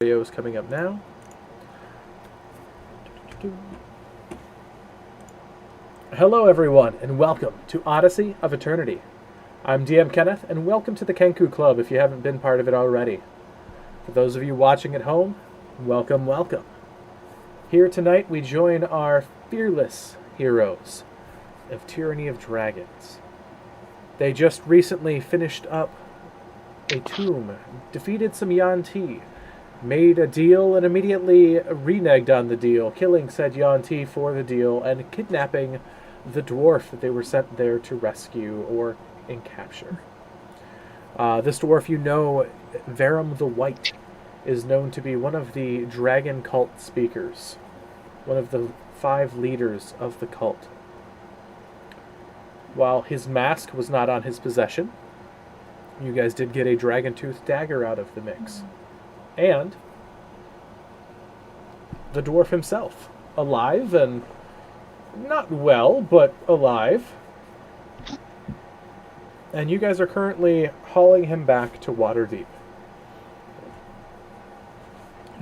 Video is coming up now. Hello everyone, and welcome to Odyssey of Eternity. I'm DM Kenneth, and welcome to the Kenku Club if you haven't been part of it already. For those of you watching at home, welcome, welcome. Here tonight we join our fearless heroes of Tyranny of Dragons. They just recently finished up a tomb, defeated some Yuan-Ti, made a deal and immediately reneged on the deal, killing said Yuan-Ti for the deal and kidnapping the dwarf that they were sent there to rescue or capture. This dwarf, you know, Verum the White, is known to be one of the dragon cult speakers, one of the 5 leaders of the cult. While his mask was not on his possession, you guys did get a dragon tooth dagger out of the mix. And the dwarf himself, alive and not well, but alive. And you guys are currently hauling him back to Waterdeep.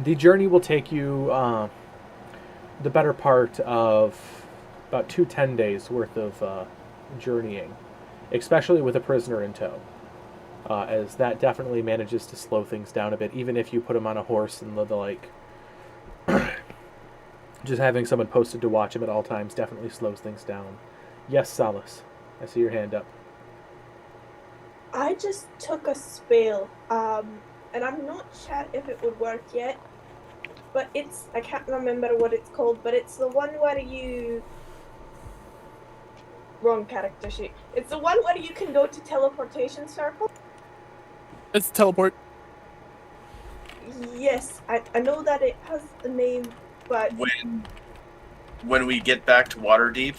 The journey will take you the better part of about 10 days worth of journeying, especially with a prisoner in tow. As that definitely manages to slow things down a bit, even if you put him on a horse and the like. Just having someone posted to watch him at all times definitely slows things down. Yes, Salas, I see your hand up. I just took a spell, and I'm not sure if it would work yet, but I can't remember what it's called, but it's the one where you... Wrong character sheet. It's the one where you can go to teleportation circle. It's teleport. Yes, I know that it has a name, but... When we get back to Waterdeep,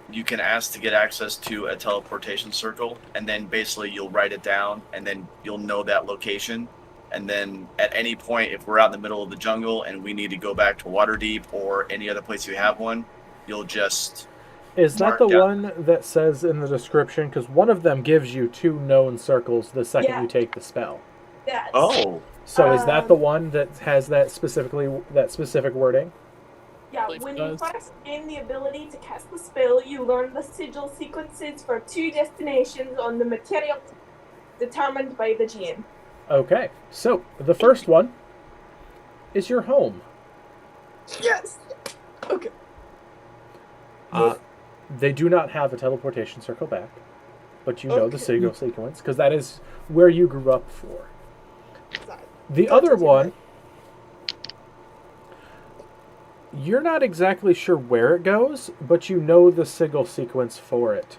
you can ask to get access to a teleportation circle, and then basically you'll write it down, and then you'll know that location. And then at any point, if we're out in the middle of the jungle and we need to go back to Waterdeep or any other place you have one, you'll just... Is that the one that says in the description? Because one of them gives you 2 known circles the second you take the spell. Yes. Oh. So is that the one that has that specific wording? Yeah, when you first gain the ability to cast the spell, you learn the sigil sequences for 2 destinations on the material determined by the GM. Okay, so the first one is your home. Yes. Okay. They do not have a teleportation circle back, but you know the sigil sequence, because that is where you grew up for. The other one, you're not exactly sure where it goes, but you know the sigil sequence for it.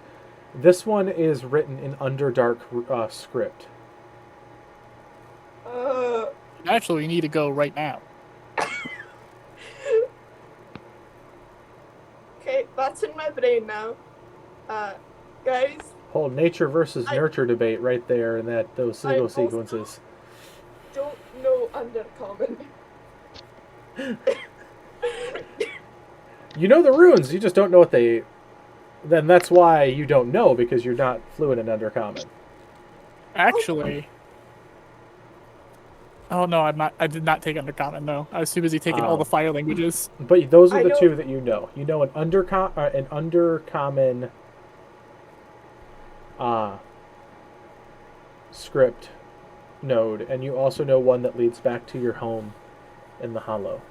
This one is written in Underdark script. Actually, we need to go right now. Okay, that's in my brain now. Guys. Whole nature versus nurture debate right there in those sigil sequences. Don't know Undercommon. You know the runes, you just don't know what they... Then that's why you don't know, because you're not fluent in Undercommon. Actually... Oh no, I'm not. I did not take Undercommon, no. I was too busy taking all the fire languages. But those are the 2 that you know. You know an Undercommon script node, and you also know one that leads back to your home in the Hollow.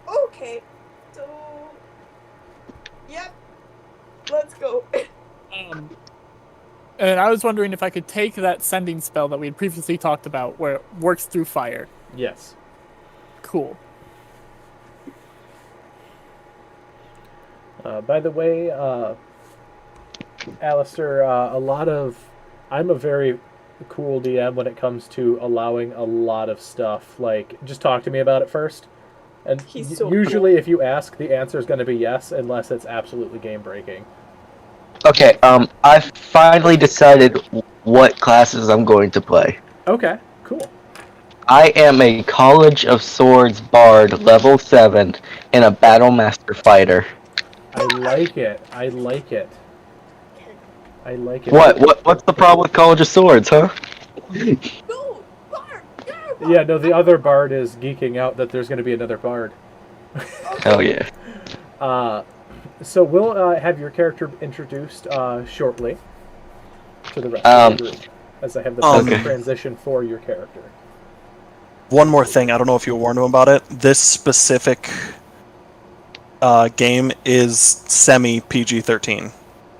Okay, so... Yep, let's go. And I was wondering if I could take that sending spell that we had previously talked about, where it works through fire. Yes. Cool. By the way, Alistair, I'm a very cool DM when it comes to allowing a lot of stuff. Like, just talk to me about it first. And usually if you ask, the answer is going to be yes, unless it's absolutely game-breaking. Okay, I finally decided what classes I'm going to play. Okay, cool. I am a College of Swords Bard level 7 and a Battle Master Fighter. I like it. I like it. What's the problem with College of Swords, huh? Go! Bard! Yeah, no, the other bard is geeking out that there's going to be another bard. Hell yeah. So we'll have your character introduced shortly to the rest of the group, as I have the perfect Okay. transition for your character. One more thing, I don't know if you warned him about it. This specific game is semi PG-13.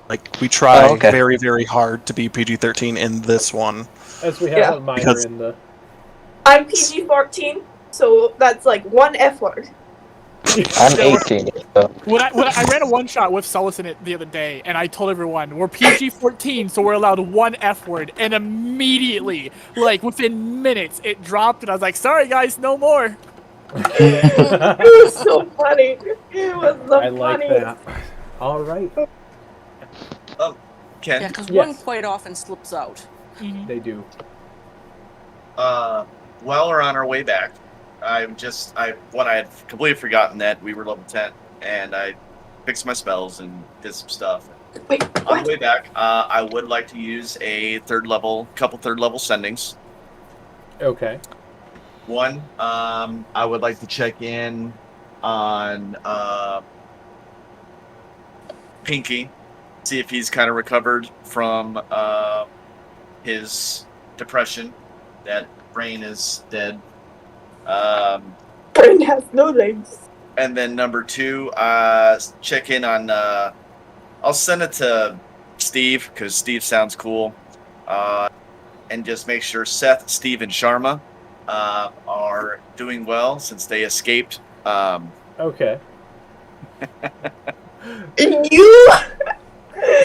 Like, we try very, very hard to be PG-13 in this one. As we have a minor in the... I'm PG-14, so that's like one F word. I'm 18. So. When I ran a one-shot with Celis in it the other day, and I told everyone, we're PG-14, so we're allowed one F word, and immediately, like, within minutes, it dropped, and I was like, sorry guys, no more. It was so funny. It was so I like funny. that. All right. Ken? Yeah, because Yes. one quite often slips out. They do. While we're on our way back, I had completely forgotten that we were level 10, and I fixed my spells and did some stuff. Wait, On what? the way back, I would like to use a couple third level sendings. Okay. One, I would like to check in on Pinky, see if he's kind of recovered from his depression. That brain is dead. Brain has no legs. And then number 2, check in on. I'll send it to Steve because Steve sounds cool, and just make sure Seth, Steve, and Sharma are doing well since they escaped. Okay. You.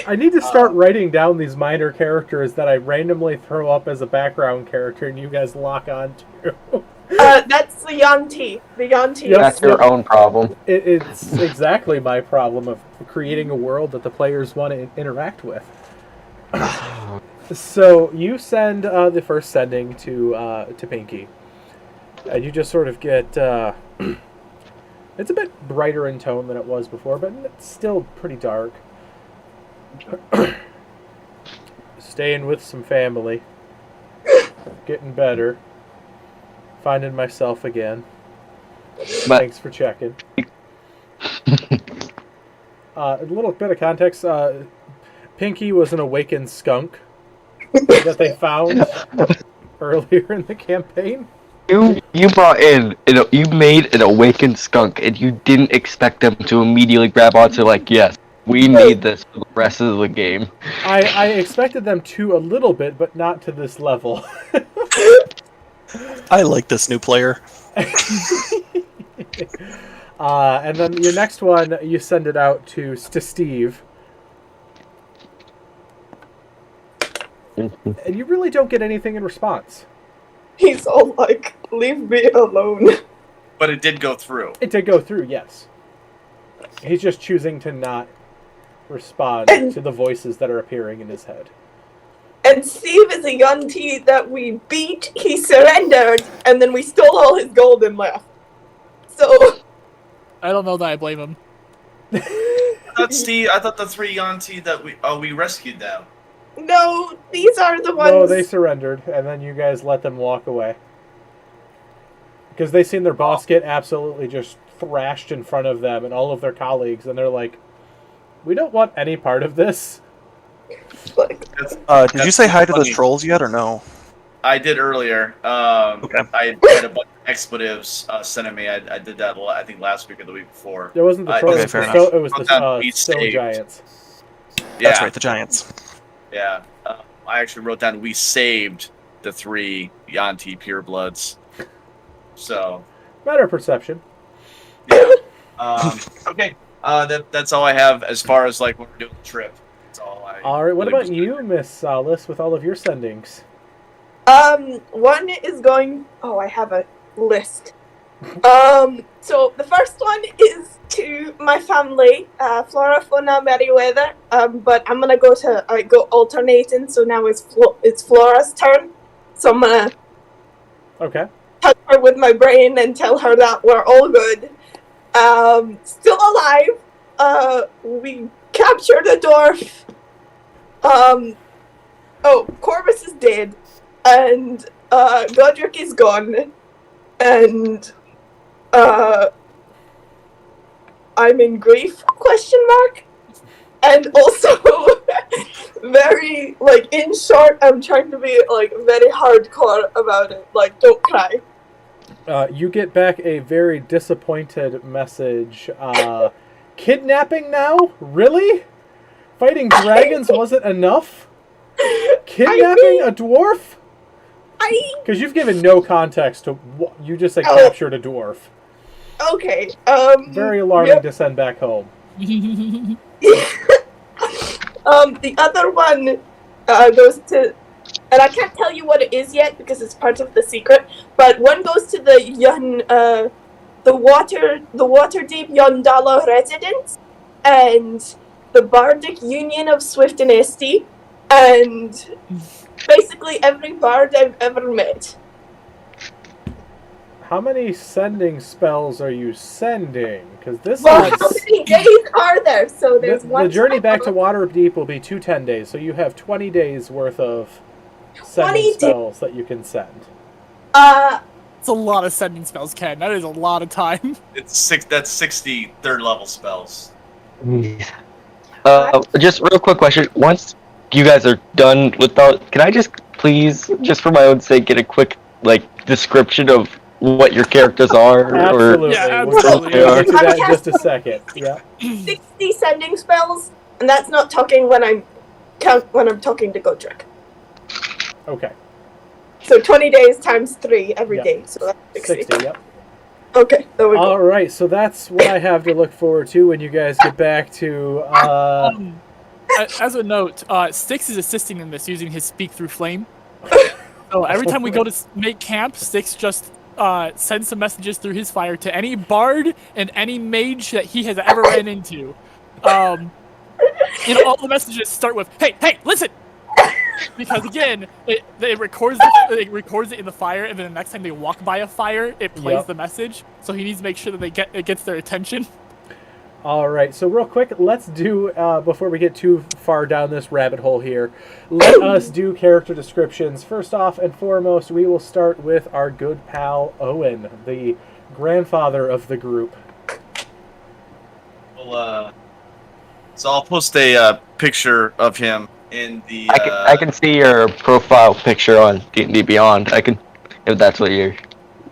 I need to start writing down these minor characters that I randomly throw up as a background character and you guys lock on to. That's the Yanti. The Yanti. Yep. That's your own problem. It's exactly my problem of creating a world that the players want to interact with. So you send the first sending to Pinky, and you just sort of get. It's a bit brighter in tone than it was before, but it's still pretty dark. Staying with some family, getting better, finding myself again. But Thanks for checking. A little bit of context. Pinky was an awakened skunk that they found earlier in the campaign. you brought in, you made an awakened skunk, and you didn't expect them to immediately grab onto like, yes, we need this for the rest of the game. I expected them to a little bit, but not to this level. I like this new player. And then your next one, you send it out to Steve. And you really don't get anything in response. He's all like, leave me alone. But it did go through. It did go through, yes. He's just choosing to not respond to the voices that are appearing in his head. And Steve is a Yanti that we beat, he surrendered, and then we stole all his gold and left. So... I don't know that I blame him. I thought the 3 Yanti that we rescued them. No, these are the ones... No, they surrendered, and then you guys let them walk away. Because they seen their boss get absolutely just thrashed in front of them and all of their colleagues, and they're like, we don't want any part of this. Did you say hi to those trolls yet, or no? I did earlier. Okay. I had a bunch of expletives sent to me. I did that, I think, last week or the week before. It wasn't the trolls, fair it was enough. the stone giants. Yeah. That's right, the giants. Yeah. I actually wrote down, we saved the 3 Yanti purebloods. So. Matter of perception. Yeah. Okay. That's all I have as far as like when we're doing the trip. That's all I. All right. What really about you, Miss Solace, with all of your sendings? One is going... Oh, I have a list. So the first one is to my family, Flora, Fauna, Meriwether. But I'm gonna go alternating. So now it's Flora's turn. So I'm gonna Okay. touch her with my brain and tell her that we're all good. Still alive. We captured a dwarf. Corvus is dead. And Godric is gone, and I'm in grief? Question mark. And also, very like in short, I'm trying to be like very hardcore about it. Like, don't cry. You get back a very disappointed message. Kidnapping now? Really? Fighting dragons wasn't enough? Kidnapping a dwarf? Because you've given no context to what you just said. Captured a dwarf. Okay. Very alarming to send back home. The other one goes to, and I can't tell you what it is yet because it's part of the secret. But one goes to the Waterdeep Yondala residence, and the Bardic Union of Swift and Esty, and basically every bard I've ever met. How many sending spells are you sending? Because this Well, adds... how many days are there? So there's one. The journey back to Waterdeep will be 2 10 days, so you have 20 days worth of sending spells that you can send. It's a lot of sending spells, Ken. That is a lot of time. That's 60 third level spells. Just real quick question. Once you guys are done with that, can I just please, just for my own sake, get a quick description of what your characters are? Absolutely. Yeah, We'll absolutely. get to that in just a second. Yeah. 60 sending spells, and that's not talking when I'm talking to Godric. Okay. So 20 days times 3 every day, so that's 60. Yep. Okay, there we go. All right, so that's what I have to look forward to when you guys get back to. As a note, Styx is assisting in this using his Speak Through Flame. So every time we go to make camp, Styx just sends some messages through his fire to any bard and any mage that he has ever ran into. All the messages start with, "Hey, listen!" Because again, it records it in the fire, and then the next time they walk by a fire, it plays the message. So he needs to make sure that it gets their attention. All right, so real quick, let's do, before we get too far down this rabbit hole here, let us do character descriptions. First off and foremost, we will start with our good pal, Owen, the grandfather of the group. Well, so I'll post a picture of him in the... I can see your profile picture on D&D Beyond. If that's what you're...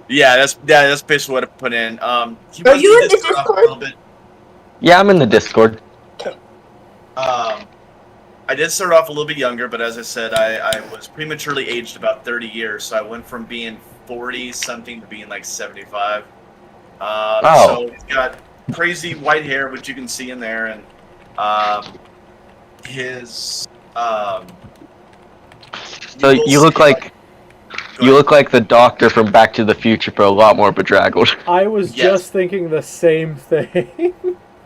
Yeah, that's basically what I put in. Are you in the Discord? Yeah, I'm in the Discord. Okay. I did start off a little bit younger, but as I said, I was prematurely aged about 30 years, so I went from being 40-something to being like 75. So he's got crazy white hair, which you can see in there, and his... So you look like the Doctor from Back to the Future, but a lot more bedraggled. I was just thinking the same thing.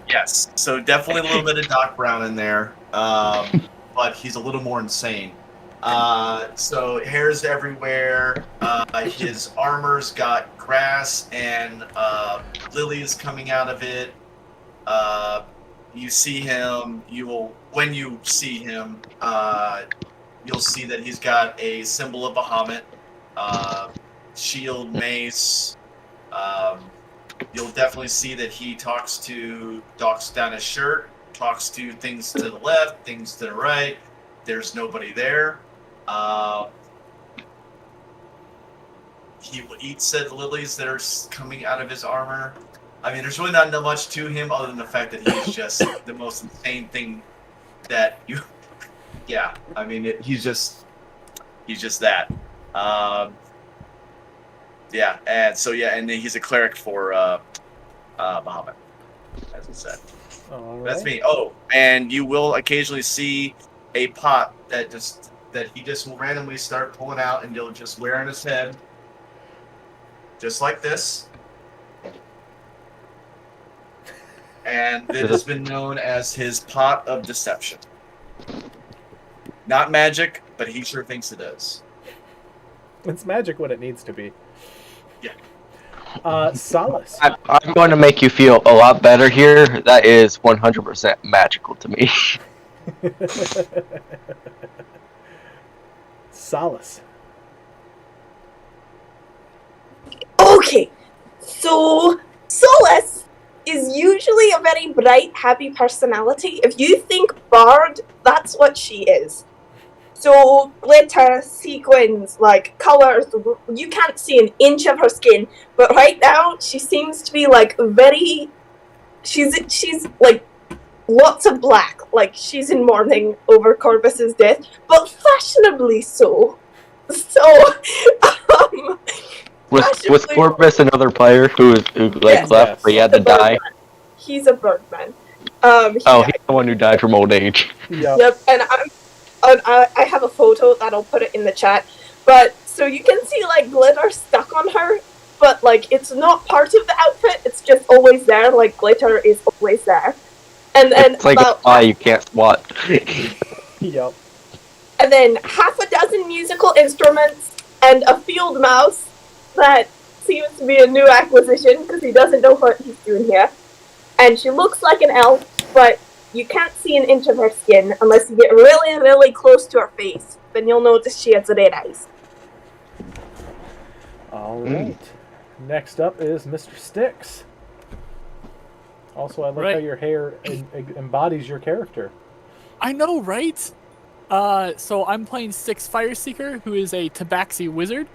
Yes, so definitely a little bit of Doc Brown in there, but he's a little more insane. So hair's everywhere. His armor's got grass and lilies coming out of it. You see him. When you see him, you'll see that he's got a symbol of Bahamut, shield, mace. You'll definitely see that he talks down his shirt, talks to things to the left, things to the right. There's nobody there. He will eat said lilies that are coming out of his armor. I mean, there's really not much to him other than the fact that he's just the most insane thing that you... Yeah, I mean, he's just that. Yeah, and then he's a cleric for Bahamut, as I said. All right. That's me. Oh, and you will occasionally see a pot that he just will randomly start pulling out, and you'll just wear on his head, just like this. And it has been known as his pot of deception. Not magic, but he sure thinks it is. It's magic when it needs to be. Yeah. Solace. I'm going to make you feel a lot better here. That is 100% magical to me. Solace. Okay, so Solus is usually a very bright, happy personality. If you think Bard, that's what she is. So glitter, sequins, like colors, you can't see an inch of her skin. But right now, she seems to be like very. She's like lots of black, like she's in mourning over Corvus's death, but fashionably so. So, Was Corvus another player who Yes. left, but he had to die? He's a birdman. He's the one who died from old age. Yep, and I have a photo that I'll put it in the chat. But so you can see like glitter stuck on her, but like it's not part of the outfit. It's just always there. Like glitter is always there, and It's like a fly you can't swat. Yep. And then half a dozen musical instruments and a field mouse that seems to be a new acquisition because he doesn't know what he's doing here. And she looks like an elf, but you can't see an inch of her skin unless you get really, really close to her face. Then you'll notice she has red eyes. All right. Next up is Mr. Styx. Also, I like how your hair embodies your character. I know, right? So I'm playing Styx Fireseeker, who is a tabaxi wizard.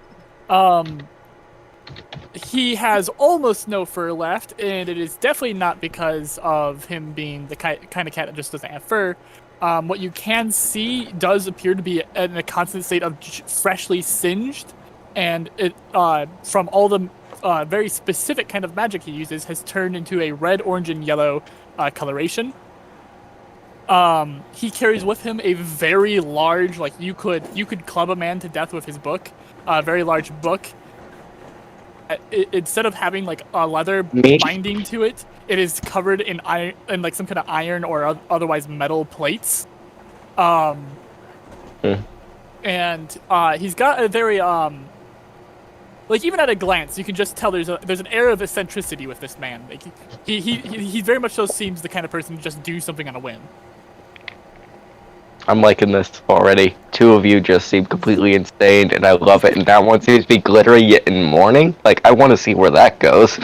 He has almost no fur left, and it is definitely not because of him being the kind of cat that just doesn't have fur. What you can see does appear to be in a constant state of freshly singed, and it from all the very specific kind of magic he uses has turned into a red, orange, and yellow coloration. He carries with him a very large, like you could club a man to death with his book, a very large book. Instead of having like a leather binding to it, it is covered in iron, in like some kind of iron or otherwise metal plates. And he's got a very like even at a glance you can just tell there's an air of eccentricity with this man. Like he very much so seems the kind of person to just do something on a whim. I'm liking this already. Two of you just seem completely insane, and I love it. And that one seems to be glittery yet in mourning. Like, I want to see where that goes.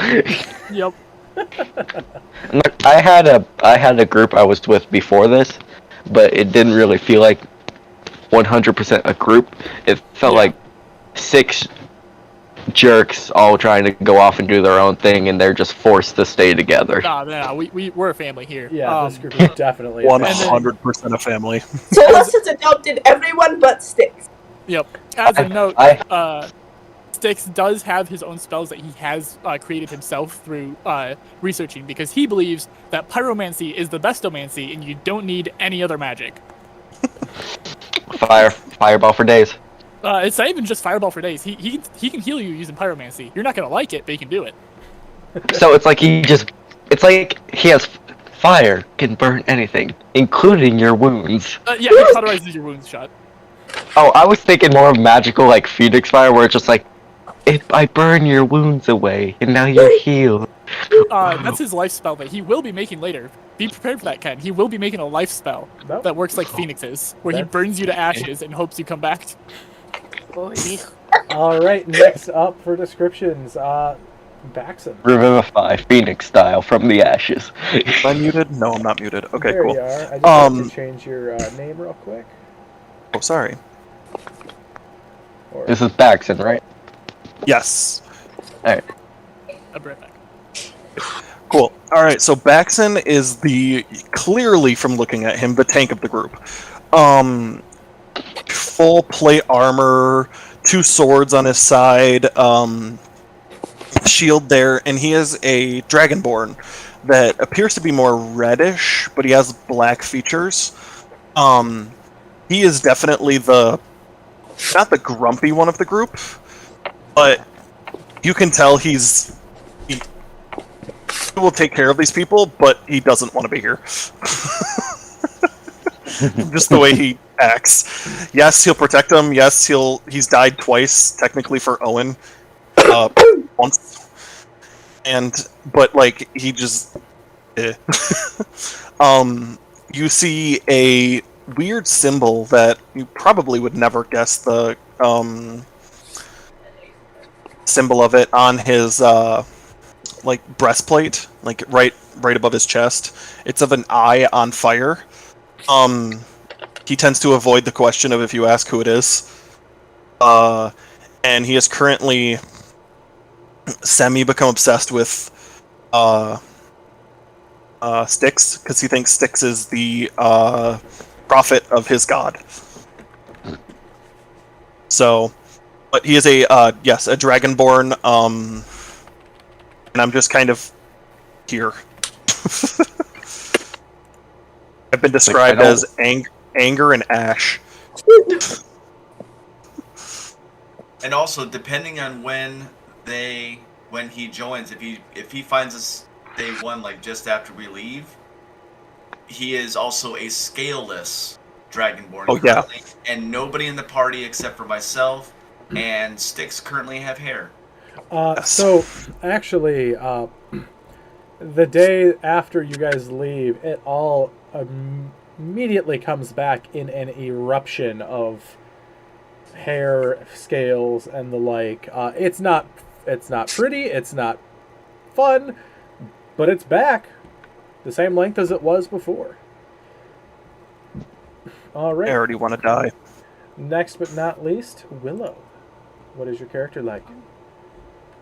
Yep. Look, I had a group I was with before this, but it didn't really feel like 100% a group. It felt like 6 jerks all trying to go off and do their own thing, and they're just forced to stay together. No, we're a family here. Yeah, this group is definitely 100% a family. Solus has adopted everyone but Styx. Yep. As a note, Styx does have his own spells that he has created himself through researching, because he believes that pyromancy is the best omancy, and you don't need any other magic. Fireball for days. It's not even just fireball for days. He can heal you using pyromancy. You're not gonna like it, but he can do it. So it's like he has fire can burn anything, including your wounds. Yeah, he cauterizes your wounds shut. Oh, I was thinking more of magical, like Phoenix Fire, where it's just like, I burn your wounds away, and now you're healed. That's his life spell that he will be making later. Be prepared for that, Ken. He will be making a life spell that works like Phoenix's, where he burns you to ashes and hopes you come back. Alright, next up for descriptions, Baxon. Revivify, Phoenix style, from the ashes. Am I muted? No, I'm not muted. Okay, there cool. You are. I just have to change your name real quick. Oh, sorry. This is Baxon, right? Yes. Alright. I'll be right back. Cool. Alright, so Baxon is clearly from looking at him, the tank of the group. Full plate armor, 2 swords on his side, shield there, and he has a dragonborn that appears to be more reddish, but he has black features. He is definitely not the grumpy one of the group, but you can tell he will take care of these people, but he doesn't want to be here. Just the way he acts. Yes, he'll protect them. Yes, he's died twice, technically for Owen. Once. But like, he just... you see a weird symbol that you probably would never guess the symbol of it on his like breastplate, like right above his chest. It's of an eye on fire. He tends to avoid the question of if you ask who it is. And he has currently become obsessed with Styx, because he thinks Styx is the prophet of his god. So, but he is a dragonborn, and I'm just kind of here. I've been described as anger and ash. And also, depending on when he joins, if he finds us day one, like just after we leave, he is also a scaleless dragonborn. Oh yeah. And nobody in the party except for myself and Styx currently have hair. So, actually, the day after you guys leave, it all immediately comes back in an eruption of hair, scales, and the like. It's not pretty, it's not fun, but it's back. The same length as it was before. All right. I already want to die. Next but not least, Willow. What is your character like?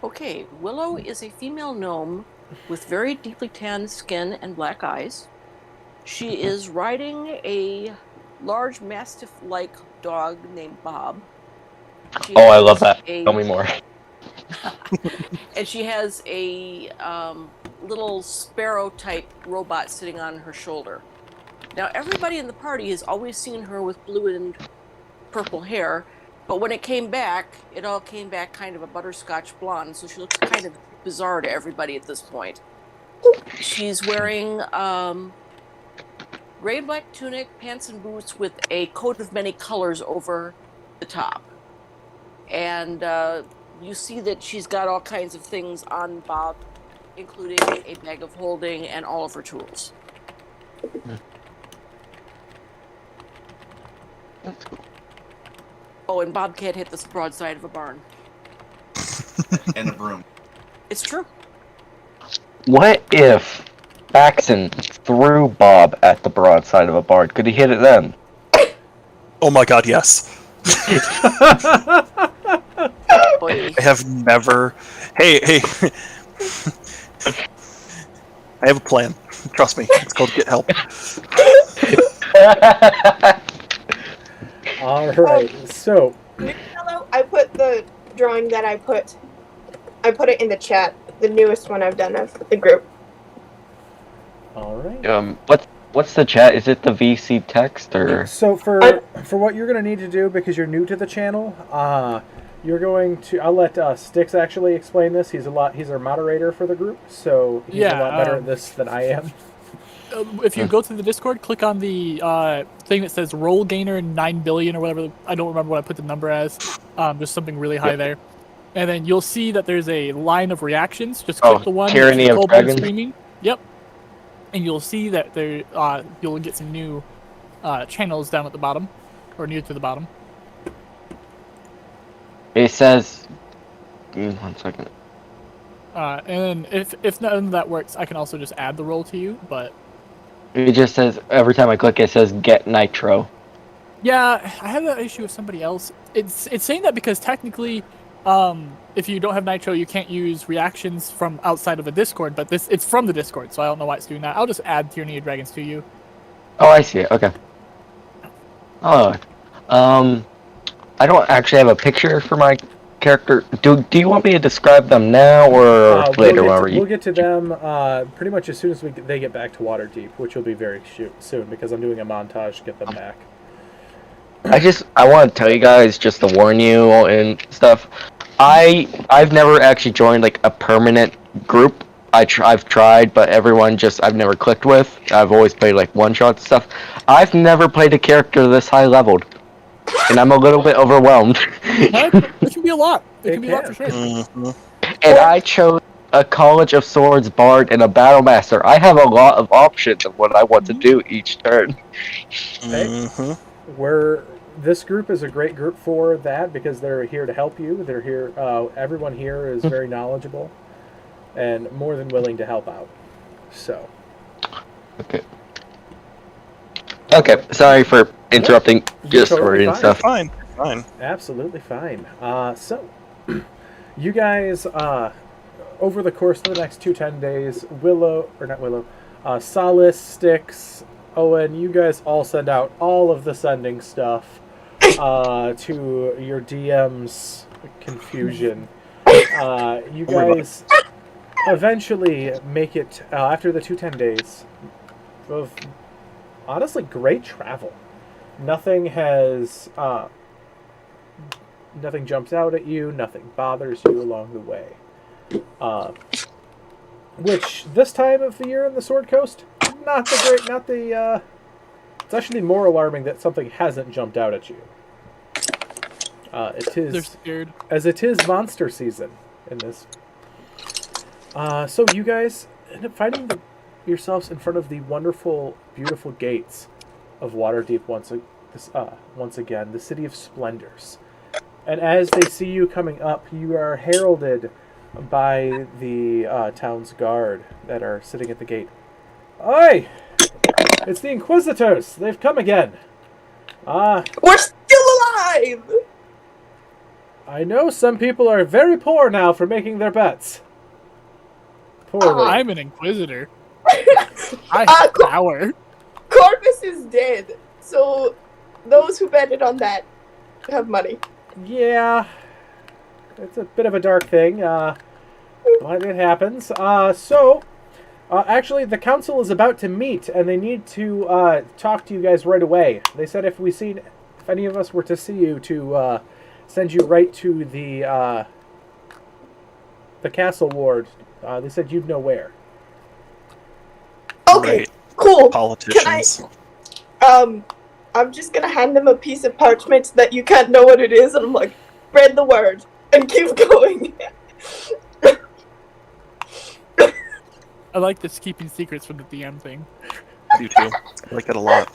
Okay, Willow is a female gnome with very deeply tanned skin and black eyes. She is riding a large mastiff-like dog named Bob. I love that. Tell me more. And she has a little sparrow-type robot sitting on her shoulder. Now, everybody in the party has always seen her with blue and purple hair, but when it all came back kind of a butterscotch blonde, so she looks kind of bizarre to everybody at this point. She's wearing gray-black tunic, pants and boots with a coat of many colors over the top. And you see that she's got all kinds of things on Bob, including a bag of holding and all of her tools. That's cool. Oh, and Bob can't hit the broadside of a barn. And a broom. It's true. What if Faxon threw Bob at the broadside of a barn? Could he hit it then? Oh my god, yes. Boy. I have never. Hey. I have a plan. Trust me. It's called Get Help. All right, so Hello, I put the drawing that I put it in the chat. The newest one I've done of the group. all right. What's the chat? Is it the VC text or? So for what you're going to need to do, because you're new to the channel, you're going to. I'll let Styx actually explain this. He's our moderator for the group, so he's a lot better at this than I am. If you go to the Discord, click on the thing that says roll gainer 9 billion or whatever. I don't remember what I put the number as. There's something really high there. And then you'll see that there's a line of reactions. Just click the one Tyranny of Dragons. Screaming. Yep. And you'll see that there you'll get some new channels down at the bottom, or near to the bottom. It says. Give me 1 second. And if none of that works, I can also just add the roll to you, but... It just says, every time I click it says get nitro. Yeah, I have that issue with somebody else. It's saying that because technically, if you don't have nitro, you can't use reactions from outside of the Discord, but it's from the Discord, so I don't know why it's doing that. I'll just add Tyranny of Dragons to you. Oh, I see it. Okay. Oh, I don't actually have a picture for my character. Do you want me to describe them now or later? We'll get to them pretty much as soon as they get back to Waterdeep, which will be very soon because I'm doing a montage to get them back. I want to tell you guys, just to warn you and stuff. I've never actually joined like a permanent group. I've tried, but everyone I've never clicked with. I've always played like one-shot stuff. I've never played a character this high leveled, and I'm a little bit overwhelmed. It can be a lot. It can be a lot for sure. Mm-hmm. And I chose a College of Swords Bard and a Battle Master. I have a lot of options of what I want to do each turn. Mm-hmm. this group is a great group for that because they're here to help you. They're here. Everyone here is very knowledgeable and more than willing to help out. So. Okay. Okay. Sorry for interrupting your story and stuff. Fine. Absolutely fine. So, you guys, over the course of the next 10 days, Solace, Styx, Owen, you guys all send out all of the sending stuff to your DM's confusion. You guys eventually make it, after the 10 days, of honestly great travel. Nothing has... nothing jumps out at you. Nothing bothers you along the way. Which this time of the year in the Sword Coast, it's actually more alarming that something hasn't jumped out at you. They're scared. As it is monster season in this. So you guys end up finding yourselves in front of the wonderful, beautiful gates of Waterdeep once again, the City of Splendors. And as they see you coming up, you are heralded by the town's guard that are sitting at the gate. Oi! It's the Inquisitors! They've come again! We're still alive! I know some people are very poor now for making their bets. Poorly. I'm an Inquisitor. I have power. Corvus is dead, so those who betted on that have money. Yeah. It's a bit of a dark thing, but it happens. Actually, the council is about to meet, and they need to talk to you guys right away. They said if any of us were to see you, to send you right to the castle ward. They said you'd know where. Okay, cool. Politicians. I'm just gonna hand them a piece of parchment that you can't know what it is, and I'm like, spread the word, and keep going. I like this keeping secrets from the DM thing. I do too. I like it a lot.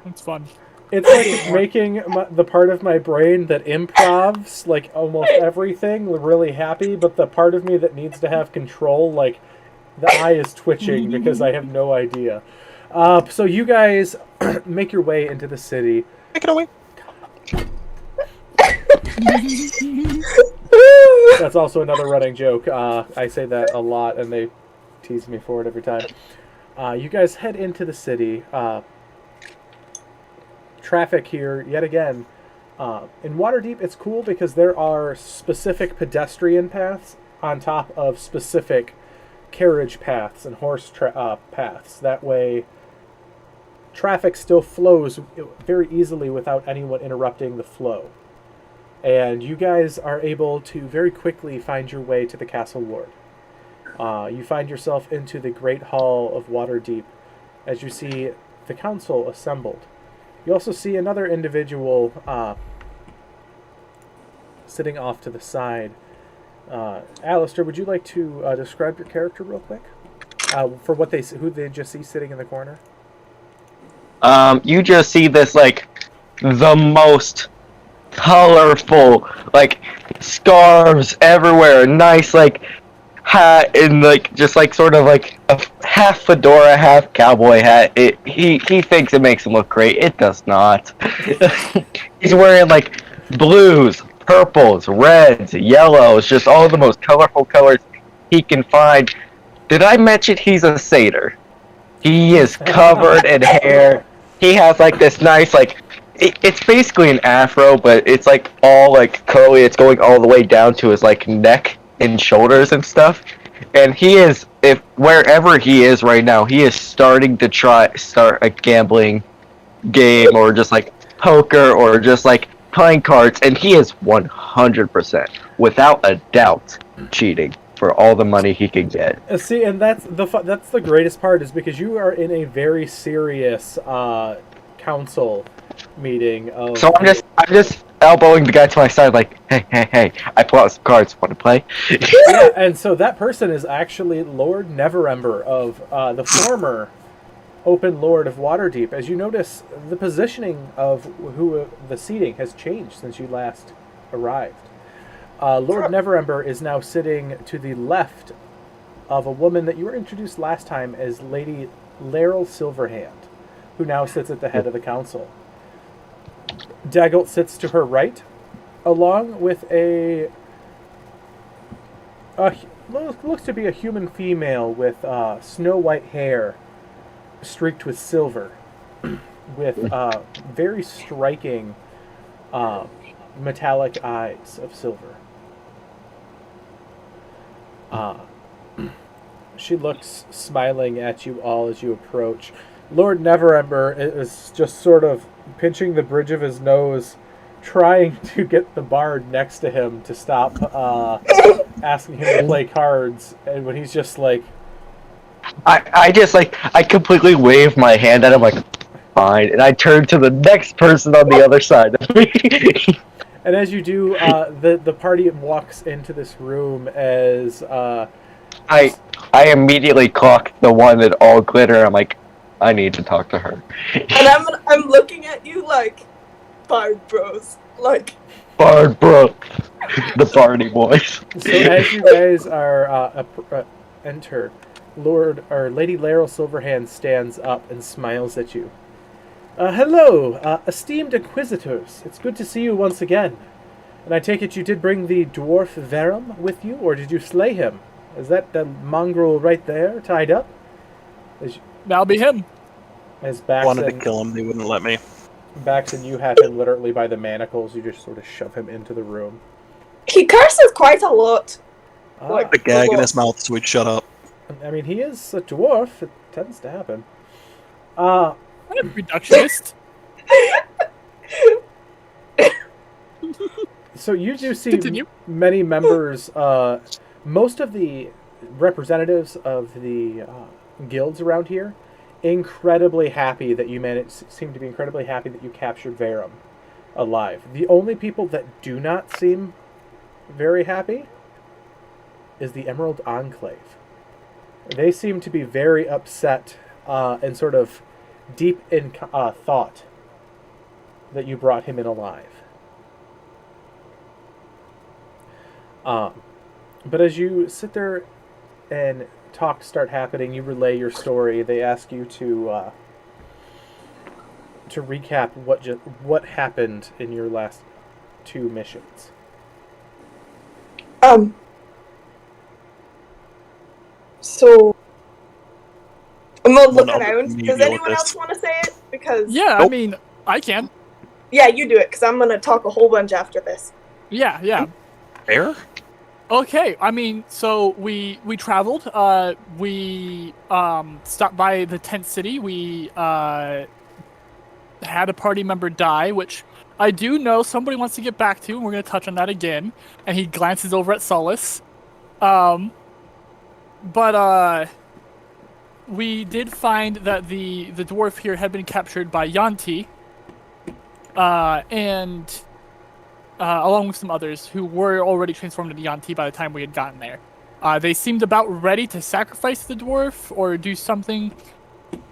It's fun. It's like making the part of my brain that improvs, like, almost everything really happy, but the part of me that needs to have control, like, the eye is twitching because I have no idea. So you guys make your way into the city. Take it away. That's also another running joke. I say that a lot, and they tease me for it every time. You guys head into the city. Traffic here, yet again. In Waterdeep, it's cool because there are specific pedestrian paths on top of specific carriage paths and horse paths. That way, traffic still flows very easily without anyone interrupting the flow. And you guys are able to very quickly find your way to the castle ward. You find yourself into the Great Hall of Waterdeep as you see the council assembled. You also see another individual sitting off to the side. Alistair, would you like to describe your character real quick? For who they just see sitting in the corner? You just see this, like, the most colorful, like, scarves everywhere, nice, like, hat, and, like, just, like, sort of, like, a half fedora, half cowboy hat. He thinks it makes him look great. It does not. He's wearing, like, blues, purples, reds, yellows, just all the most colorful colors he can find. Did I mention he's a satyr? He is covered in hair. He has, like, this nice, like, it's basically an afro, but it's, like, all, like, curly. It's going all the way down to his, like, neck and shoulders and stuff. And he is, wherever he is right now, he is starting to start a gambling game, or just, like, poker, or just, like, playing cards, and he is 100%, without a doubt, cheating for all the money he can get. See, and that's the greatest part, is because you are in a very serious council meeting. So I'm just elbowing the guy to my side, like, hey, I pull out some cards. Want to play? Yeah, and so that person is actually Lord Neverember of the former open lord of Waterdeep, as you notice the positioning of who the seating has changed since you last arrived. Lord Neverember is now sitting to the left of a woman that you were introduced last time as Lady Laryl Silverhand, who now sits at the head of the council. Daggelt sits to her right, along with a looks to be a human female with snow white hair streaked with silver, with very striking metallic eyes of silver. She looks smiling at you all as you approach. Lord Neverember is just sort of pinching the bridge of his nose, trying to get the bard next to him to stop asking him to play cards. And when he's just like... I completely wave my hand at him like, fine, and I turn to the next person on the other side of me. And as you do, the party walks into this room as... I immediately clock the one at all glitter. I'm like, I need to talk to her. And I'm looking at you like, Bard Bros. Like... Bard bro. The party boys. So as you guys are enter, Lady Laryl Silverhand stands up and smiles at you. Hello, esteemed inquisitors. It's good to see you once again. And I take it you did bring the dwarf Verum with you, or did you slay him? Is that the mongrel right there, tied up? That'll be him. As Bax Wanted to kill him, they wouldn't let me. Baxton, you have him literally by the manacles. You just sort of shove him into the room. He curses quite a lot. Like The gag in his mouth so he'd shut up. I mean, he is a dwarf. It tends to happen. I'm a reductionist. So you do see Continue. many members, most of the representatives of the guilds around here, incredibly happy that you seem to be incredibly happy that you captured Verum alive. The only people that do not seem very happy is the Emerald Enclave. They seem to be very upset and sort of deep in thought that you brought him in alive. But as you sit there and talks start happening, you relay your story. They ask you to recap what happened in your last 2 missions. So I'm gonna look Well, no, around. you Does deal anyone with else this. want to say it? Because Yeah, I mean, I can. yeah, you do it. Because I'm gonna talk a whole bunch after this. Yeah. Fair? Okay, I mean, so we traveled. We stopped by the tent city. We had a party member die, which I do know somebody wants to get back to, and we're going to touch on that again. And he glances over at Solus. But we did find that the dwarf here had been captured by Yanti, and along with some others who were already transformed into Yanti by the time we had gotten there. They seemed about ready to sacrifice the dwarf or do something,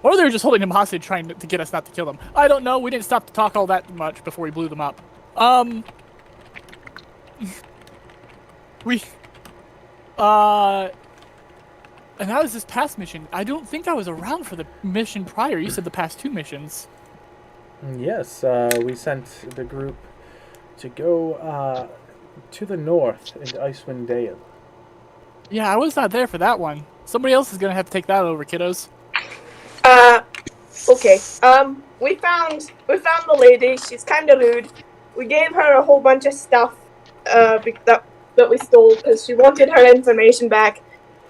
or they were just holding him hostage trying to get us not to kill them. I don't know. We didn't stop to talk all that much before we blew them up. And that was this past mission. I don't think I was around for the mission prior. You said the past 2 missions. Yes, we sent the group to go to the north into Icewind Dale. Yeah, I was not there for that one. Somebody else is gonna have to take that over, kiddos. Okay. We found the lady. She's kind of rude. We gave her a whole bunch of stuff that we stole because she wanted her information back.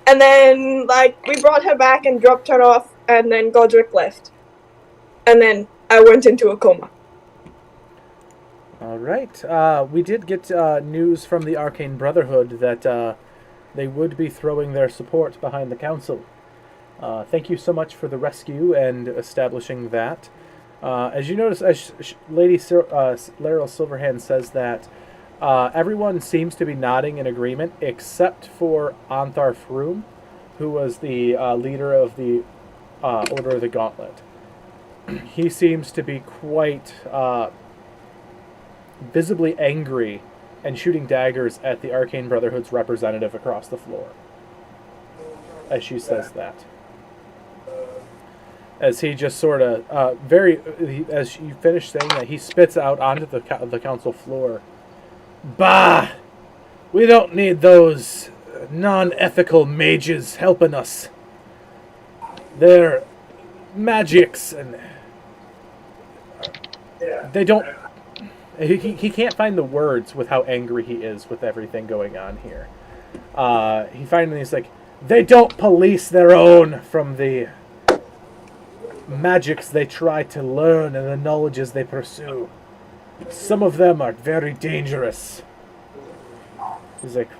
And then, we brought her back and dropped her off, and then Godric left. And then I went into a coma. All right. We did get news from the Arcane Brotherhood that they would be throwing their support behind the council. Thank you so much for the rescue and establishing that. As you notice, as Lady Laryl Silverhand says that everyone seems to be nodding in agreement except for Antharf Room, who was the leader of the Order of the Gauntlet. He seems to be quite visibly angry and shooting daggers at the Arcane Brotherhood's representative across the floor as she says that. As he just sort of, as you finish saying that, he spits out onto the council floor. Bah! We don't need those non-ethical mages helping us. They're magics, and they don't... He can't find the words with how angry he is with everything going on here. He finally is like, they don't police their own from the magics they try to learn and the knowledges they pursue. Some of them are very dangerous. He's like,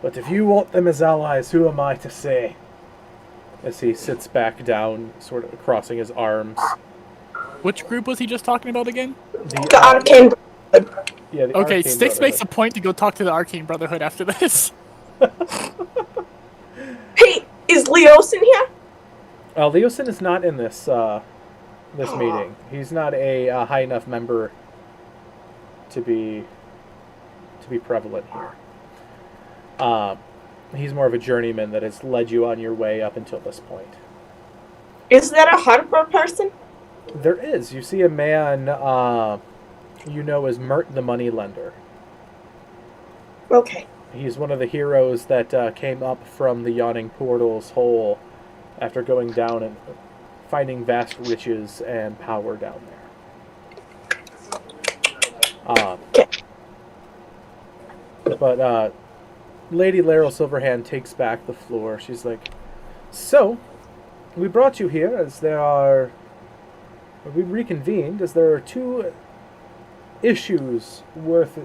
but if you want them as allies, who am I to say? As he sits back down, sort of crossing his arms. Which group was he just talking about again? The Arcane Brotherhood. Yeah, the Okay, Arcane Styx makes a Brotherhood. point to go talk to the Arcane Brotherhood after this. Hey, is Leos in here? Leosin is not in this meeting. He's not a high enough member to be prevalent here. He's more of a journeyman that has led you on your way up until this point. Is there a Harper person? There is. You see a man you know as Mert the Moneylender. Okay. He's one of the heroes that came up from the Yawning Portal's hole after going down and finding vast riches and power down there. But Lady Laryl Silverhand takes back the floor. She's like, so, we brought you here as we reconvened as there are two issues worth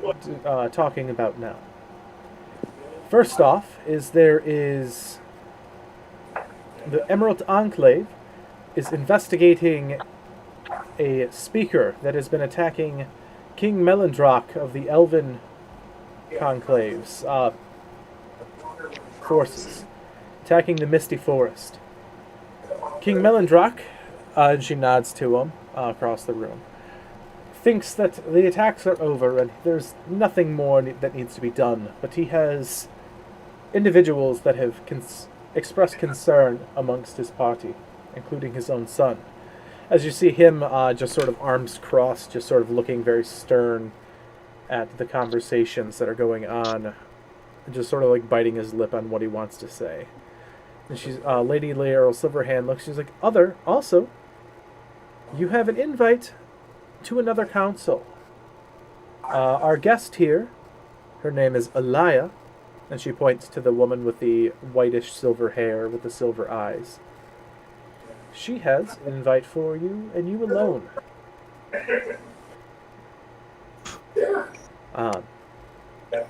talking about now. First off, there is the Emerald Enclave is investigating a speaker that has been attacking King Melindrock of the Elven Conclave's forces, attacking the Misty Forest. King Melindrock, and she nods to him across the room, thinks that the attacks are over and there's nothing more that needs to be done, but he has individuals that have expressed concern amongst his party, including his own son. As you see him just sort of arms crossed, just sort of looking very stern at the conversations that are going on, just sort of like biting his lip on what he wants to say. And she's Lady Laryl Silverhand looks, she's like, also, you have an invite to another council. Our guest here, her name is Alaya, and she points to the woman with the whitish silver hair with the silver eyes. She has an invite for you, and you alone.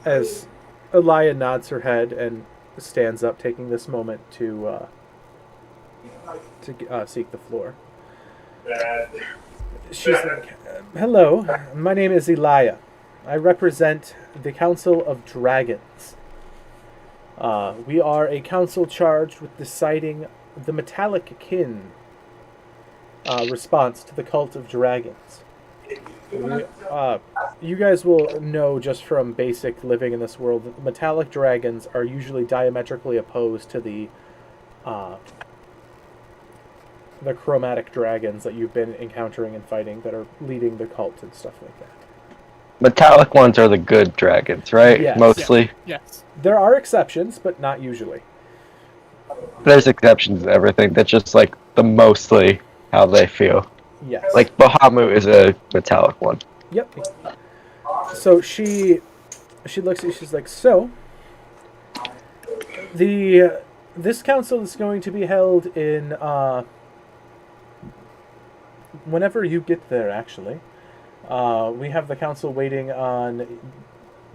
As Alaya nods her head and stands up, taking this moment to seek the floor. She's like, hello, my name is Elia. I represent the Council of Dragons. We are a council charged with deciding the metallic kin response to the cult of dragons. You guys will know just from basic living in this world that metallic dragons are usually diametrically opposed to the chromatic dragons that you've been encountering and fighting that are leading the cult and stuff like that. Metallic ones are the good dragons, right? Yes. Mostly. Yes. There are exceptions, but not usually. There's exceptions to everything. That's just like the mostly how they feel. Yes. Like Bahamut is a metallic one. Yep. So she looks at you, she's like, so this council is going to be held in whenever you get there, actually. We have the council waiting on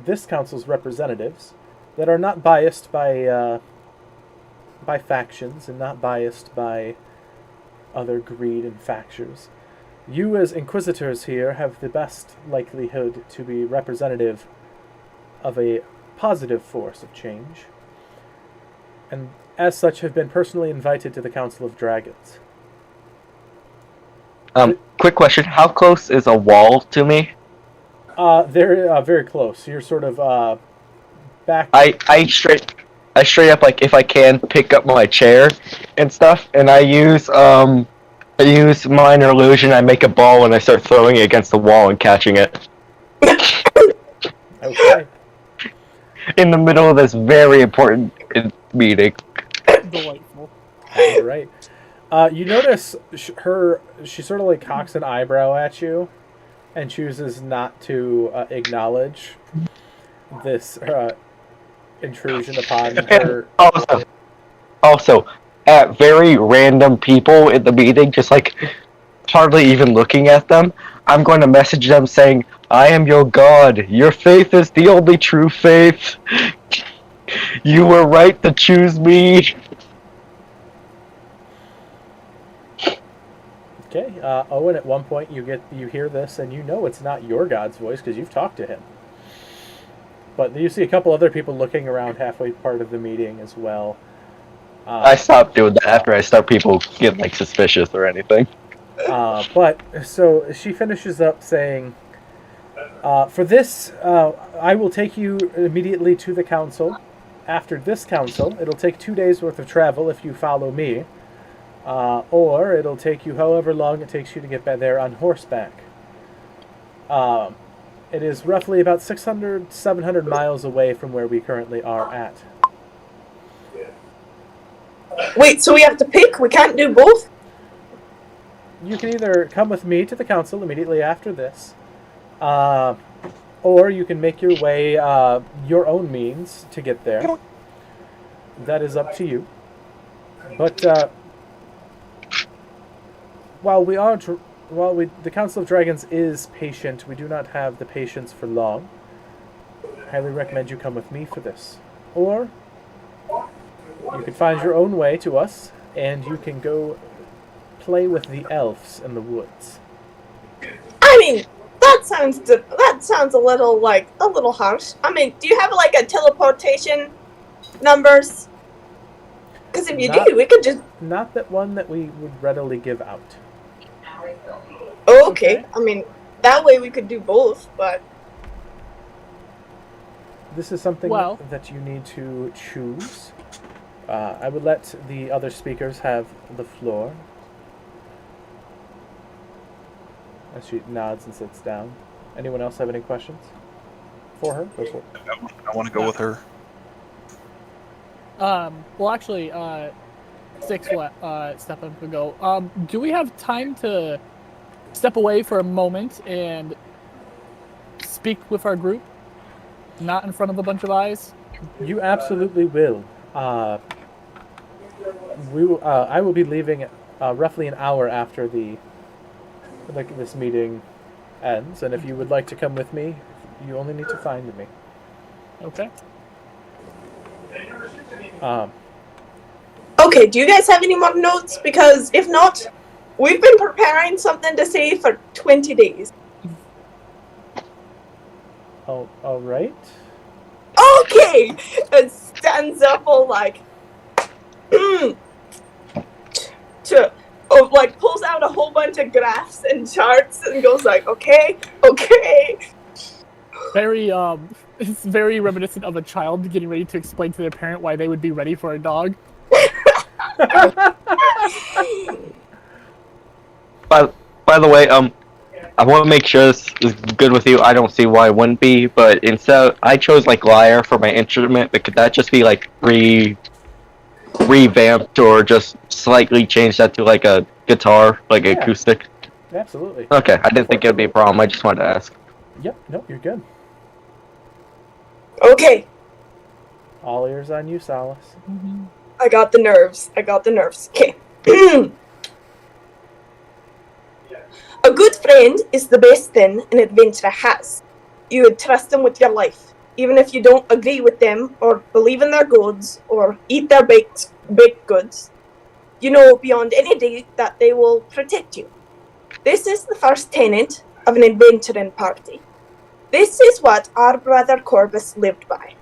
this council's representatives that are not biased by factions and not biased by other greed and factions. You as inquisitors here have the best likelihood to be representative of a positive force of change, and as such have been personally invited to the Council of Dragons. Quick question: how close is a wall to me? They're very close. You're sort of back. I straight up, like, if I can, pick up my chair and stuff, and I use minor illusion. I make a ball and I start throwing it against the wall and catching it Okay. in the middle of this very important meeting. Delightful. All right. You notice she sort of like cocks an eyebrow at you, and chooses not to acknowledge this intrusion upon her. Also, at very random people in the meeting, just like hardly even looking at them, I'm going to message them saying, "I am your god. Your faith is the only true faith. You were right to choose me." Okay. Owen, at one point you hear this, and you know it's not your god's voice because you've talked to him. But you see a couple other people looking around halfway part of the meeting as well. I stopped doing that after I start people get like suspicious or anything. But so she finishes up saying, "For this, I will take you immediately to the council. After this council, it'll take 2 days worth of travel if you follow me, or it'll take you however long it takes you to get back there on horseback. It is roughly about 600, 700 miles away from where we currently are at." Wait, so we have to pick? We can't do both? You can either come with me to the council immediately after this, or you can make your way your own means to get there. That is up to you. But while the Council of Dragons is patient, we do not have the patience for long. I highly recommend you come with me for this. Or you can find your own way to us, and you can go play with the elves in the woods. I mean, that sounds a little harsh. I mean, do you have like a teleportation numbers? Because if you do, we could just... Not that one that we would readily give out. Oh, okay. I mean, that way we could do both, but... This is something Well- that you need to choose. I would let the other speakers have the floor. As she nods and sits down. Anyone else have any questions for her? I want to go with her. Well, actually, Six will step up and go. Do we have time to step away for a moment and speak with our group? Not in front of a bunch of eyes? You absolutely will. I will be leaving roughly an hour after this meeting ends, and if you would like to come with me, you only need to find me. Okay. Okay, do you guys have any more notes? Because if not, we've been preparing something to say for 20 days. Oh, all right. Okay! And stands up all like... pulls out a whole bunch of graphs and charts and goes like, okay. Very, it's very reminiscent of a child getting ready to explain to their parent why they would be ready for a dog. By the way, I want to make sure this is good with you. I don't see why it wouldn't be, but instead I chose like lyre for my instrument. But could that just be like revamped or just slightly changed that to like a guitar, like acoustic? Absolutely. Okay, I didn't think it'd be a problem. I just wanted to ask. Yep. Nope. You're good. Okay, All ears on you, Solace. I got the nerves. Okay. A good friend is the best thing an adventurer has. You would trust them with your life, even if you don't agree with them or believe in their gods or eat their baked goods. You know beyond any doubt that they will protect you. This is the first tenet of an adventuring party. This is what our brother Corbus lived by.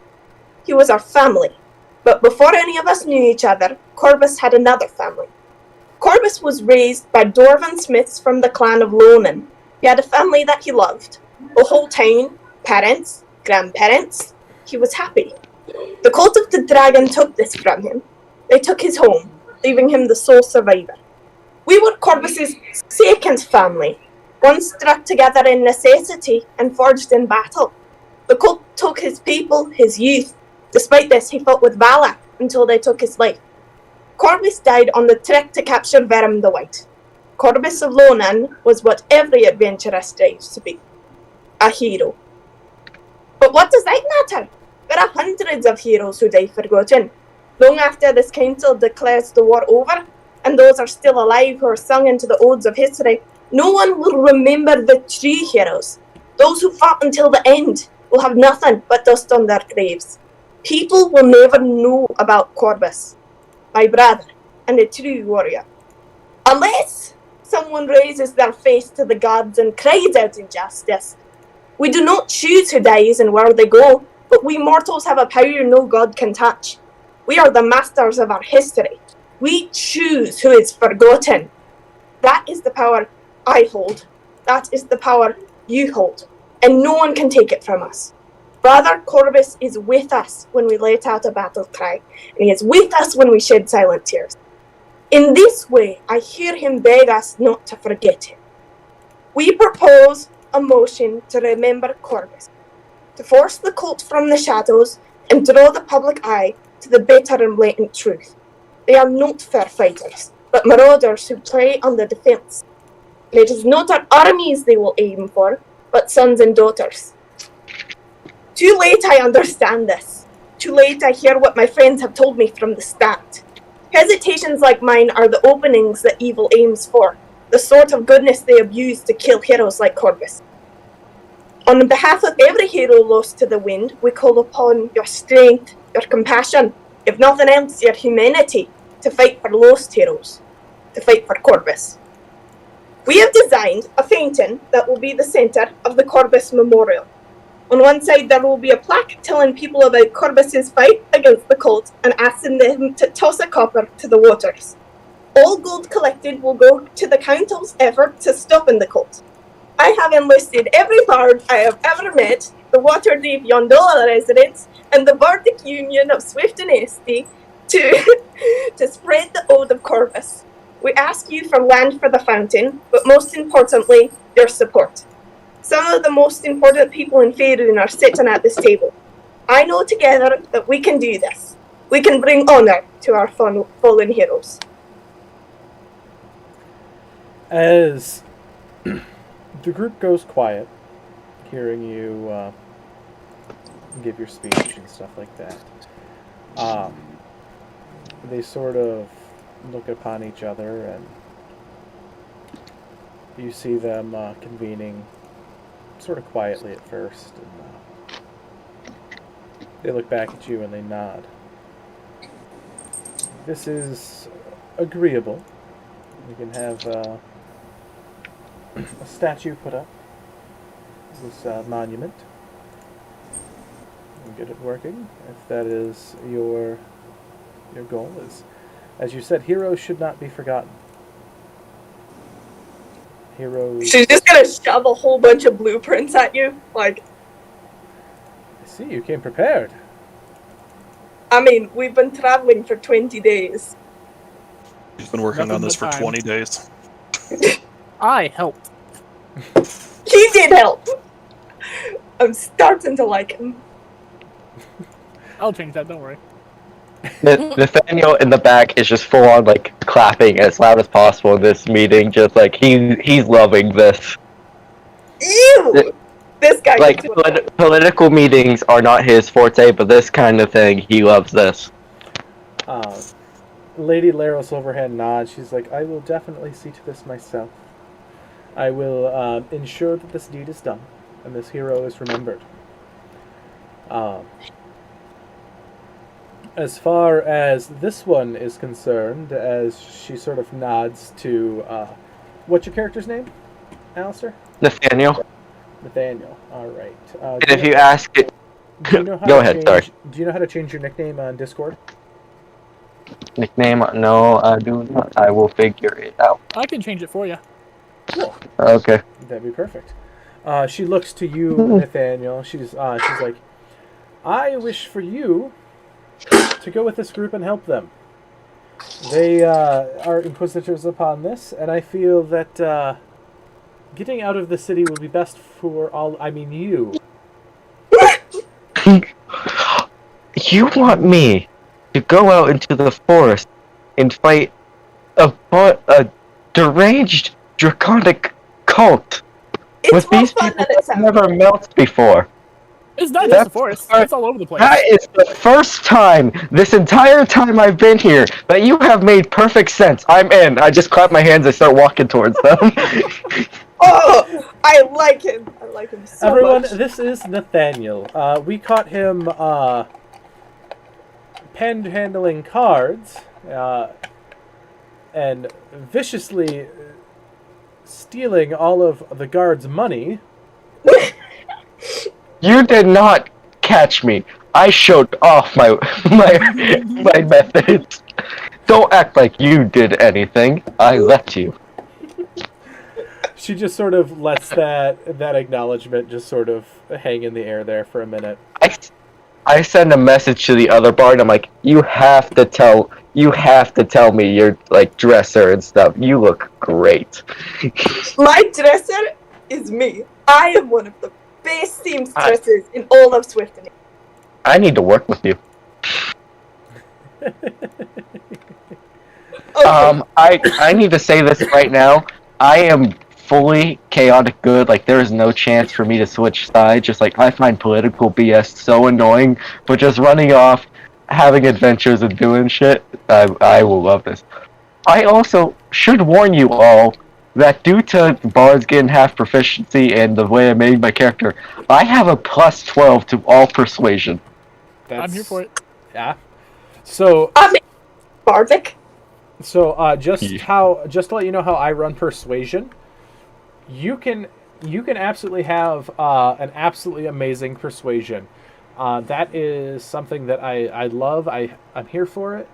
He was our family, but before any of us knew each other, Corbus had another family. Corbus was raised by dwarven smiths from the clan of Lonan. He had a family that he loved. A whole town, parents, grandparents. He was happy. The cult of the dragon took this from him. They took his home, leaving him the sole survivor. We were Corbus's second family, one struck together in necessity and forged in battle. The cult took his people, his youth. Despite this, he fought with valor until they took his life. Corbus died on the trek to capture Verum the White. Corbus of Lonan was what every adventurer strives to be. A hero. But what does that matter? There are hundreds of heroes who die forgotten. Long after this council declares the war over, and those are still alive who are sung into the odes of history, no one will remember the true heroes. Those who fought until the end will have nothing but dust on their graves. People will never know about Corbus, my brother, and a true warrior. Unless someone raises their face to the gods and cries out injustice. We do not choose who dies and where they go, but we mortals have a power no god can touch. We are the masters of our history. We choose who is forgotten. That is the power I hold. That is the power you hold. And no one can take it from us. Brother Corbus is with us when we let out a battle cry, and he is with us when we shed silent tears. In this way, I hear him beg us not to forget him. We propose a motion to remember Corbus, to force the cult from the shadows and draw the public eye to the bitter and blatant truth. They are not fair fighters, but marauders who play on the defense. And it is not our armies they will aim for, but sons and daughters. Too late I understand this. Too late I hear what my friends have told me from the start. Hesitations like mine are the openings that evil aims for, the sort of goodness they abuse to kill heroes like Corbus. On behalf of every hero lost to the wind, we call upon your strength, your compassion, if nothing else, your humanity, to fight for lost heroes, to fight for Corbus. We have designed a fountain that will be the centre of the Corbus Memorial. On one side there will be a plaque telling people about Corbus's fight against the cult and asking them to toss a copper to the waters. All gold collected will go to the council's effort to stopping the cult. I have enlisted every bard I have ever met, the Waterdeep Yondola residents, and the Bardic Union of Swift and Esty to spread the ode of Corbus. We ask you for land for the fountain, but most importantly, your support. Some of the most important people in Faerun are sitting at this table. I know together that we can do this. We can bring honour to our fallen heroes. As the group goes quiet, hearing you give your speech and stuff like that, they sort of look upon each other, and you see them convening sort of quietly at first, and they look back at you and they nod. This is agreeable. We can have a statue put up, this monument, and get it working, if that is your goal. Is, as you said, heroes should not be forgotten. Heroes... She's just gonna shove a whole bunch of blueprints at you, like... I see, you came prepared. I mean, we've been traveling for 20 days. He's been working Nothing on this for but time. 20 days. I helped. He did help! I'm starting to like him. I'll change that, don't worry. Nathaniel in the back is just full on like clapping as loud as possible in this meeting, just like he's loving this. Ew! This guy Like gets it. political meetings are not his forte, but this kind of thing, he loves this. Lady Laryl Silverhand nods. She's like, I will definitely see to this myself. I will ensure that this deed is done, and this hero is remembered. As far as this one is concerned, as she sort of nods to, what's your character's name, Alistair? Nathaniel. Nathaniel. All right. And if you ask it, do you know how go to ahead. change, Sorry. Do you know how to change your nickname on Discord? Nickname? No, I do not. I will figure it out. I can change it for you. Cool. Okay. That'd be perfect. She looks to you, Nathaniel. She's like, I wish for you to go with this group and help them. They are inquisitors upon this, and I feel that getting out of the city will be best for all. I mean, you. You want me to go out into the forest and fight a deranged draconic cult It's with more these fun people than it I've sounds. never met before? It's not just That's the forest. fine. It's all over the place. That is the first time this entire time I've been here that you have made perfect sense. I'm in. I just clap my hands and start walking towards them. Oh, I like him. I like him so Everyone, much. this is Nathaniel. We caught him panhandling cards and viciously stealing all of the guards' money. You did not catch me. I showed off my my methods. Don't act like you did anything. I let you. She just sort of lets that acknowledgement just sort of hang in the air there for a minute. I send a message to the other bar and I'm like, you have to tell me your like dresser and stuff. You look great. My dresser is me. I am one of the best seamstresses in all of Swiftony. I need to work with you. Okay. I need to say this right now. I am fully chaotic good. Like there is no chance for me to switch sides. Just like I find political BS so annoying, but just running off, having adventures and doing shit, I will love this. I also should warn you all that due to bards getting half proficiency and the way I made my character, I have a plus 12 to all persuasion. That's, I'm here for it. Yeah. So I mean, Bardic. just to let you know how I run persuasion, you can absolutely have an absolutely amazing persuasion. That is something that I love. I'm here for it.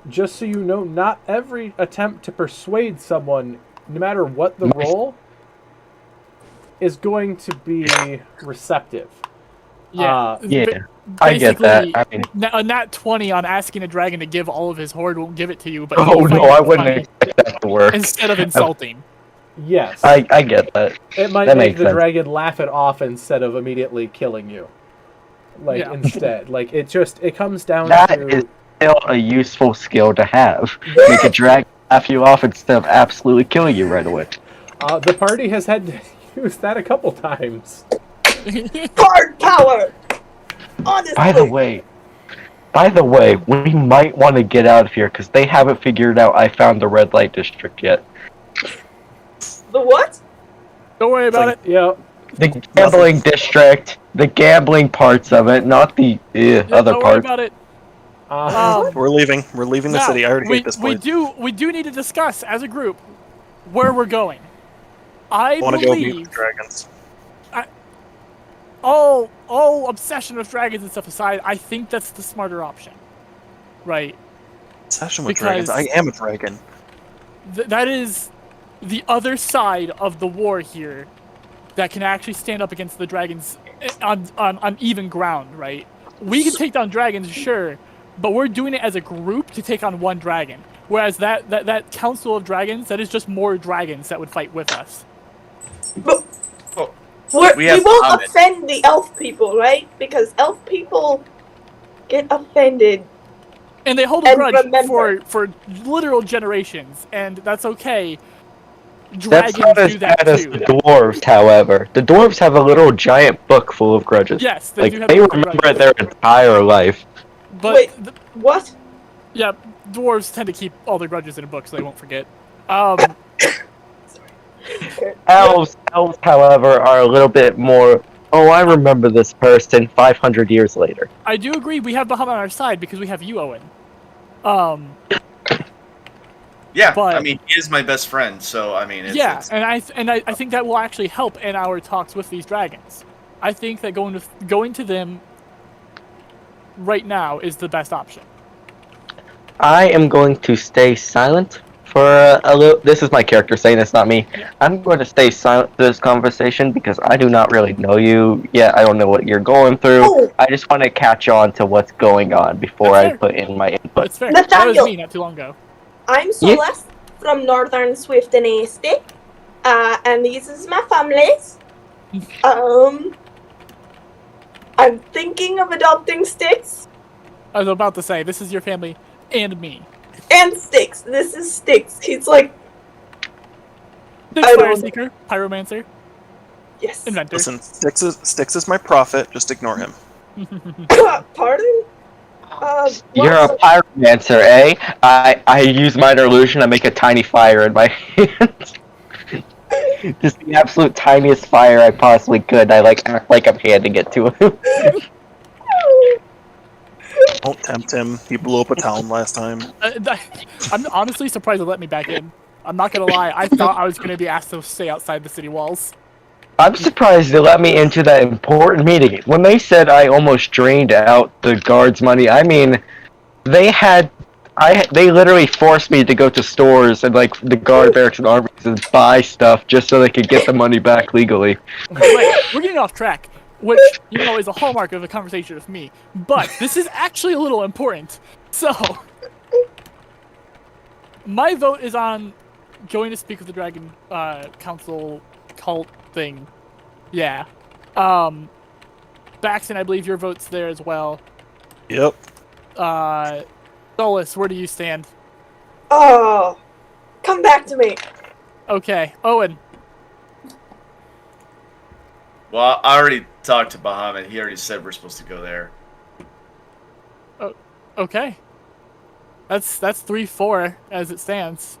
Just so you know, not every attempt to persuade someone, no matter what the role, is going to be receptive. Yeah. I get that. I mean, a nat 20 on asking a dragon to give all of his hoard won't give it to you, but oh he'll no, find I it wouldn't funny expect that to work. instead of insulting. Yes. I get that. It might That make makes the sense. dragon laugh it off instead of immediately killing you. Instead. Like, it comes down That to... is still a useful skill to have. Make a dragon laugh you off instead of absolutely killing you right away. the party has had to use that a couple times. Bard power. Honestly. By the way, we might want to get out of here because they haven't figured out I found the red light district yet. The what? Don't worry about it. Yeah. The gambling district, the gambling parts of it, not the Yeah, other don't worry parts. about it. We're leaving. We're leaving the Now, city. I already hate this we place. do need to discuss as a group where we're going. I want to go meet believe with dragons. all obsession with dragons and stuff aside, I think that's the smarter option. Right. Obsession with Because- dragons. I am a dragon. That is the other side of the war here that can actually stand up against the dragons on even ground, right? We can take down dragons, sure, but we're doing it as a group to take on one dragon. Whereas that council of dragons, that is just more dragons that would fight with us. But We we have won't Ahmed. offend the elf people, right? Because elf people get offended. And they hold a And grudge remember- for literal generations, and that's okay. That's Dragons not as do that bad as too. the dwarves, however. The dwarves have a little giant book full of grudges. Yes, they Like, do have they a lot of remember grudges. their entire life. But Wait. What? yeah, dwarves tend to keep all their grudges in a book so they won't forget. Elves, however, are a little bit more, oh, I remember this person 500 years later. I do agree we have Bahamut on our side because we have you, Owen. Yeah, But- I mean, he is my best friend, so I mean, it's, and I think that will actually help in our talks with these dragons. I think that going to them right now is the best option. I am going to stay silent for a little. This is my character saying it's not me. I'm going to stay silent for this conversation because I do not really know you yet. I don't know what you're going through. Oh. I just want to catch on to what's going on before That's I fair. put in my input. That's fair. That was Nathaniel. me not too long ago. I'm Yeah. Celeste from Northern Swift and Easty, and this is my family. I'm thinking of adopting Styx. I was about to say, this is your family and me. And Styx. This is Styx. He's like, Six I Fire don't- Seeker, Pyromancer, yes. Inventor. Listen, Styx is my prophet. Just ignore him. Pardon? You're a pyromancer, eh? I use minor illusion. I make a tiny fire in my hand. Just the absolute tiniest fire I possibly could. I act like I'm handing it to him. Don't tempt him. He blew up a town last time. I'm honestly surprised they let me back in. I'm not gonna lie, I thought I was gonna be asked to stay outside the city walls. I'm surprised they let me into that important meeting. When they said I almost drained out the guards' money, I mean, they literally forced me to go to stores and the guard barracks and armies and buy stuff just so they could get the money back legally. Wait, we're getting off track, which, is a hallmark of a conversation with me. But this is actually a little important. So, my vote is on going to speak with the Dragon Council cult thing. Yeah. Baxton, I believe your vote's there as well. Yep. Solus, where do you stand? Oh, come back to me. Okay, Owen. Well, I already talked to Bahamut. He already said we're supposed to go there. Okay. That's 3-4 as it stands.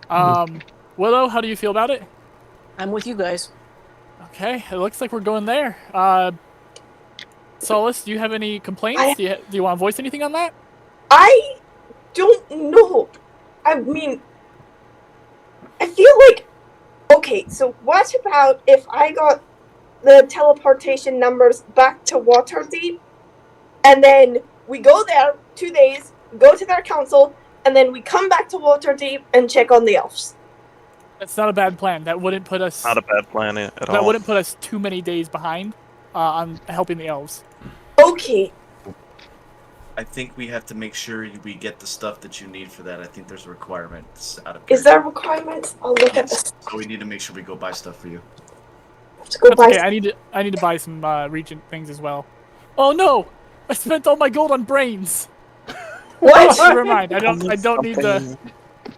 Willow, how do you feel about it? I'm with you guys. Okay, it looks like we're going there. Solus, do you have any complaints? Do you want to voice anything on that? I don't know. I mean, I feel like... Okay, so what about if I got the teleportation numbers back to Waterdeep, and then we go there 2 days, go to their council, and then we come back to Waterdeep and check on the elves? That's not a bad plan. That wouldn't put us... Not a bad plan at all. That wouldn't put us too many days behind on helping the elves. Okay. I think we have to make sure we get the stuff that you need for that. I think there's requirements out of Is there requirements? I'll look at this. So we need to make sure we go buy stuff for you. To go That's buy okay, I need to buy some regent things as well. Oh no! I spent all my gold on brains! What? Never mind, I don't need the...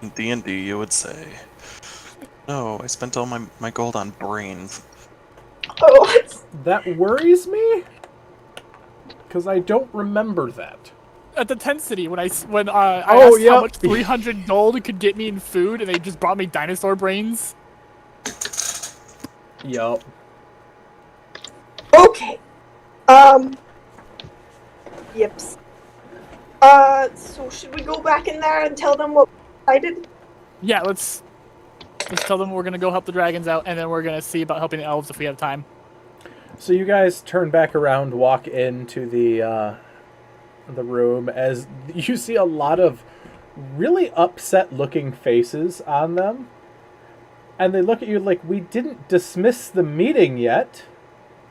In D&D, you would say, no, I spent all my gold on brains. What? That worries me, because I don't remember that. At the tent city, when I asked how yep. much 300 gold could get me in food, and they just brought me dinosaur brains. Yup. Okay. Yips. So should we go back in there and tell them what I did? Yeah, let's tell them we're gonna go help the dragons out, and then we're gonna see about helping the elves if we have time. So you guys turn back around, walk into the room, as you see a lot of really upset-looking faces on them. And they look at you like, we didn't dismiss the meeting yet.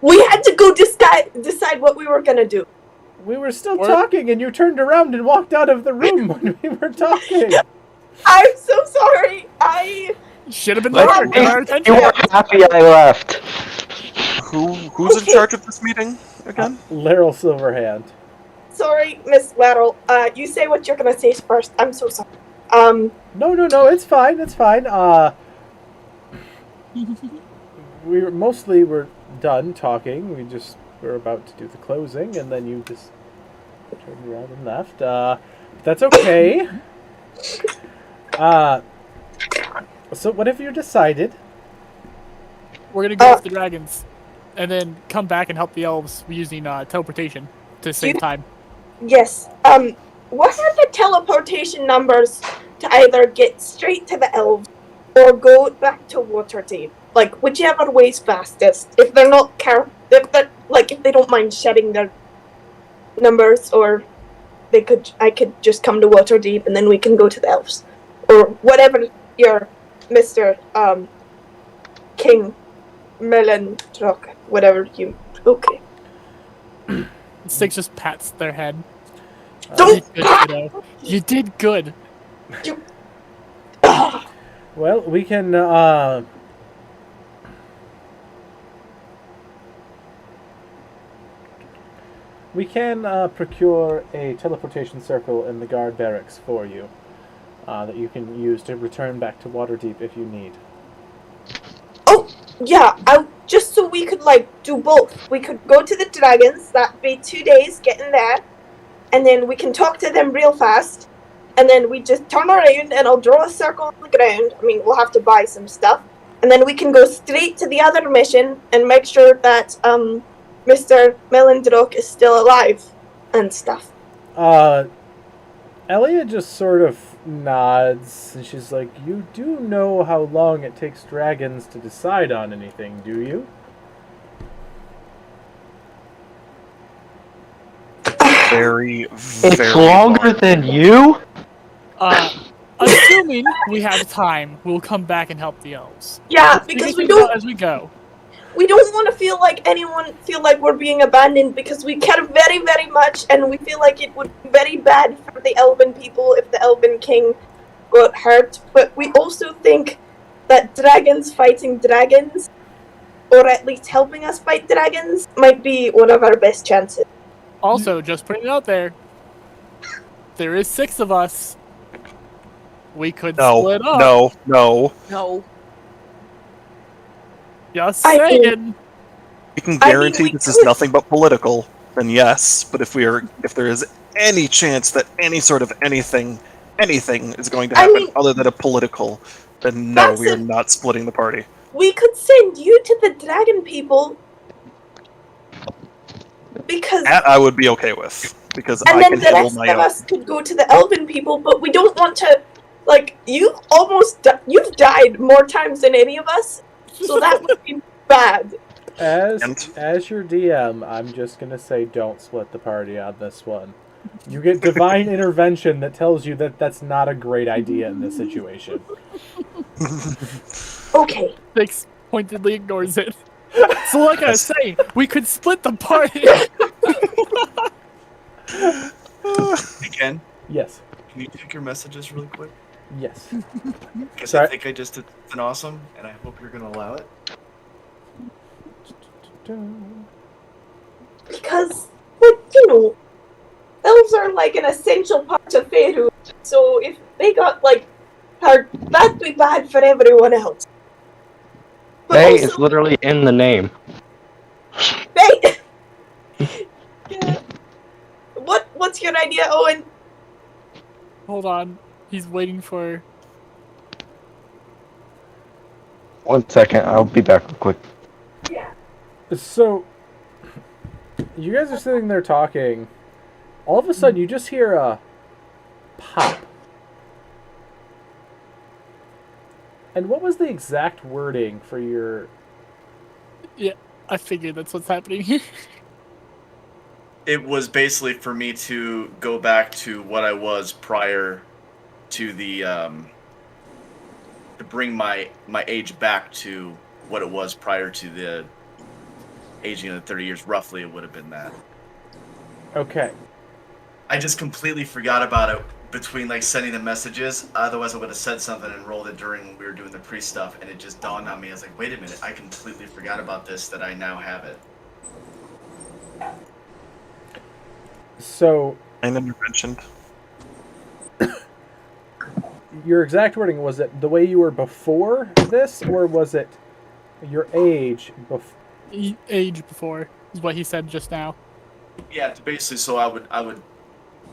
We had to go decide what we were gonna do. We were still talking, and you turned around and walked out of the room when we were talking. I'm so sorry. I Should have been there. Get our attention. You were happy I left. Who's in charge of this meeting again? Laryl Silverhand. sorry, Miss Lateral. You say what you're gonna say first. I'm so sorry. No, it's fine. It's fine. We're done talking. We're about to do the closing, and then you just turned around and left. That's okay. So what have you decided? We're gonna go after the dragons, and then come back and help the elves using teleportation to save time. Yes. What are the teleportation numbers to either get straight to the elves or go back to Waterdeep? Like, whichever way's fastest. If they're not if they don't mind shedding their numbers, or I could just come to Waterdeep and then we can go to the elves. Or whatever your Mr. King Melandrock, whatever you... Okay. Six just pats their head. Don't You did good, kiddo. You did good. Well, we can procure a teleportation circle in the guard barracks for you that you can use to return back to Waterdeep if you need. Oh, yeah, just so we could, do both. We could go to the dragons, that'd be 2 days getting there, and then we can talk to them real fast, and then we just turn around and I'll draw a circle on the ground. I mean, we'll have to buy some stuff, and then we can go straight to the other mission and make sure that, Mr. Melendrock is still alive and stuff. Elliot just sort of nods, and she's like, "You do know how long it takes dragons to decide on anything, do you?" Very, It's very longer long. than you? Assuming we have time, we'll come back and help the elves. Yeah, Let's because figure things out as we go. we don't want to feel like we're being abandoned, because we care very, very much, and we feel like it would be very bad for the elven people if the elven king got hurt. But we also think that dragons fighting dragons, or at least helping us fight dragons, might be one of our best chances. Also, just putting it out there, there is 6 of us. We could split up. No. No. Just I mean- saying. We can I mean, guarantee we this is could- nothing but political, then yes. But if there is any chance that any sort of anything is going to I happen mean- other than a political, then no, That's we are it. not splitting the party. We could send you to the dragon people, because... That I would be okay with, because And I then can the handle rest my of own. us could go to the elven people, but we don't want to, you've died more times than any of us, so that would be bad. As your DM, I'm just gonna say don't split the party on this one. You get divine intervention that tells you that that's not a great idea in this situation. Okay. Six pointedly ignores it. So like I was saying, we could split the party. Hey, Ken, Yes. can you check your messages really quick? Yes. Because Sorry. I think I just did something awesome, and I hope you're going to allow it. Because, elves are an essential part of Faerun, so if they got, hurt, that'd be bad for everyone else. But Hey, also, it's literally in the name. Fae! Yeah. What's your idea, Owen? Hold on. He's waiting for... 1 second, I'll be back real quick. Yeah. So, you guys are sitting there talking. All of a sudden, you just hear a pop. And what was the exact wording for your... Yeah, I figured that's what's happening here. It was basically for me to go back to what I was prior to the to bring my age back to what it was prior to the aging of the 30 years. Roughly, it would have been that. Okay. I just completely forgot about it between sending the messages. Otherwise, I would have said something and rolled it during when we were doing the pre stuff, and it just dawned on me. I was like, wait a minute, I completely forgot about this. That I now have it. So, I never mentioned. your exact wording, was it the way you were before this, or was it your age before? Age before is what he said just now. Yeah, it's basically so I would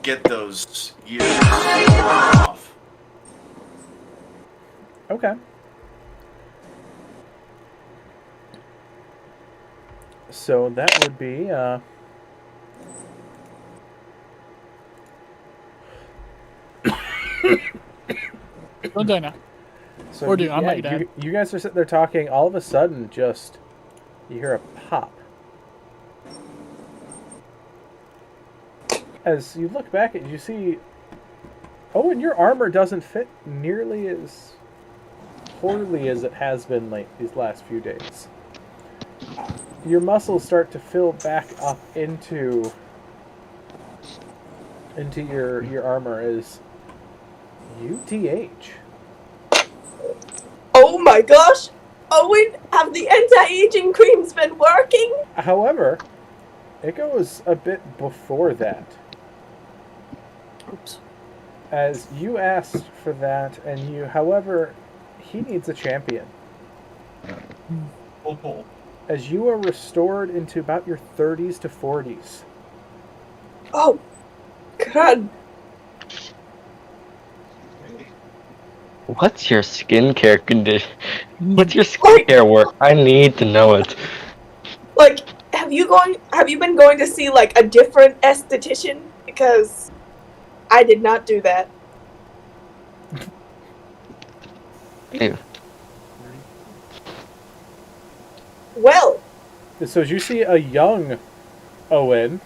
get those years off. Okay. So that would be Don't die now. so Or do, I'm not your dad. you guys are sitting there talking, all of a sudden just you hear a pop. As you look back at it, you see, oh, and your armor doesn't fit nearly as poorly as it has been these last few days. Your muscles start to fill back up into your armor as UTH. Oh my gosh! Owen, have the anti-aging creams been working? However, it goes a bit before that. Oops. As you asked for that, and however, he needs a champion. Oh. As you are restored into about your 30s to 40s. Oh, God. What's your skincare condition? What's your skincare work? I need to know it. Like, have you been going to see, like, a different esthetician? Because I did not do that. Ew. Well, So as you see a young Owen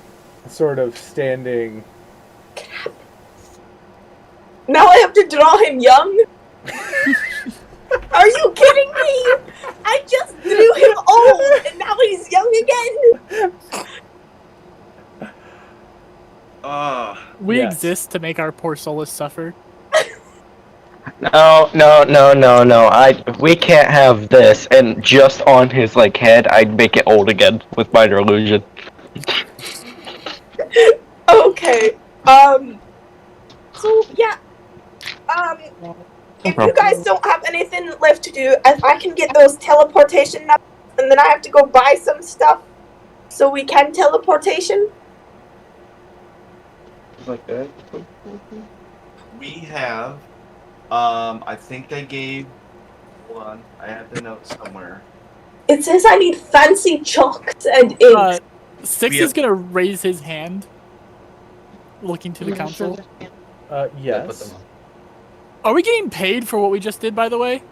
sort of standing... now I have to draw him young? Are you kidding me? I just drew him old, and now he's young again! We Yes. exist to make our poor Solus suffer. No. We can't have this. And just on his head, I'd make it old again with minor illusion. Okay, so, yeah, if you guys don't have anything left to do, if I can get those teleportation numbers, and then I have to go buy some stuff so we can teleportation. Like that. We have, I think they gave, hold on, I have the notes somewhere. It says I need fancy chalks and ink. Six is gonna raise his hand, looking to the council. Yes. Are we getting paid for what we just did, by the way?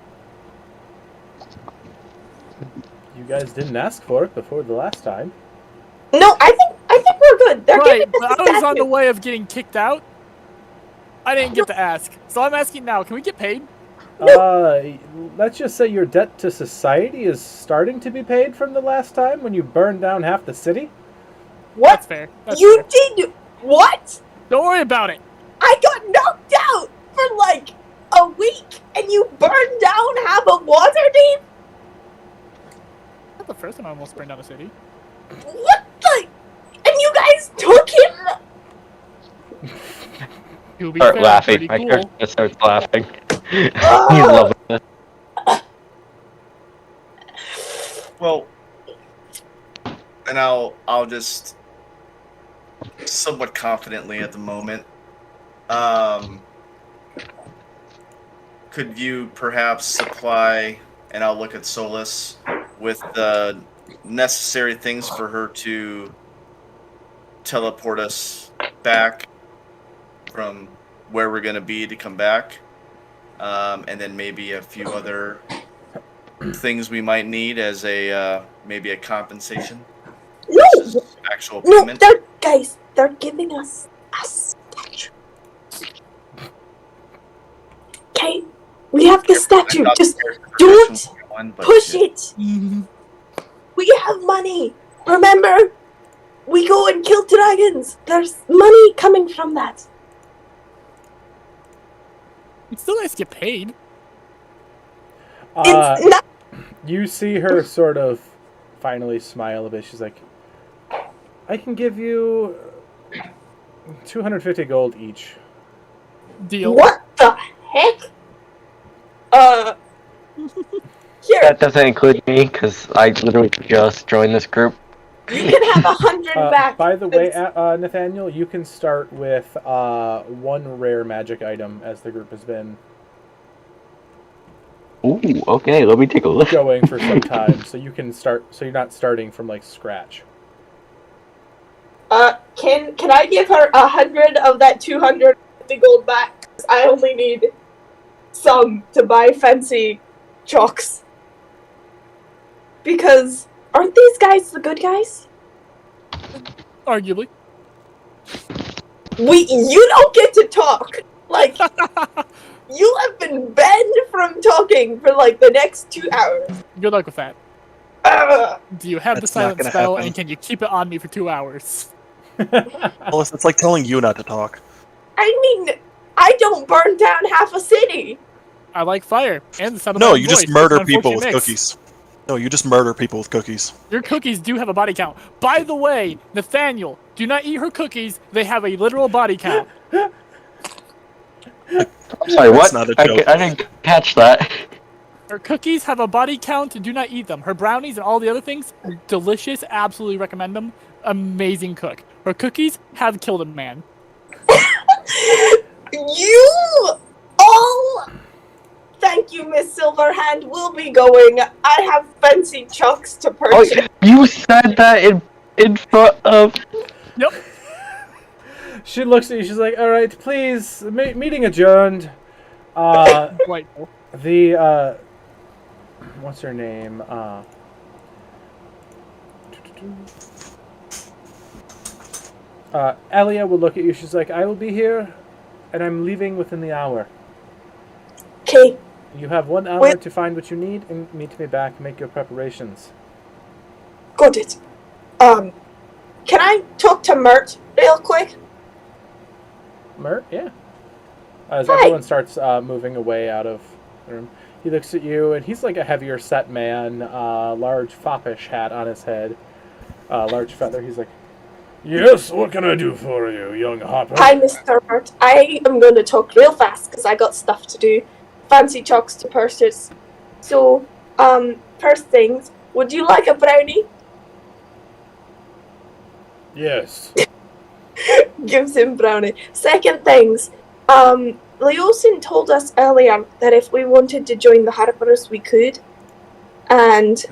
You guys didn't ask for it before the last time. No, I think we're good. They're Right, giving us but a I was on the statue. way of getting kicked out. I didn't get to ask, so I'm asking now. Can we get paid? Let's just say your debt to society is starting to be paid from the last time when you burned down half the city. What? That's fair. That's You fair. did what? Don't worry about it. I got knocked out for like a week, and you burned down half of Waterdeep? Not the first time I almost burned down a city. What the? And you guys took him? To be Start fair, laughing. pretty My cool. character starts laughing. He's loving this. Well, and I'll just somewhat confidently at the moment. Could you perhaps supply, and I'll look at Solus, with the necessary things for her to teleport us back from where we're going to be to come back? And then maybe a few other things we might need as a maybe a compensation. No, Versus actual no, payment. they're giving us a statue. Okay, we have the statue. Just don't push it. We have money. Remember, we go and kill dragons. There's money coming from that. It's still nice to get paid. It's not. You see her sort of finally smile a bit. She's like, I can give you 250 gold each. Deal. What the heck? Here, That doesn't include me, because I literally just joined this group. you can have 100 back. By the way, It's- Nathaniel, you can start with one rare magic item as the group has been Ooh, okay, let me take a look. going for some time. So you can start. So you're not starting from scratch. Can I give her 100 of that 250 gold back? I only need some to buy fancy chalks. Because aren't these guys the good guys? Arguably. You don't get to talk. Like, you have been banned from talking for like the next 2 hours. Good luck with that. Do you have the That's not silent gonna spell, happen. and can you keep it on me for 2 hours? Alice, it's like telling you not to talk. I mean, I don't burn down half a city. I like fire and the sound of No, my own you voice. just murder It's an people unfortunate with mix. cookies. No, you just murder people with cookies. Your cookies do have a body count. By the way, Nathaniel, do not eat her cookies. They have a literal body count. I'm sorry, That's what? not a I joke. didn't catch that. Her cookies have a body count. Do not eat them. Her brownies and all the other things, delicious. Absolutely recommend them. Amazing cook. Her cookies have killed a man. You all. Thank you, Miss Silverhand. We'll be going. I have fancy chocks to Oh, purchase. you said that in front of. Yep. She looks at you. She's like, "All right, please. Meeting adjourned." Delightful. The what's her name? Elia will look at you. She's like, "I will be here, and I'm leaving within the hour. Okay. You have 1 hour Wait. to find what you need and meet me back and make your preparations." Got it. Can I talk to Mert real quick? Mert, yeah. As Hi. everyone starts moving away out of the room, he looks at you, and he's like a heavier set man, large foppish hat on his head, large feather. He's like, "Yes, what can I do for you, young hopper?" Hi, Mr. Mert. I am going to talk real fast because I got stuff to do. Fancy chocks to purchase. So, first things, would you like a brownie? Yes. Gives him brownie. Second things, Leosin told us earlier that if we wanted to join the Harpers, we could. And,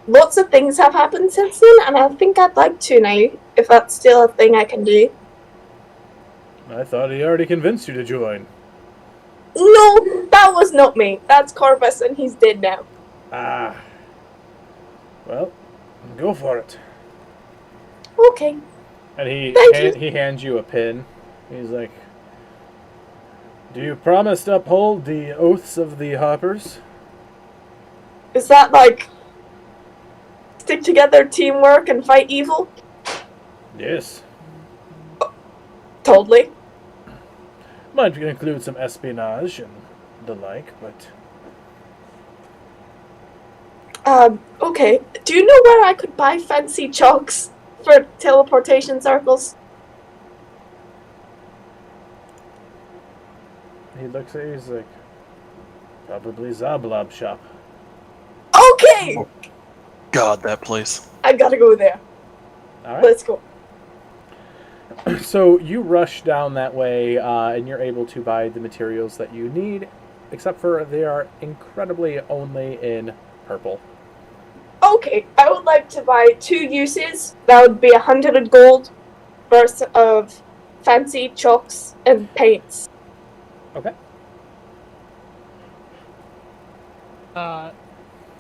lots of things have happened since then, and I think I'd like to now, if that's still a thing I can do. I thought he already convinced you to join. No, that was not me. That's Corvus, and he's dead now. Ah. Well, go for it. Okay. And Thank you. he hands you a pin. He's like, "Do you promise to uphold the oaths of the Hoppers?" Is that like stick together, teamwork, and fight evil? Yes. Totally. Might include some espionage and the like, but Okay. Do you know where I could buy fancy chocks for teleportation circles? he looks at you. He's like, "Probably Zablob shop." Okay! God, that place. I gotta go there. All right. Let's go. So you rush down that way, and you're able to buy the materials that you need, except for they are incredibly only in purple. Okay, I would like to buy 2 uses. That would be 100 gold worth of fancy chalks and paints. Okay.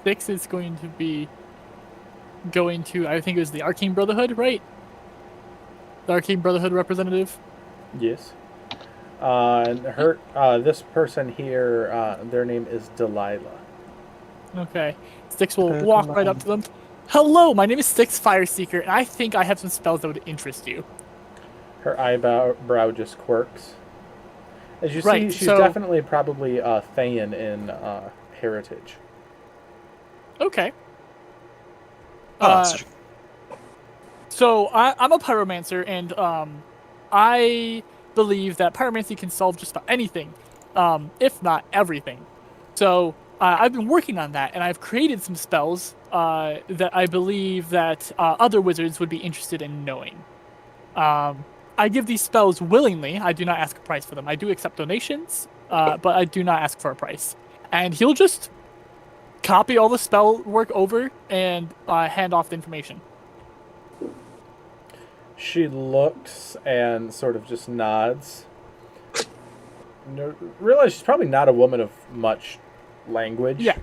Six is going to be going to, I think it was the Arcane Brotherhood, right? The Arcane Brotherhood representative. Yes. And this person here, their name is Delilah. Okay. Styx will walk right up to them. Hello, my name is Styx Fireseeker, and I think I have some spells that would interest you. Her eyebrow just quirks. As you see, Right, she's so- definitely probably Thayan in heritage. Okay. Oh, So I'm a pyromancer, and I believe that pyromancy can solve just about anything, if not everything. So I've been working on that, and I've created some spells that I believe that other wizards would be interested in knowing. I give these spells willingly. I do not ask a price for them. I do accept donations, but I do not ask for a price. And he'll just copy all the spell work over and hand off the information. She looks and sort of just nods. Realize she's probably not a woman of much language. Yeah.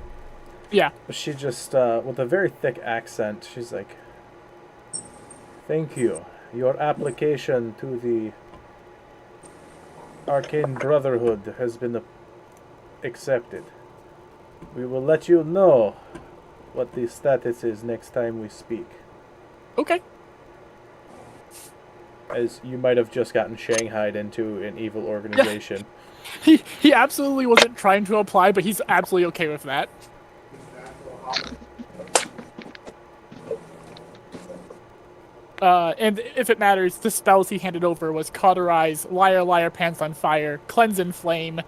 Yeah. But she just, with a very thick accent, she's like, "Thank you. Your application to the Arcane Brotherhood has been accepted. We will let you know what the status is next time we speak. Okay. As you might have just gotten shanghaied into an evil organization. He absolutely wasn't trying to apply, but he's absolutely okay with that. And if it matters, the spells he handed over was Cauterize, Liar, Liar, Pants on Fire, Cleanse and Flame,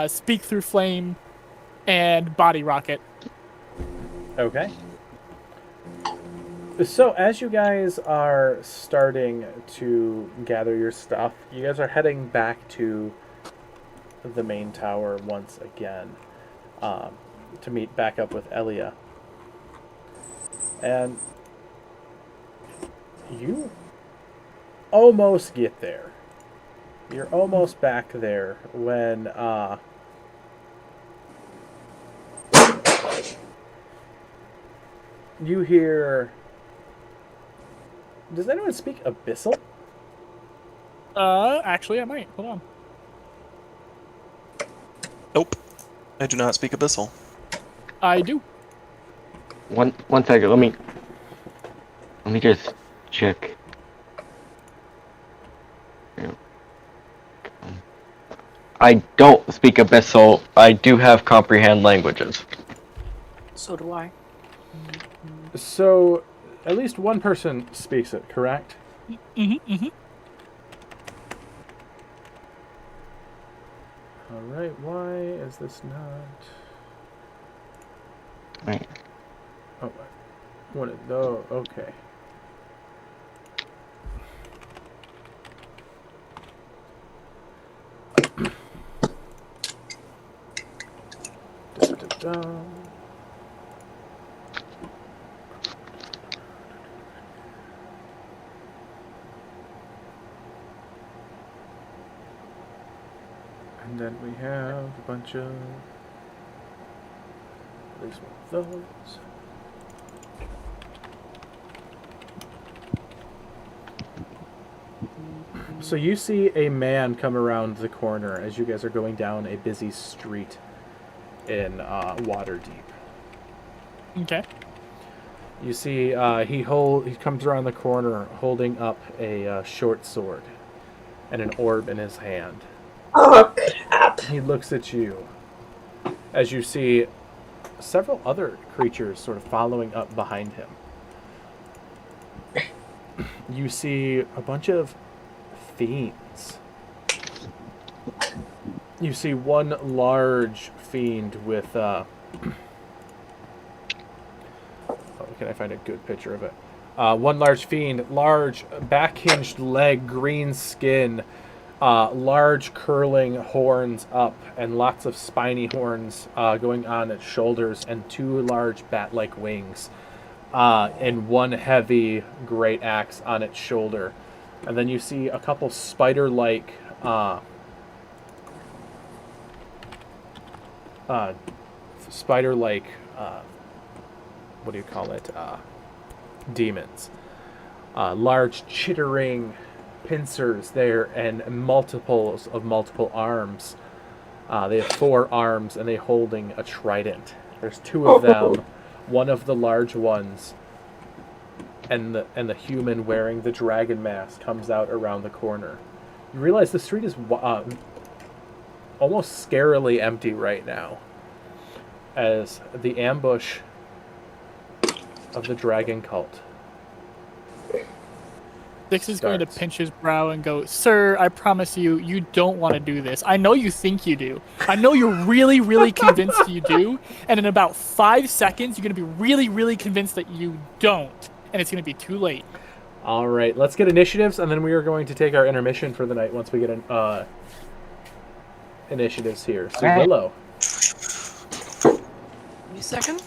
Speak Through Flame, and Body Rocket. Okay. So as you guys are starting to gather your stuff, you guys are heading back to the main tower once again to meet back up with Elia. And you almost get there. You're almost back there when you hear... Does anyone speak Abyssal? Actually, I might. Hold on. Nope. I do not speak Abyssal. I do. One second. Let me just check. I don't speak Abyssal. I do have comprehend languages. So do I. So, at least one person speaks it, correct? Mm-hmm. Alright, why is this not... Right. Oh, one of those, okay. Da-da-da. And then we have a bunch of... At least one of those. So you see a man come around the corner as you guys are going down a busy street in Waterdeep. Okay. You see he comes around the corner holding up a short sword and an orb in his hand. Oh, crap. He looks at you as you see several other creatures sort of following up behind him. You see a bunch of fiends. You see one large fiend with oh, can I find a good picture of it? One large fiend, large back-hinged leg, green skin, large curling horns up, and lots of spiny horns going on its shoulders, and two large bat-like wings, and one heavy great axe on its shoulder. And then you see a couple spider-like what do you call it? Demons. Large chittering pincers there, and multiples of multiple arms. They have 4 arms, and they're holding a trident. There's 2 of them. One of the large ones, and the human wearing the dragon mask comes out around the corner. You realize the street is almost scarily empty right now, as the ambush of the dragon cult. Dix is going to pinch his brow and go, "Sir, I promise you, you don't want to do this. I know you think you do. I know you're really, really convinced you do. And in about 5 seconds, you're going to be really, really convinced that you don't. And it's going to be too late." All right, let's get initiatives, and then we are going to take our intermission for the night once we get initiatives here. So, right. Willow. Give me a second.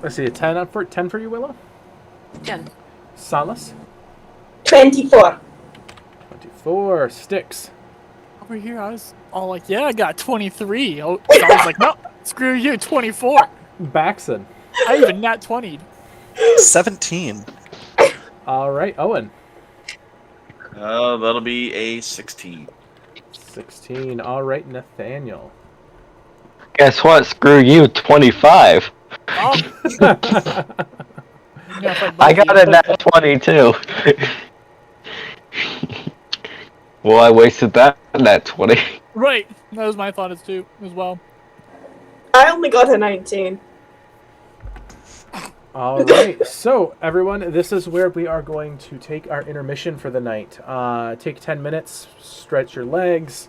Let's see, a 10 for you, Willow? 10. Salas? 24. 24. Sticks. Over here, I was all like, "Yeah, I got 23. Oh, so I was like, "No, screw you, 24. Baxon. I even nat 20'd. 17. All right, Owen. That'll be a 16. 16. All right, Nathaniel. Guess what? Screw you, 25. Oh, yeah, it's like I both of got you. a nat 20 too. Well, I wasted that nat 20. Right. That was my thought too, as well. I only got a 19. All right, so everyone, this is where we are going to take our intermission for the night. Take 10 minutes, stretch your legs.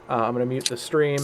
I'm going to mute the stream.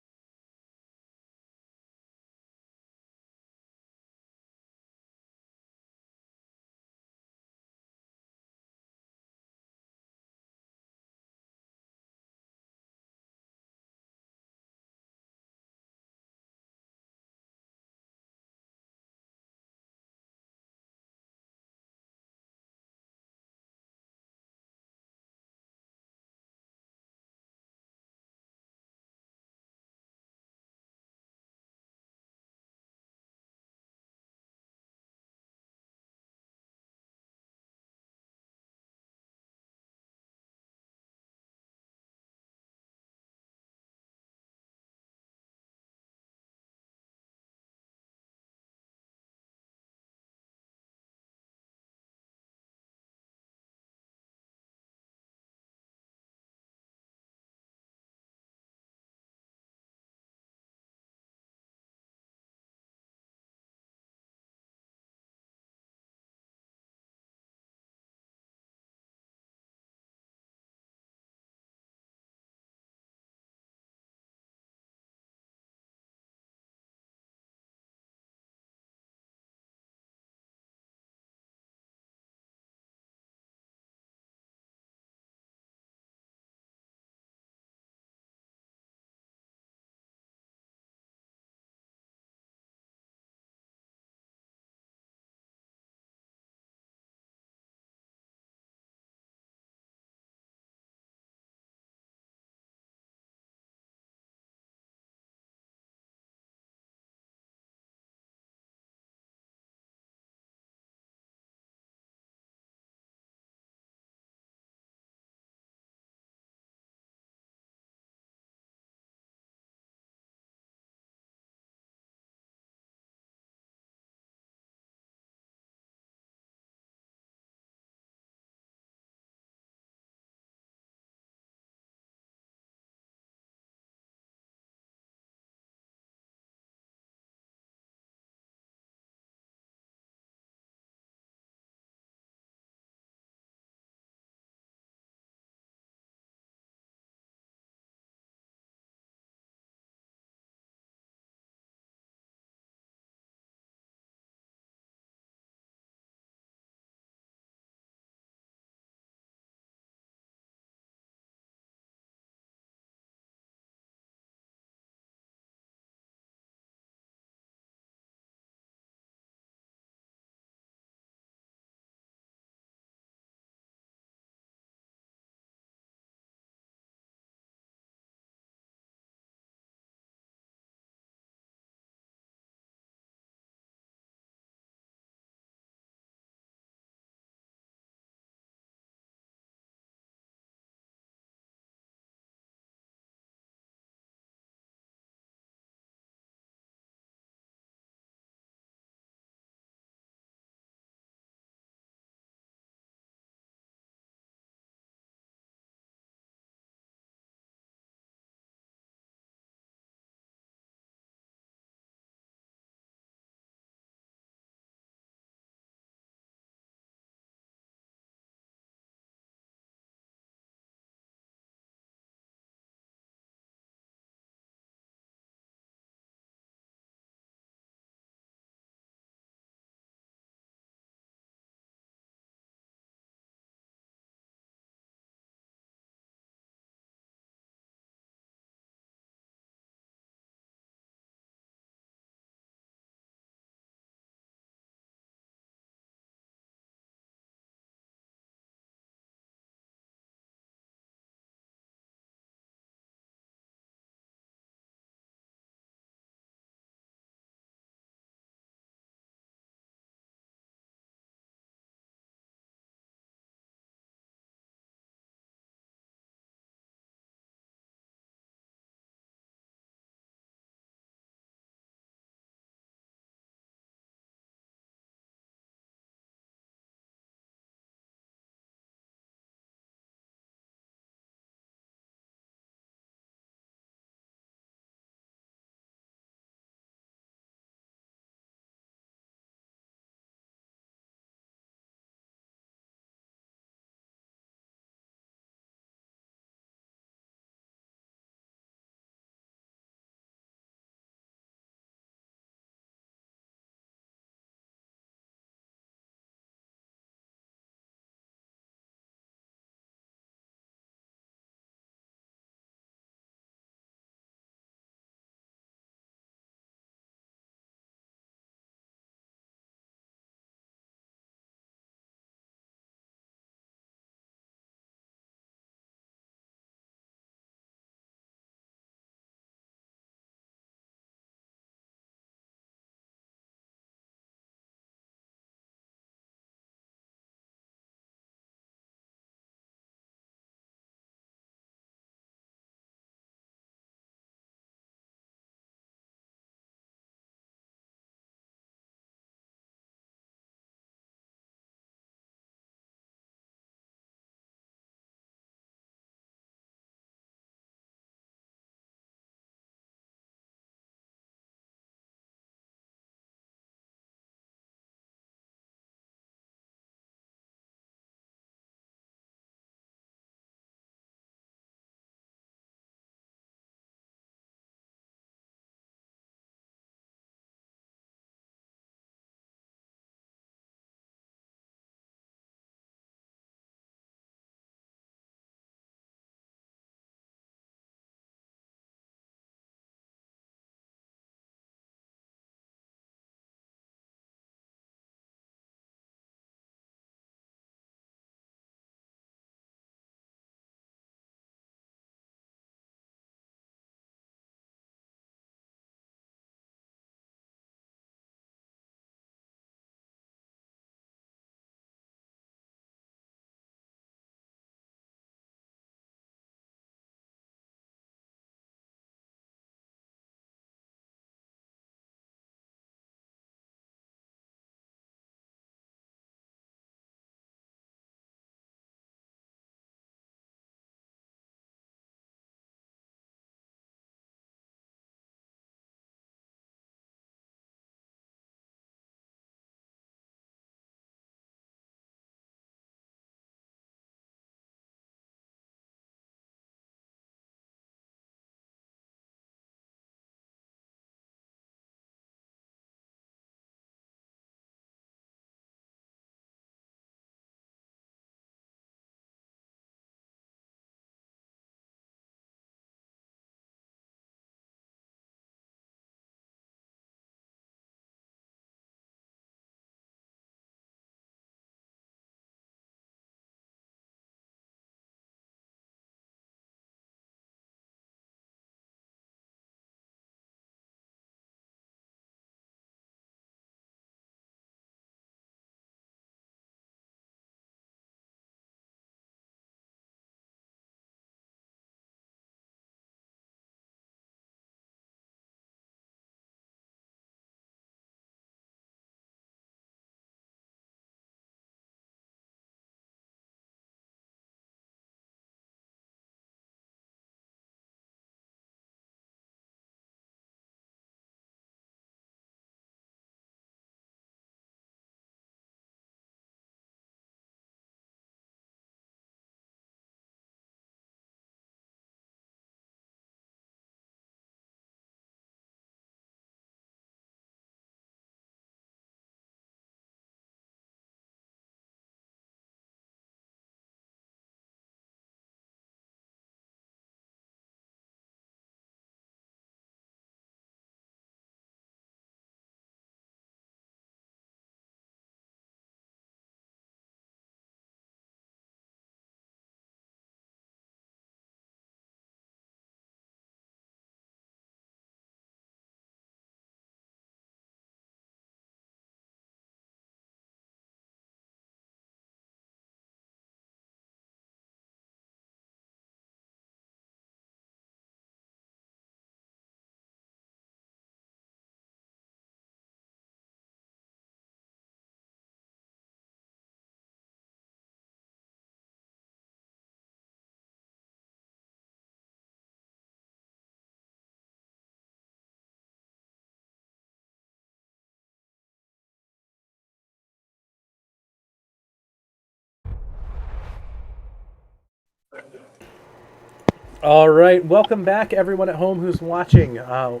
All right, welcome back, everyone at home who's watching. Our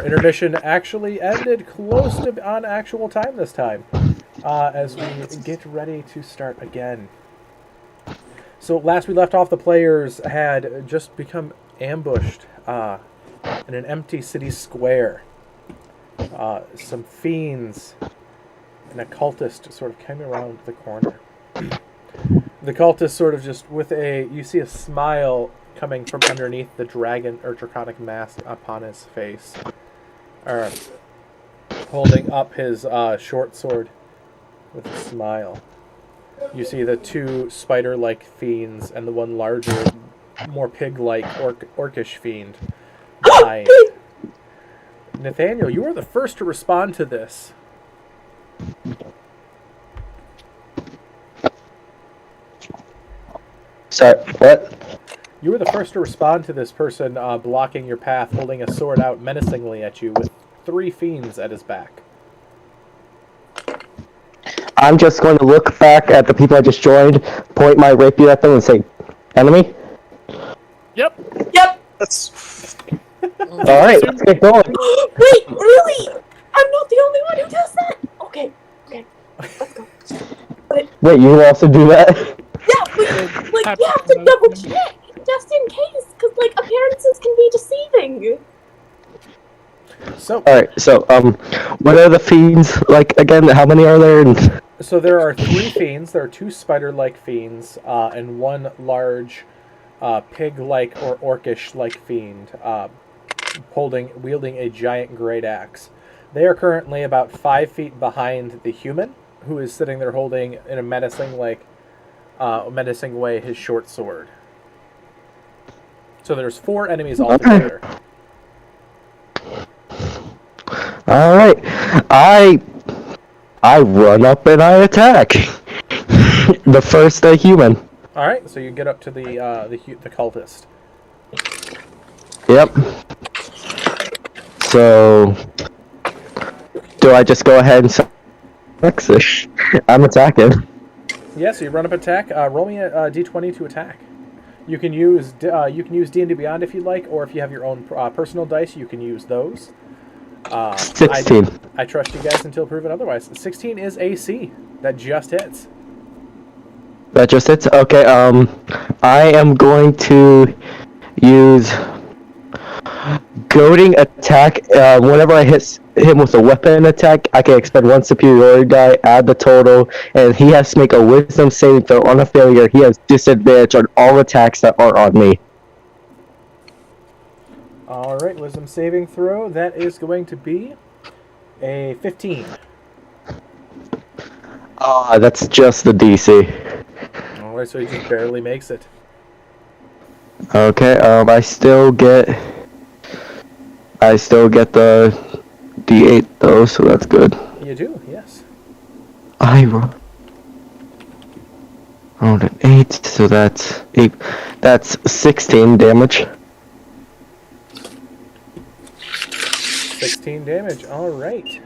intermission actually ended close to on actual time this time, as we get ready to start again. So last we left off, the players had just become ambushed in an empty city square. Some fiends and a cultist sort of came around the corner. The cultist sort of just you see a smile coming from underneath the dragon or draconic mask upon his face. Holding up his short sword with a smile. You see the two spider-like fiends and the one larger, more pig-like orcish fiend behind. Nathaniel, you are the first to respond to this. Sorry, what? You were the first to respond to this person blocking your path, holding a sword out menacingly at you with 3 fiends at his back. I'm just going to look back at the people I just joined, point my rapier at them, and say, "Enemy." Yep. That's All right, let's get going. Wait, really? I'm not the only one who does that? Okay, let's go. Wait, you also do that? Yeah, but, you have to double check, just in case, because, appearances can be deceiving. So, All right. So, what are the fiends like again? How many are there? So there are 3 fiends. There are 2 spider-like fiends and 1 large pig-like or orcish-like fiend wielding a giant great axe. They are currently about 5 feet behind the human, who is sitting there holding in a menacing way his short sword. So there's 4 enemies altogether. All right, I run up and I attack the first human. All right, so you get up to the cultist. Yep. So, do I just go ahead and say, I'm attacking. Yeah, so you run up attack. Roll me a d20 to attack. You can use D&D Beyond if you'd like, or if you have your own personal dice, you can use those. 16. I trust you guys until proven otherwise. 16 is AC. That just hits. That just hits? Okay, I am going to use goading attack. Whenever I hit him with a weapon attack, I can expend 1 superiority die, add the total, and he has to make a wisdom saving throw. On a failure, he has disadvantage on all attacks that are on me. All right, wisdom saving throw. That is going to be a 15. That's just the DC. All right, so he just barely makes it. Okay, I still get the D8 though, so that's good. You do, yes. I rolled an 8, so that's 8. That's 16 damage. 16 damage. All right.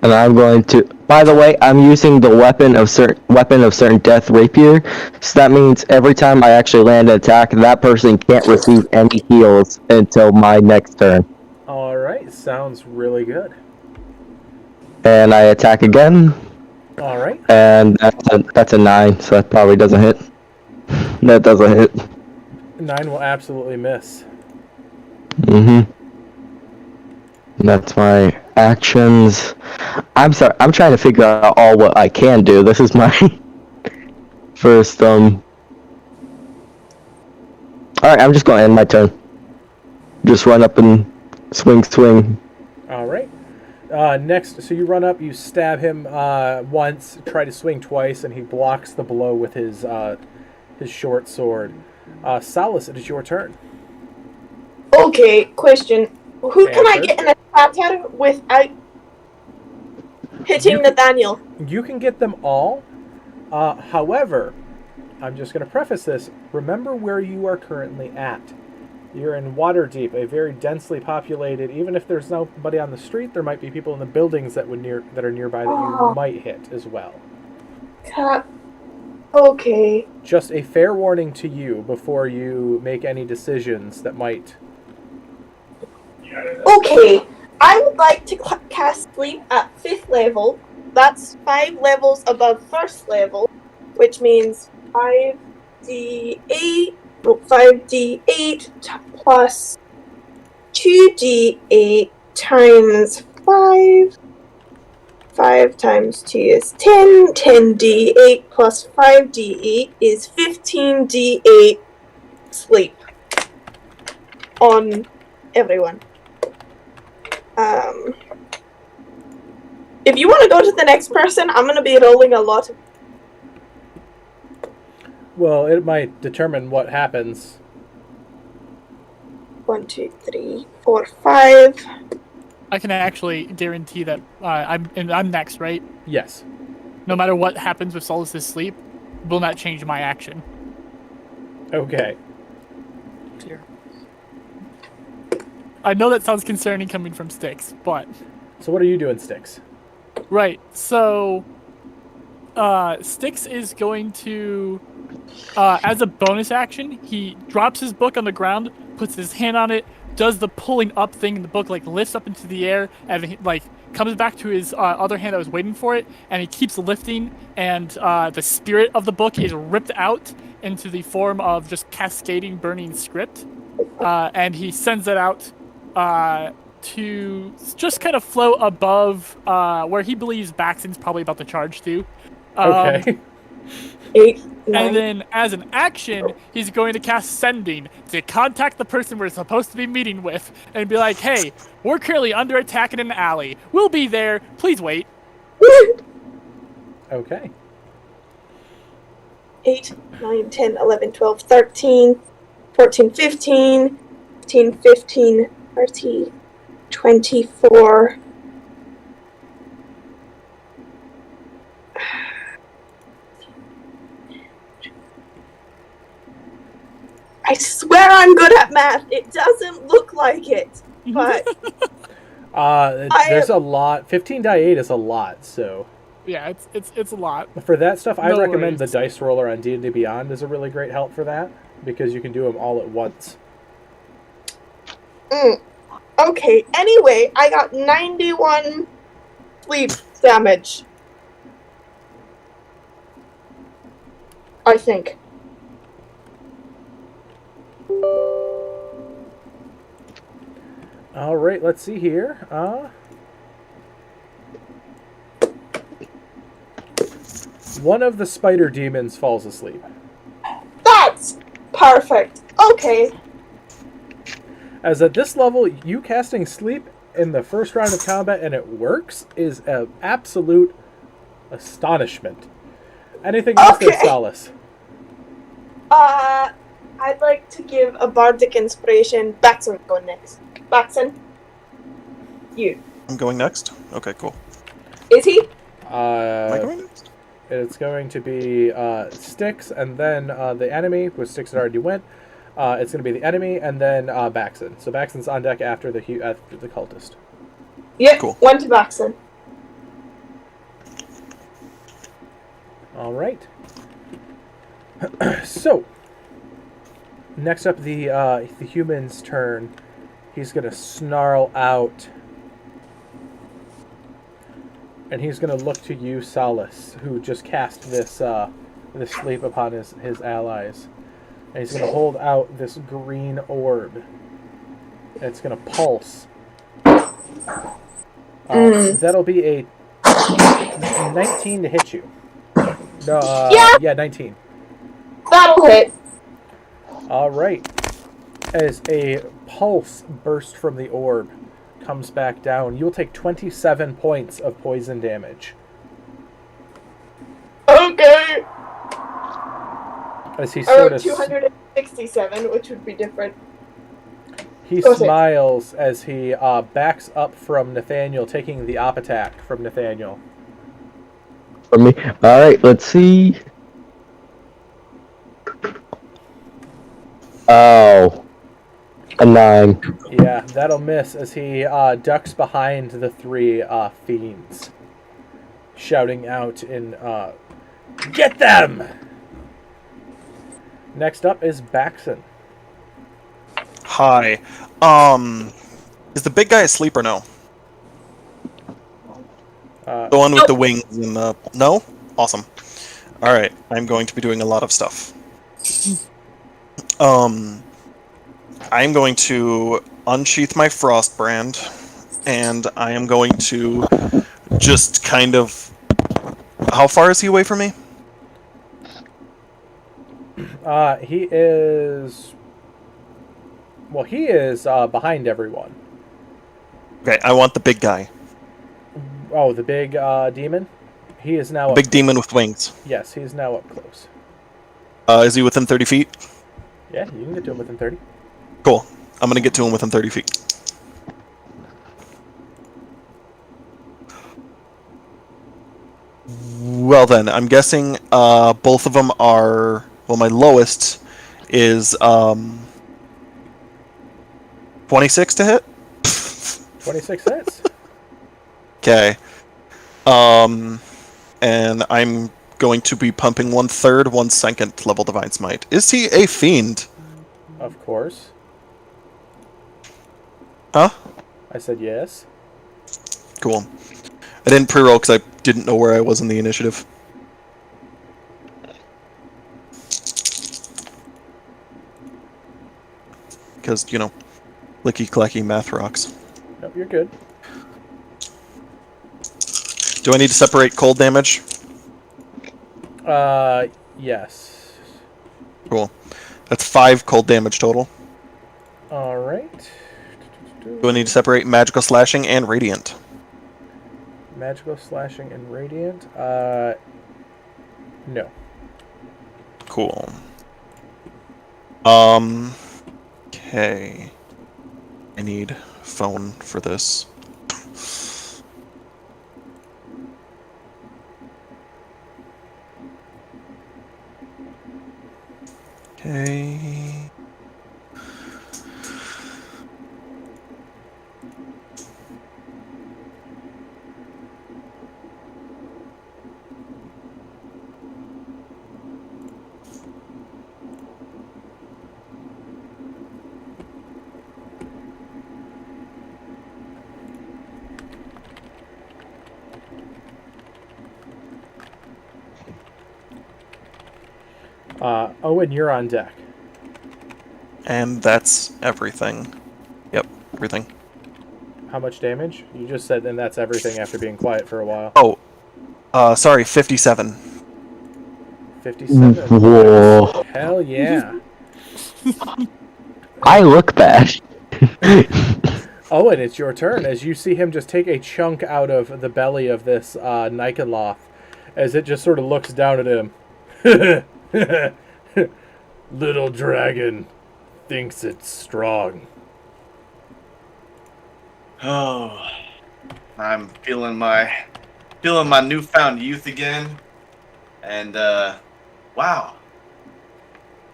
And I'm going to. By the way, I'm using the weapon of certain death rapier. So that means every time I actually land an attack, that person can't receive any heals until my next turn. All right, sounds really good. And I attack again. All right. And that's a 9, so that probably doesn't hit. That doesn't hit. 9 will absolutely miss. Mm-hmm. That's my actions. I'm sorry, I'm trying to figure out all what I can do. This is my first, Alright, I'm just gonna end my turn. Just run up and swing. Alright. Next, so you run up, you stab him once, try to swing twice, and he blocks the blow with his short sword. Salas, it is your turn. Okay, question. Who can I Answer. get an attack at without hitting Nathaniel? You can get them all. However, I'm just going to preface this. Remember where you are currently at. You're in Waterdeep, a very densely populated. Even if there's nobody on the street, there might be people in the buildings that are nearby that you might hit as well. Okay. Just a fair warning to you before you make any decisions that might... Okay. I would like to cast sleep at 5th level. That's 5 levels above 1st level, which means 5d8 plus 2d8 times 5. 5 times 2 is 10. 10d8 plus 5d8 is 15d8 sleep on everyone. If you want to go to the next person, I'm going to be rolling a lot of... Well, it might determine what happens. 1, 2, 3, 4, 5. I can actually guarantee that I'm next, right? Yes. No matter what happens with Solace's sleep, will not change my action. Okay. I know that sounds concerning coming from Styx, but... So what are you doing, Styx? Right, so... Styx is going to... as a bonus action, he drops his book on the ground, puts his hand on it, does the pulling up thing, and the book, like, lifts up into the air, and he, like, comes back to his other hand that was waiting for it, and he keeps lifting, and the spirit of the book is ripped out into the form of just cascading, burning script, and he sends it out to just kind of float above where he believes Baxton's probably about to charge to. Okay. 8, 9. And then, as an action, he's going to cast Sending to contact the person we're supposed to be meeting with and be like, hey, we're currently under attack in an alley. We'll be there. Please wait. Okay. 8, 9, 10, 11, 12, 13, 14, 15, 15, 15, 30, 24. I swear I'm good at math. It doesn't look like it, but There's a lot. 15 die 8 is a lot, so... Yeah, it's a lot. For that stuff, I No recommend worries. the dice roller on D&D Beyond is a really great help for that, because you can do them all at once. Okay, anyway, I got 91 sleep damage. I think. All right, let's see here. One of the spider demons falls asleep. That's perfect. Okay. As at this level, you casting sleep in the first round of combat and it works is an absolute astonishment. Anything else there, Solace? I'd like to give a bardic inspiration. Baxton, go next. Baxton, you. I'm going next? Okay, cool. Is he? Am I going next? It's going to be Styx, and then the enemy, which Styx had already went. It's going to be the enemy, and then Baxton. So Baxton's on deck after the cultist. Yep, Cool. one to Baxton. All right. So, next up, the human's turn. He's going to snarl out, and he's going to look to you, Solace, who just cast this sleep upon his allies. And he's going to hold out this green orb. And it's going to pulse. That'll be a 19 to hit you. No, yeah, 19. That'll hit. All right. As a pulse burst from the orb comes back down, you'll take 27 points of poison damage. Okay. As he sort of 267, which would be different. he Go ahead. smiles as he backs up from Nathaniel, taking the op attack from Nathaniel. For me. Alright, let's see. Oh. A 9. Yeah, that'll miss as he ducks behind the three fiends, shouting out in, "Get them!" Next up is Baxon. Hi. Is the big guy asleep or no? The one with the wings and the... No? Awesome. Alright, I'm going to be doing a lot of stuff. I'm going to unsheath my frost brand, and I am going to just kind of... How far is he away from me? He is... Well, he is behind everyone. Okay, I want the big guy. Oh, the big demon? He is now... Big demon with wings. Yes, he is now up close. Is he within 30 feet? Yeah, you can get to him within 30. Cool. I'm gonna get to him within 30 feet. Well then, I'm guessing both of them are... Well, my lowest is 26 to hit? 26 hits. Okay. And I'm going to be pumping 1/3, 1/2 level Divine Smite. Is he a fiend? Of course. Huh? I said yes. Cool. I didn't pre-roll because I didn't know where I was in the initiative. Because, you know, licky-clacky math rocks. Nope, you're good. Do I need to separate cold damage? Yes. Cool. That's 5 cold damage total. Alright. Do I need to separate magical slashing and radiant? Magical slashing and radiant? No. Cool. Okay. I need phone for this. Okay. Owen, you're on deck. And that's everything. Yep, everything. How much damage? You just said, and that's everything after being quiet for a while. Oh, sorry, 57. 57. Whoa. Hell yeah. I look bad. Owen, it's your turn as you see him just take a chunk out of the belly of this Nikoloth as it just sort of looks down at him. Little dragon thinks it's strong. Oh, I'm feeling my newfound youth again, and wow,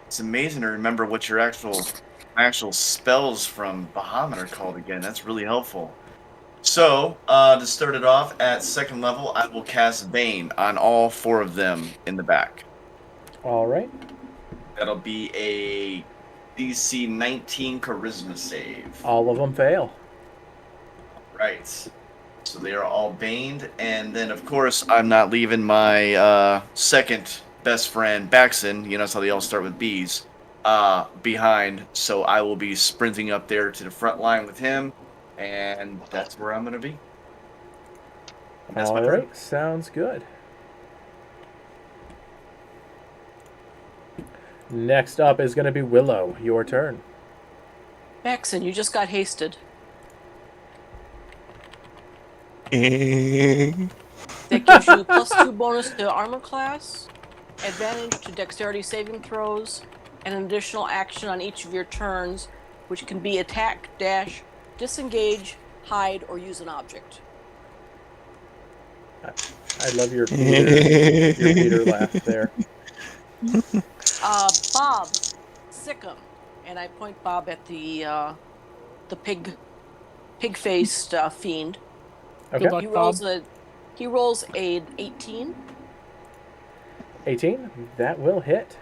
it's amazing to remember what your actual spells from Bahamut are called again. That's really helpful. So, to start it off at second level, I will cast Bane on all 4 of them in the back. All right. That'll be a DC 19 Charisma save. All of them fail. Right. So they are all baned, and then of course I'm not leaving my second best friend, Baxon, you know, that's how they all start with B's, behind. So I will be sprinting up there to the front line with him, and that's where I'm going to be. That's my All turn. right. Sounds good. Next up is going to be Willow. Your turn. Maxon, you just got hasted. Eh. That gives you +2 bonus to armor class, advantage to dexterity saving throws, and an additional action on each of your turns, which can be attack, dash, disengage, hide, or use an object. I love your Peter laugh there. Bob, Sikkim, and I point Bob at the pig-faced fiend. Okay. Good luck, He rolls a 18. 18. That will hit.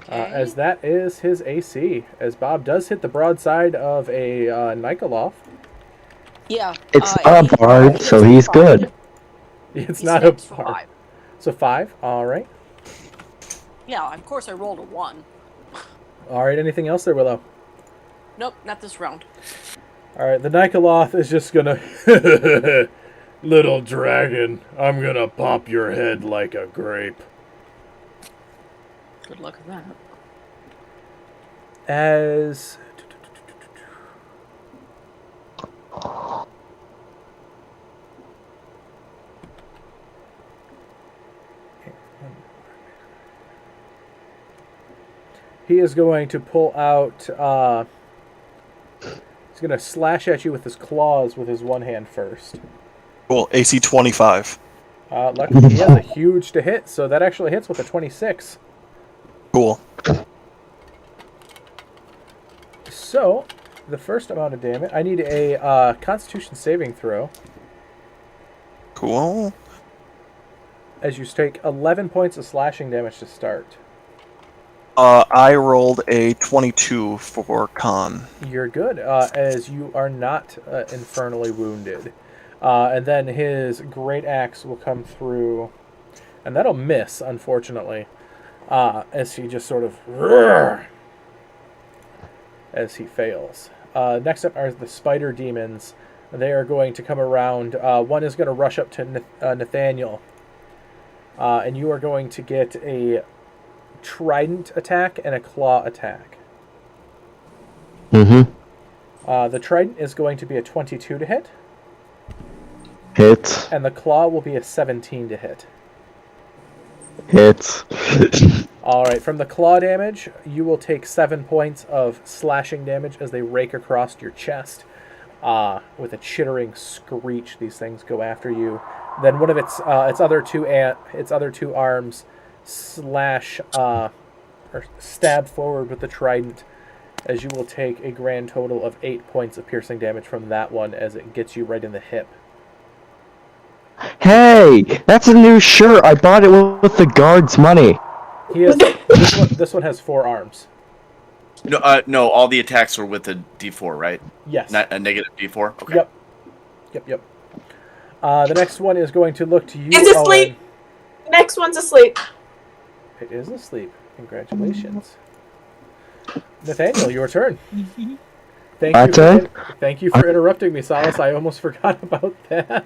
As that is his AC, as Bob does hit the broadside of a Nikoloth. Yeah. It's and a bard, so he's fine. good. It's He not a snaps for bard. 5. So 5, alright. Yeah, of course I rolled a 1. Alright, anything else there, Willow? Nope, not this round. Alright, the Nikoloth is just gonna... Little dragon, I'm gonna pop your head like a grape. Good luck with that. As... He is going to pull out... he's going to slash at you with his claws with his one hand first. Cool. AC 25. Luckily, he has a huge to hit, so that actually hits with a 26. Cool. So, the first amount of damage... I need a Constitution saving throw. Cool. As you take 11 points of slashing damage to start. I rolled a 22 for con. You're good, as you are not infernally wounded. And then his great axe will come through, and that'll miss, unfortunately, as he just sort of as he fails. Next up are the spider demons. They are going to come around. One is going to rush up to Nathaniel, and you are going to get a trident attack and a claw attack. Mm-hmm. The trident is going to be a 22 to hit. Hits. And the claw will be a 17 to hit. Hits. Alright, from the claw damage, you will take 7 points of slashing damage as they rake across your chest. With a chittering screech, these things go after you. Then one of its other two arms slash or stab forward with the trident, as you will take a grand total of 8 points of piercing damage from that one as it gets you right in the hip. Hey, that's a new shirt. I bought it with the guard's money. He has this one has 4 arms. No, all the attacks were with a D4, right? Yes. Not a negative D4? Okay. Yep. The next one is going to look to you, It's asleep. Owen. The next one's asleep. It is asleep. Congratulations. Nathaniel, your turn. Thank you for interrupting me, Silas. I almost forgot about that.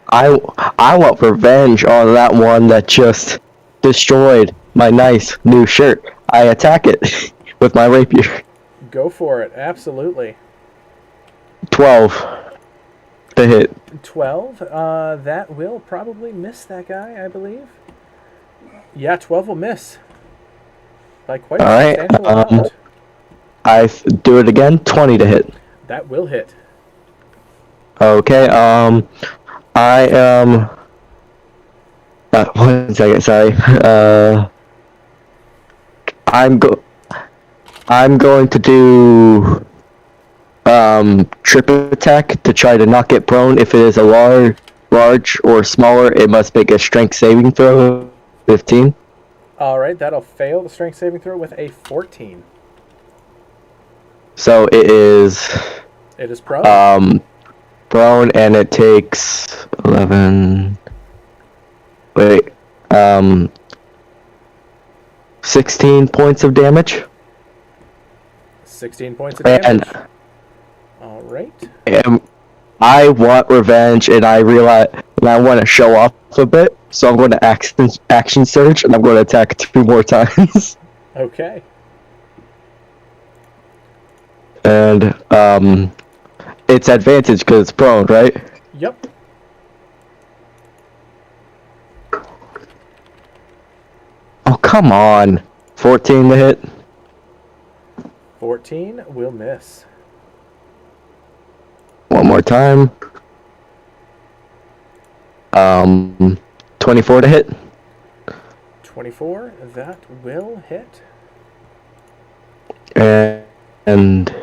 I want revenge on that one that just destroyed my nice new shirt. I attack it with my rapier. Go for it. Absolutely. 12 to hit. 12. That will probably miss that guy, I believe. Yeah, 12 will miss. By quite a substantial amount. I do it again. 20 to hit. That will hit. Okay, I am... 1 second, sorry. I'm going to do trip attack to try to knock it prone. If it is a large or smaller, it must make a strength saving throw. 15. Alright, that'll fail the strength saving throw with a 14. So it is prone. Prone, and it takes 11. Wait, 16 points of damage. 16 points of damage. Alright. And I want revenge, and I realize I want to show off a bit, so I'm going to action surge, and I'm going to attack 2 more times. Okay. And it's advantage because it's prone, right? Yep. Oh, come on. 14 to hit. 14 will miss. One more time. 24 to hit. 24, that will hit. And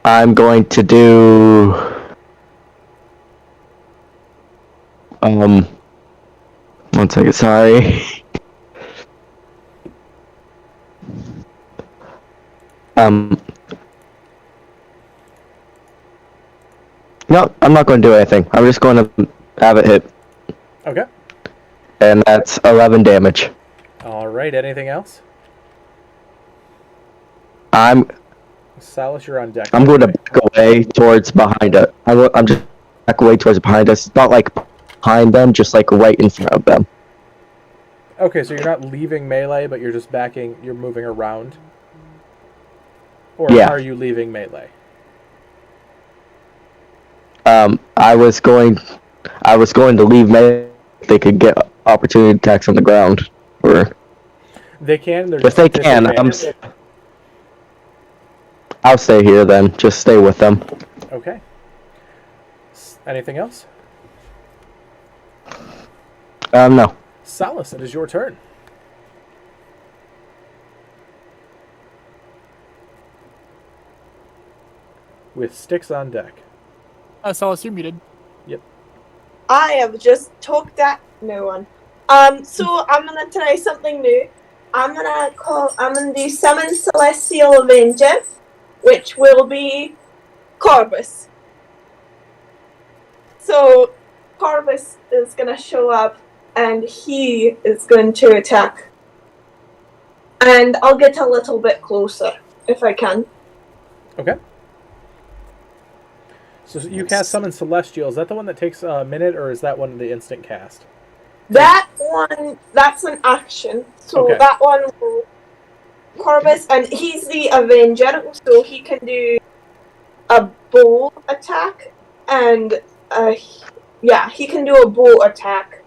I'm going to do 1 second, sorry. Um. No, I'm not going to do anything. I'm just going to have it hit, Okay. and that's 11 damage. All right. Anything else? I'm Silas, you're on deck. I'm going to back away towards behind it. I'm just back away towards behind us. Not like behind them, just like right in front of them. Okay, so you're not leaving melee, but you're just backing. You're moving around. Or Yeah. are you leaving melee? I was going to leave melee. They could get opportunity attacks on the ground, or They can. They're if just they can, I'll stay here then. Just stay with them. Okay. Anything else? No. Salas, it is your turn. With sticks on deck. Salas, you're muted. Yep. I have just took that new one. So I'm gonna try something new. I'm gonna do Summon Celestial Avenger, which will be Corvus. So Corvus is gonna show up and he is going to attack. And I'll get a little bit closer if I can. Okay. So you cast Summon Celestial. Is that the one that takes a minute, or is that one the instant cast? That one, that's an action. So Okay. that one will Corvus, and he's the Avenger, so he can do a bow attack, and he can do a bow attack.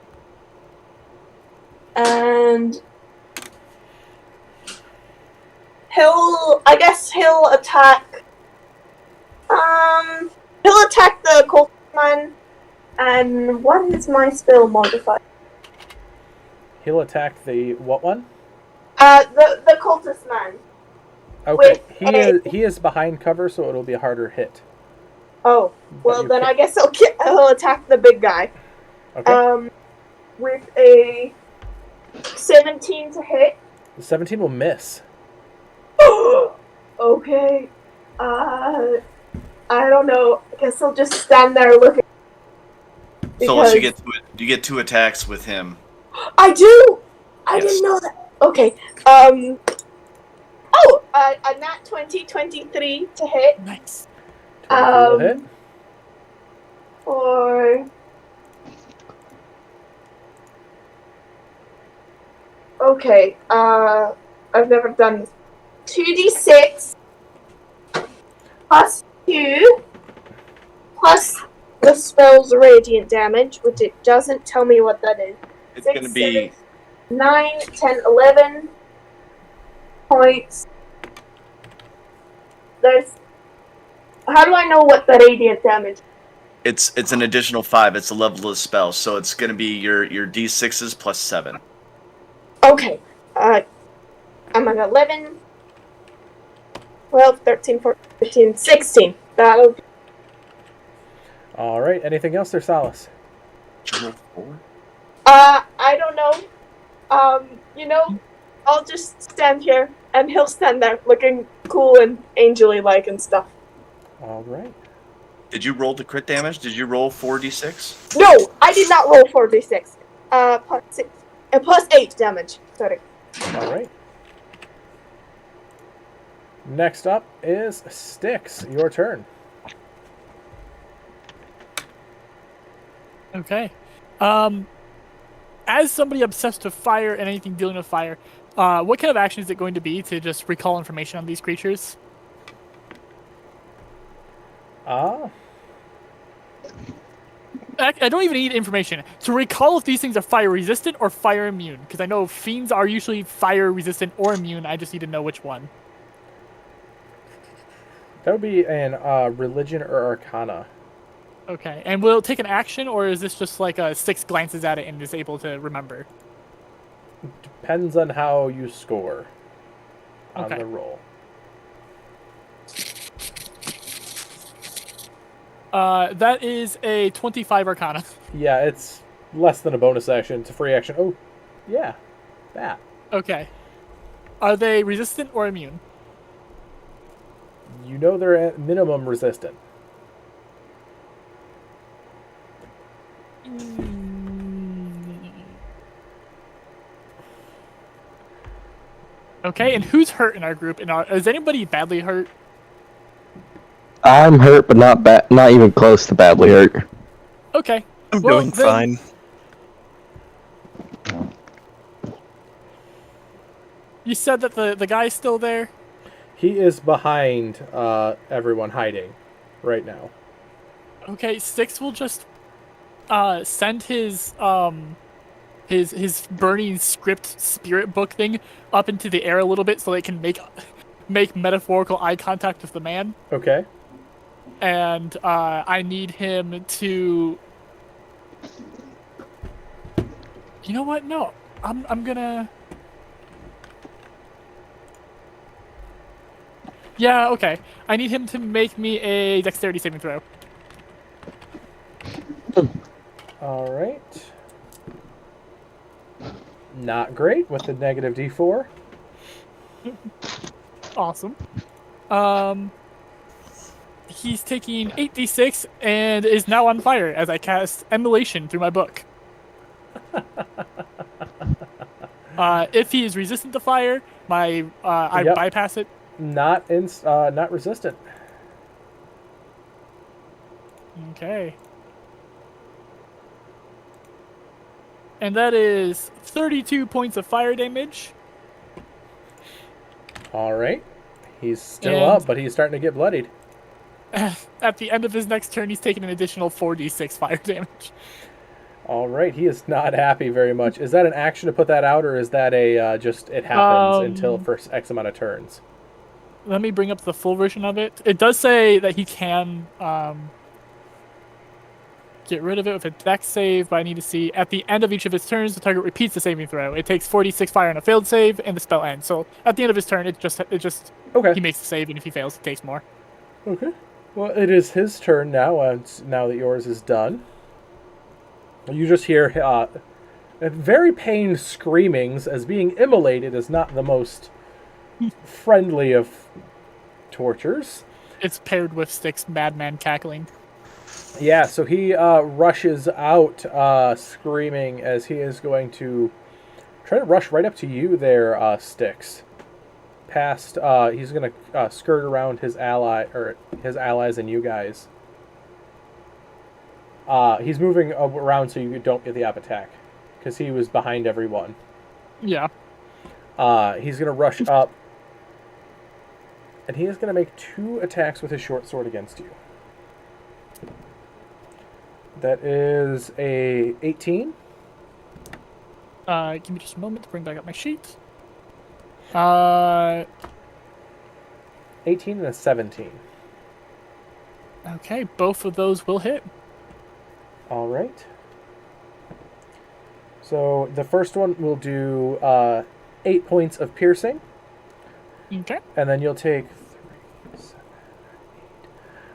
And he'll attack. He'll attack the Coltman. And what is my spell modifier? He'll attack the what one? The cultist man. Okay. With He is behind cover, so it'll be a harder hit. Oh, well you then can- I guess I'll attack the big guy. Okay. With a 17 to hit. The 17 will miss. Okay. I don't know. I guess I'll just stand there looking. So you get two attacks with him. I do. I Yes. didn't know that. Okay. A nat 23 to hit. Nice. 23 will hit. Or okay. I've never done this. 2d6 plus 2 plus the spell's radiant damage, which it doesn't tell me what that is. It's 6, going to be 7, 9, 10, 11 points. How do I know what the radiant damage is? it's an additional 5. It's a level of spell, so it's going to be your d6s plus 7. Okay. I'm at 11, 12, 13, 14, 15, 16. That'll be... All right. Anything else there, Salas? I don't know. I'll just stand here, and he'll stand there looking cool and angel-y-like and stuff. All right. Did you roll the crit damage? Did you roll 4d6? No, I did not roll 4d6. Plus 6, plus 8 damage. Sorry. All right. Next up is Styx. Your turn. Okay. As somebody obsessed with fire and anything dealing with fire, what kind of action is it going to be to just recall information on these creatures? I don't even need information. To recall if these things are fire resistant or fire immune, because I know fiends are usually fire resistant or immune. I just need to know which one. That would be an religion or arcana. Okay, and will it take an action, or is this just like a 6 glances at it and is able to remember? Depends on how you score on Okay. the roll. That is a 25 arcana. Yeah, it's less than a bonus action. It's a free action. Oh, yeah. That. Okay. Are they resistant or immune? You know they're at minimum resistant. Okay, and who's hurt in our group? Is anybody badly hurt? I'm hurt, but not even close to badly hurt. Okay. I'm Well, doing then- fine. You said that the guy's still there? He is behind everyone hiding right now. Okay, Styx will just send his burning script spirit book thing up into the air a little bit so they can make metaphorical eye contact with the man. Okay. And I need him to. You know what? No, I'm gonna. Yeah, okay. I need him to make me a dexterity saving throw. All right. Not great with the negative D4. Awesome. He's taking 8d6 and is now on fire as I cast Emulation through my book. If he is resistant to fire, I Yep. bypass it. Not resistant. Okay. And that is 32 points of fire damage. All right. He's still And- up, but he's starting to get bloodied. At the end of his next turn, he's taking an additional 4d6 fire damage. All right. He is not happy very much. Is that an action to put that out, or is that a just it happens until for X amount of turns? Let me bring up the full version of it. It does say that he can get rid of it with a dex save, but I need to see at the end of each of his turns, the target repeats the saving throw. It takes 46 fire on a failed save, and the spell ends. So at the end of his turn, it just Okay. he makes the save, and if he fails, it takes more. Okay. Well, it is his turn now. Now that yours is done, you just hear very pained screamings, as being immolated is not the most friendly of tortures. It's paired with Styx madman cackling. Yeah, so he rushes out screaming as he is going to try to rush right up to you there, Styx. Past, he's going to skirt around his allies and you guys. He's moving around so you don't get the up attack, because he was behind everyone. Yeah. He's going to rush up, and he is going to make 2 attacks with his short sword against you. That is a 18. Give me just a moment to bring back up my sheet. 18 and a 17. Okay, both of those will hit. All right. So the first one will do 8 points of piercing, Okay. and then you'll take 3, 7,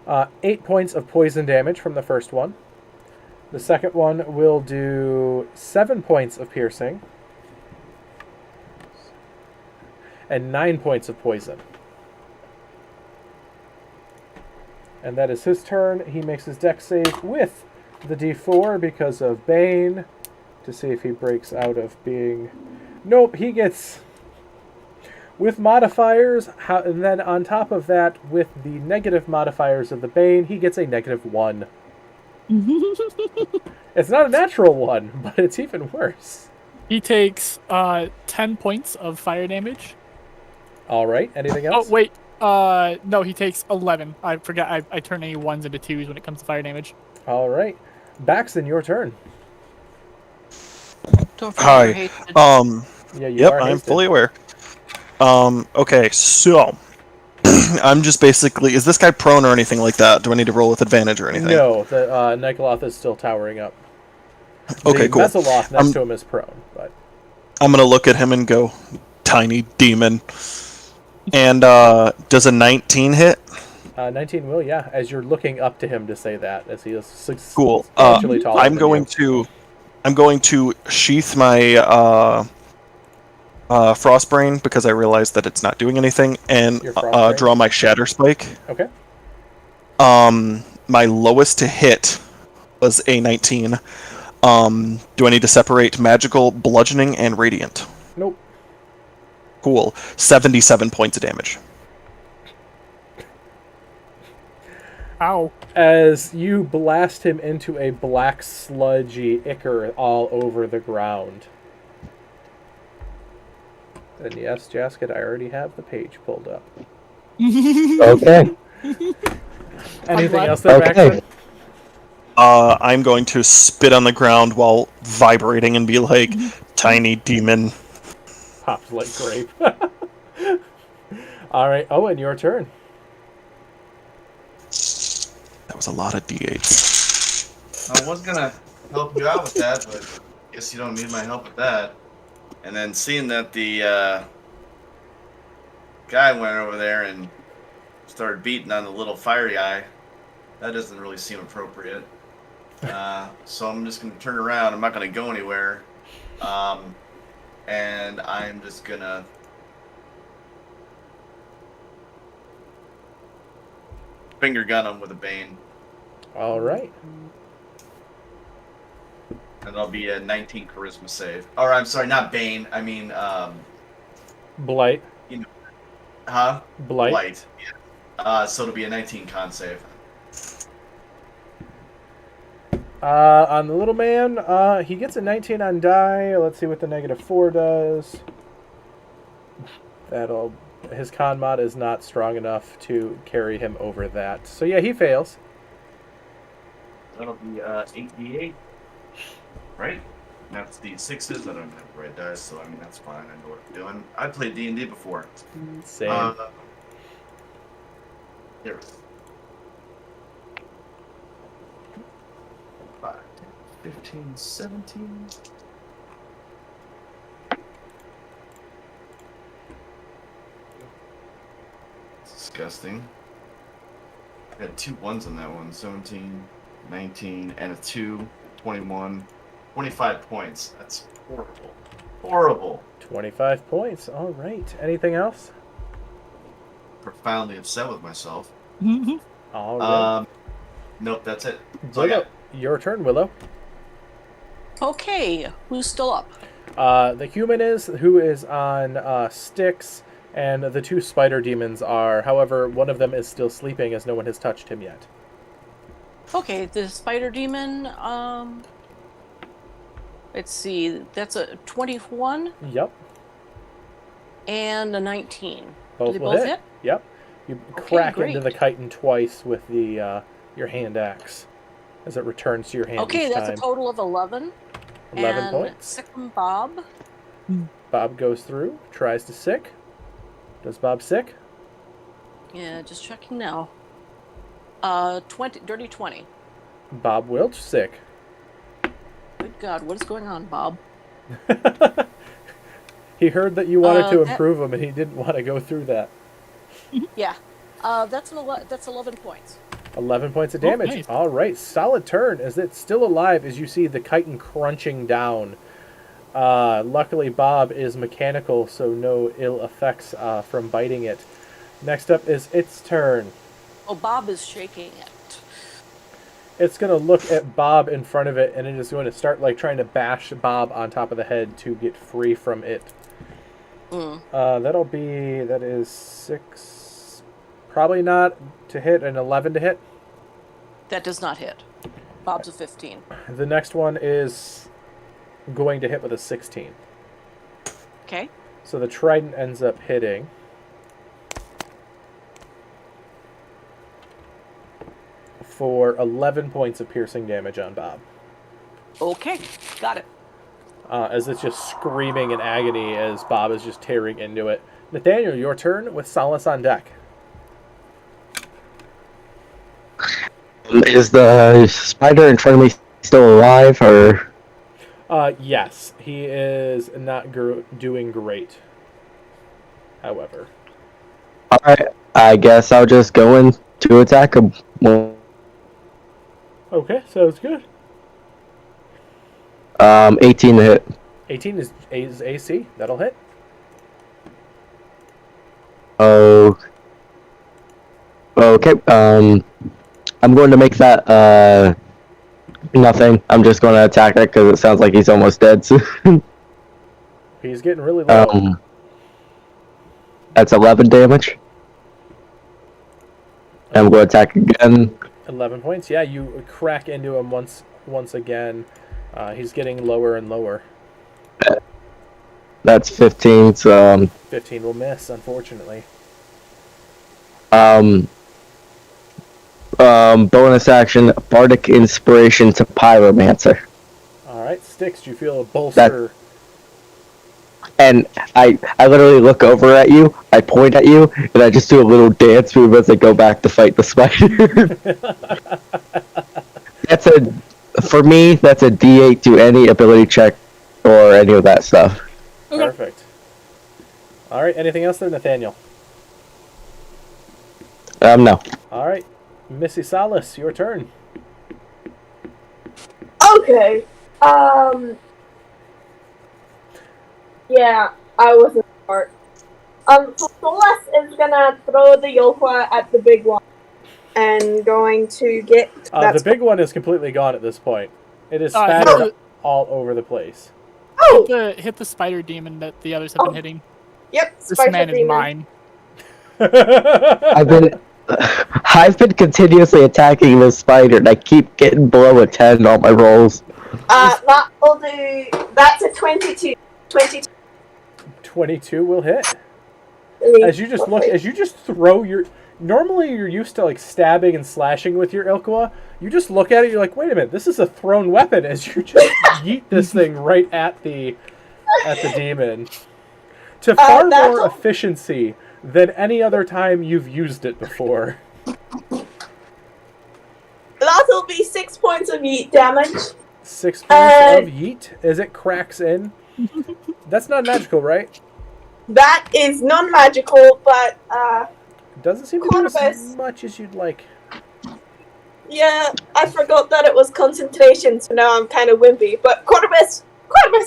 8, 8 points of poison damage from the first one. The second one will do 7 points of piercing and 9 points of poison. And that is his turn. He makes his dex save with the D4 because of Bane to see if he breaks out of being... Nope, he gets... With modifiers, and then on top of that, with the negative modifiers of the Bane, he gets a -1. It's not a natural 1, but it's even worse. He takes 10 points of fire damage. All right, anything else? Oh, wait. No, he takes 11. I forgot. I turn any 1s into 2s when it comes to fire damage. All right. Baxton, your turn. Don't forget Hi. your hatred. Yeah, you Yep, are I'm hasted. fully aware. Okay, so I'm just basically, is this guy prone or anything like that? Do I need to roll with advantage or anything? No, the Nikoloth is still towering up. Okay, the cool. Mesoloth next to him is prone, but I'm gonna look at him and go, tiny demon. And does a 19 hit? 19 will, yeah. As you're looking up to him to say that, as he is Cool. substantially taller I'm than going you. to sheath my Frostbrain, because I realized that it's not doing anything, and Your Frostbrain? draw my Shatter Spike. Okay. My lowest to hit was a 19. Do I need to separate magical, bludgeoning, and radiant? Nope. Cool. 77 points of damage. Ow. As you blast him into a black sludgy ichor all over the ground. And yes, Jasket, I already have the page pulled up. Okay. Anything glad- else there, Okay. Maxon? I'm going to spit on the ground while vibrating and be like, tiny demon. Pops like grape. All right, Owen, your turn. That was a lot of d8s. I was gonna help you out with that, but guess you don't need my help with that. And then seeing that the guy went over there and started beating on the little fire guy, that doesn't really seem appropriate. So I'm just gonna turn around. I'm not gonna go anywhere, and I'm just gonna finger gun him with a bane, All right. and that'll be a 19 charisma save. Or I'm sorry, not bane. I mean, Blight. huh? Blight. Light. Yeah. So it'll be a 19 con save. On the little man, he gets a 19 on die. Let's see what the -4 does. His con mod is not strong enough to carry him over that. So yeah, he fails. That'll be 8d8, right? That's the sixes. I don't have the right dice, so I mean that's fine. I know what I'm doing. I played D&D before. Same. Here. 5, 10, 15, 17. Disgusting. I had 2 1s on that one. 17, 19, and a 2, 21, 25 points. That's horrible. Horrible. 25 points. All right. Anything else? Profoundly upset with myself. All right. Nope, that's it. So Willow, yeah. your turn, Willow. Okay, who's still up? The human who is on sticks, and the 2 spider demons are. However, one of them is still sleeping as no one has touched him yet. Okay, the spider demon, let's see, that's a 21 Yep. and a 19. Both Do they will both hit. hit? Yep. You Okay, crack great. into the chitin twice with the your hand axe as it returns to your hand Okay, each that's time. a total of 11. 11 and points. Sick'em Bob. Bob goes through, tries to sick. Does Bob sick? Yeah, just checking now. 20, dirty 20. Bob Wilch sick. Good God, what is going on, Bob? He heard that you wanted to that- improve him, and he didn't want to go through that. Yeah, that's 11 points. 11 points of damage. nice. All right, solid turn. As it's still alive, as you see the chitin crunching down. Luckily, Bob is mechanical, so no ill effects from biting it. Next up is its turn. Oh, Bob is shaking it. It's going to look at Bob in front of it, and it is going to start like trying to bash Bob on top of the head to get free from it. That is 6. Probably not to hit, an 11 to hit. That does not hit. Bob's a 15. The next one is going to hit with a 16. Okay. So the trident ends up hitting. For 11 points of piercing damage on Bob. Okay, got it. As it's just screaming in agony as Bob is just tearing into it. Nathaniel, your turn with Solace on deck. Is the spider in front of me still alive, or? Yes, he is not doing great. However. Alright, I guess I'll just go in to attack him. Well, Okay, sounds good. 18 to hit. 18 is AC. That'll hit. Oh. Okay. I'm going to make that nothing. I'm just going to attack it because it sounds like he's almost dead. He's getting really low. That's 11 damage. I'm going to attack again. 11 points. Yeah, you crack into him once again. He's getting lower and lower. That's 15. So 15 will miss, unfortunately. bonus action, Bardic Inspiration to Pyromancer. Alright, Styx, you feel a bolster. And I literally look over at you, I point at you, and I just do a little dance move as I go back to fight the spider. For me, that's a D8 to any ability check or any of that stuff. Okay. Perfect. Alright, anything else there, Nathaniel? No. Alright, Missy Salas, your turn. Okay. Yeah, I wasn't smart. So Solas is gonna throw the Yokwa at the big one, and going to get. The big one is completely gone at this point. It is hit spattered all over the place. Oh! Hit the spider demon that the others have been hitting. Yep, This Spider man is Demon. mine. I've been continuously attacking this spider, and I keep getting below a 10 on my rolls. That will do. That's a 22. 22. 22 will hit. As you just throw your... Normally you're used to like stabbing and slashing with your Ilkwa. You just look at it, you're like, wait a minute, this is a thrown weapon, as you just yeet this thing right at the demon. To far more efficiency than any other time you've used it before. That'll be 6 points of yeet damage. 6 points of yeet as it cracks in. That's not magical, right? That is non-magical, but Doesn't seem to do as much as you'd like. Yeah, I forgot that it was concentration, so now I'm kind of wimpy. But Corvus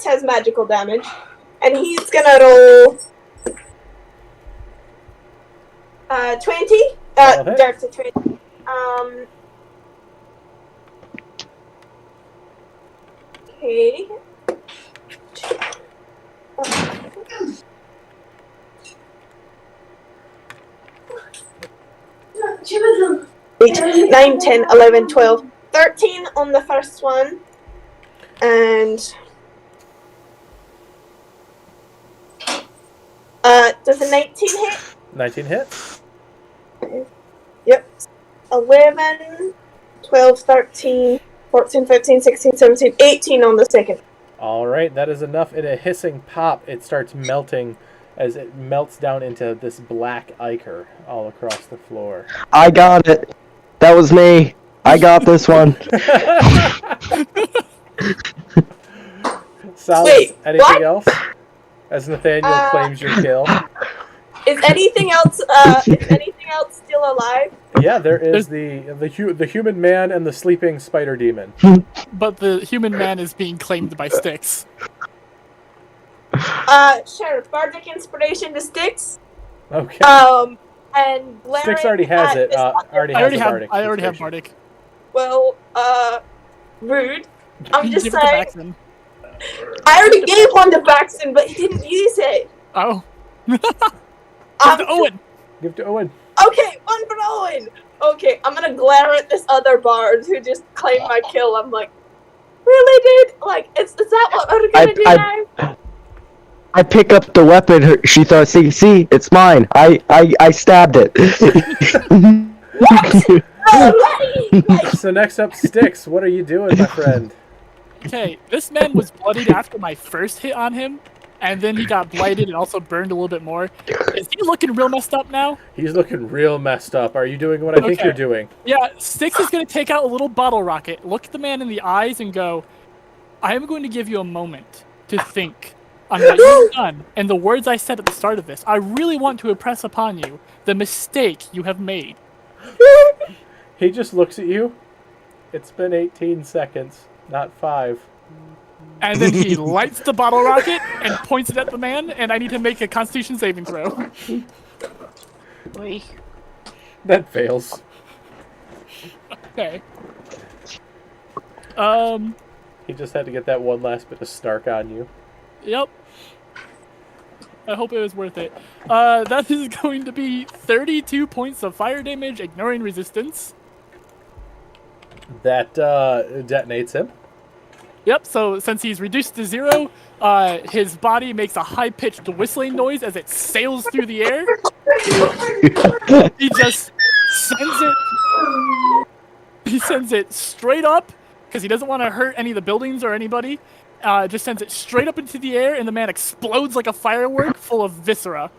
has magical damage, and he's gonna roll 20. Direct to 20. Okay. 8, 9, 10, 11, 12, 13 on the first one. And does a 19 hit? 19 hits. Yep. 11, 12, 13, 14, 15, 16, 17, 18 on the second. Alright, that is enough. In a hissing pop, it starts melting as it melts down into this black ichor all across the floor. I got it. That was me. I got this one. Salas, Wait, anything what? else? As Nathaniel claims your kill. Is anything else still alive? Yeah, there is the human man and the sleeping spider demon. But the human man is being claimed by Styx. Sure. Bardic Inspiration to Styx. Okay. And glaring Styx already has at it. this I Already already has have. Bardic. I already have Inspiration. Bardic. Well, rude. I'm just Give it to saying. Baxton. I already gave one to Baxton, but he didn't use it. Oh. Give it to Owen. Give to Owen. Okay, one for Owen. Okay, I'm gonna glare at this other bard who just claimed my kill. I'm like, really, dude? Like, is that what we're gonna do now? I pick up the weapon. She thought, see, it's mine. I stabbed it. What? So next up, Styx. What are you doing, my friend? Okay, this man was bloodied after my first hit on him, and then he got blighted and also burned a little bit more. Is he looking real messed up now? He's looking real messed up. Are you doing what I think you're doing? Yeah, Styx is going to take out a little bottle rocket, look the man in the eyes, and go, I am going to give you a moment to think on what you've done and the words I said at the start of this. I really want to impress upon you the mistake you have made. He just looks at you. It's been 18 seconds, not 5. And then he lights the bottle rocket and points it at the man, and I need to make a Constitution saving throw. Oy. That fails. Okay. He just had to get that one last bit of Stark on you. Yep. I hope it was worth it. That is going to be 32 points of fire damage, ignoring resistance. That detonates him. Yep, so since he's reduced to 0, his body makes a high-pitched whistling noise as it sails through the air. He just sends it straight up, because he doesn't want to hurt any of the buildings or anybody. Just sends it straight up into the air, and the man explodes like a firework full of viscera.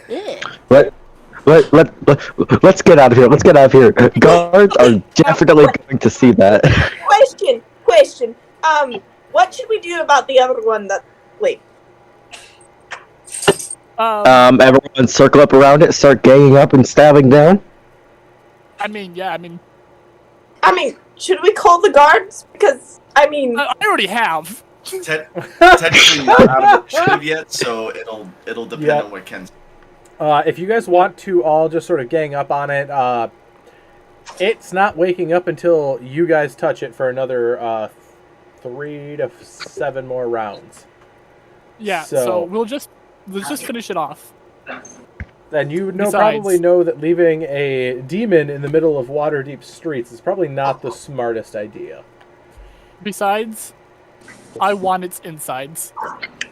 Yeah. Let's get out of here. Let's get out of here. Guards are definitely going to see that. Question. What should we do about the other one that... Wait. Everyone circle up around it, start ganging up and stabbing down. I mean, should we call the guards? Because, I already have. Technically not out of initiative yet, so it'll depend on what Ken's. If you guys want to all just sort of gang up on it, it's not waking up until you guys touch it for another 3 to 7 more rounds. Yeah, so let's just finish it off. And you Besides, probably know that leaving a demon in the middle of Waterdeep streets is probably not the smartest idea. Besides, I want its insides.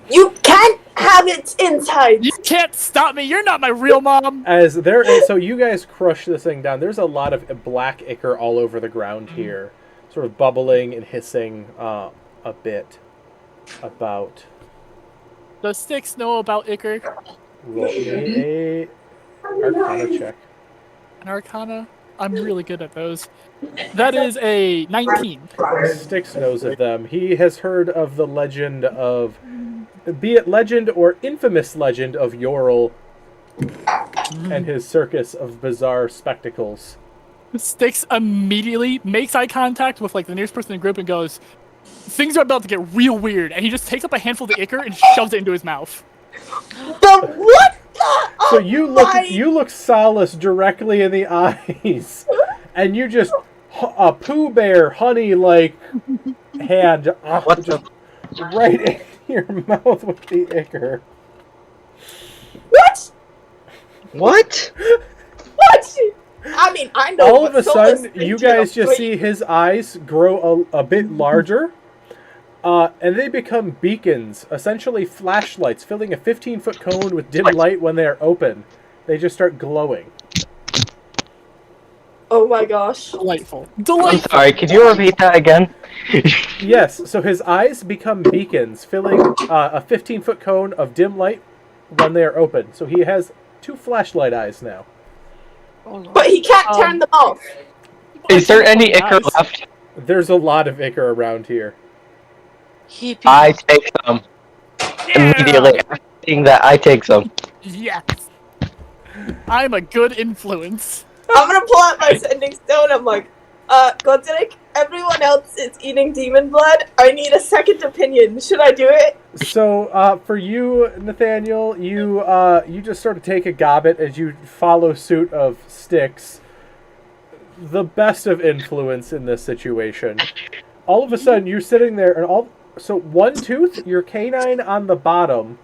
you can't have its insides! You can't stop me! You're not my real mom! So you guys crush this thing down. There's a lot of black ichor all over the ground here. Sort of bubbling and hissing a bit about... Does Styx know about ichor? Roll me a Arcana check. An Arcana? I'm really good at those. That is a 19. Styx knows of them. He has heard of the legend of... Be it legend or infamous legend of Yorl and his circus of bizarre spectacles. Styx immediately makes eye contact with like the nearest person in the group and goes, "Things are about to get real weird," and he just takes up a handful of the ichor and shoves it into his mouth. What the? So you look Solace directly in the eyes, and you just a Pooh Bear honey-like hand right in your mouth with the ichor. What? What? What? I know. All of a sudden, you guys just see his eyes grow a bit larger, and they become beacons, essentially flashlights, filling a 15-foot cone with dim light when they are open. They just start glowing. Oh my gosh. Delightful. I'm sorry, could you repeat that again? Yes, so his eyes become beacons, filling a 15-foot cone of dim light when they are open. So he has 2 flashlight eyes now. But he can't turn them off. Is there any ichor left? There's a lot of ichor around here. I take some. Immediately after seeing that, I take some. Yes. I'm a good influence. I'm gonna pull out my sending stone. I'm like, Godric, everyone else is eating demon blood. I need a second opinion. Should I do it? So, for you, Nathaniel, you just sort of take a gobbet as you follow suit of Styx, the best of influence in this situation. All of a sudden, you're sitting there, and so one tooth, your canine on the bottom,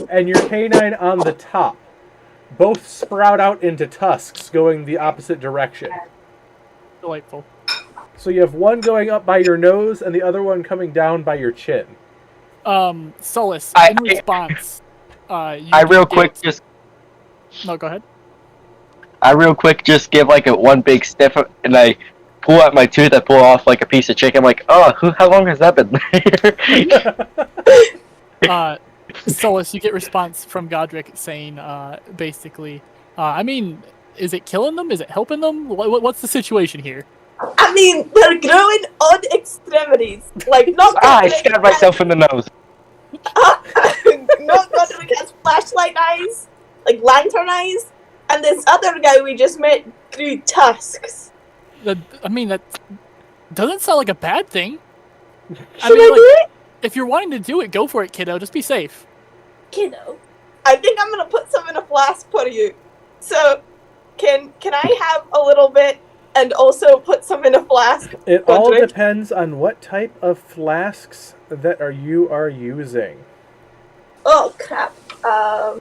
and your canine on the top, both sprout out into tusks going the opposite direction. Delightful. So you have one going up by your nose, and the other one coming down by your chin. Solace, in response, I real quick just give like a one big sniff, and I pull out my tooth. I pull off like a piece of chicken. I'm like, how long has that been there? Solace, you get response from Godric saying, basically, is it killing them? Is it helping them? What's the situation here? They're growing odd extremities. Like, not I stabbed myself in the nose. Not Godric has flashlight eyes, like lantern eyes, and this other guy we just met grew tusks. That doesn't sound like a bad thing. Should I do it? If you're wanting to do it, go for it, kiddo. Just be safe. Kiddo? I think I'm gonna put some in a flask for you. So, can I have a little bit and also put some in a flask? It Go all drink? depends on what type of flasks that you are using. Oh crap. Da.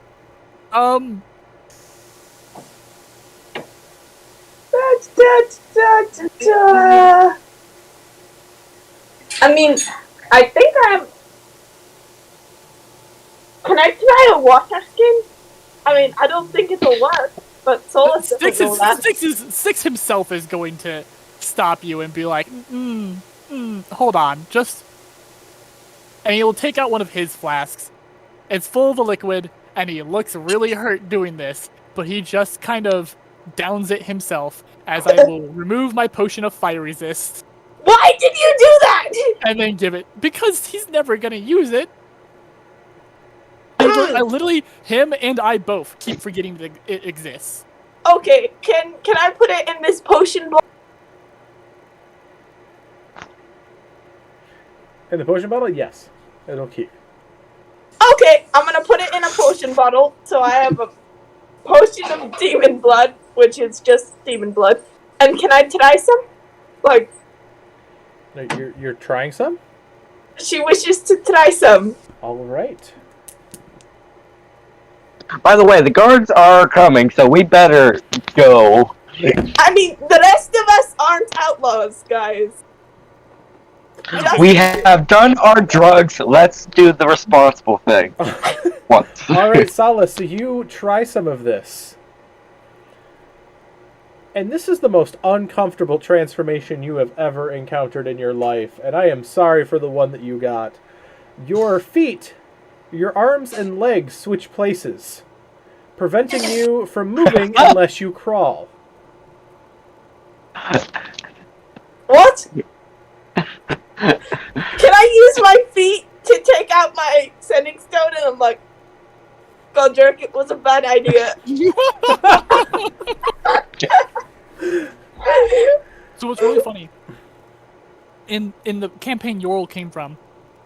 I mean, I think I'm. Can I try a water skin? I mean, I don't think it'll work, but Solus doesn't know that. Styx himself is going to stop you and be like, hold on, just. And he will take out one of his flasks. It's full of a liquid, and he looks really hurt doing this, but he just kind of downs it himself as I will remove my potion of fire resist Why did you do that? and then give it, because he's never gonna use it. I literally, him and I both keep forgetting that it exists. Okay, can I put it in this potion bottle? In the potion bottle, yes, it'll keep. Okay, I'm gonna put it in a potion bottle. So I have a potion of demon blood, which is just demon blood. And can I try some? Like, No, you're trying some? she wishes to try some. All right. By the way, the guards are coming, so we better go. I mean, the rest of us aren't outlaws, guys. We have done our drugs. Let's do the responsible thing. Once. All right, Salas, so you try some of this. And this is the most uncomfortable transformation you have ever encountered in your life, and I am sorry for the one that you got. Your feet, your arms and legs switch places, preventing you from moving unless you crawl. What? Can I use my feet to take out my sending stone? And I'm like, Goldjerk, it was a bad idea. So what's really funny, in the campaign Yorl came from,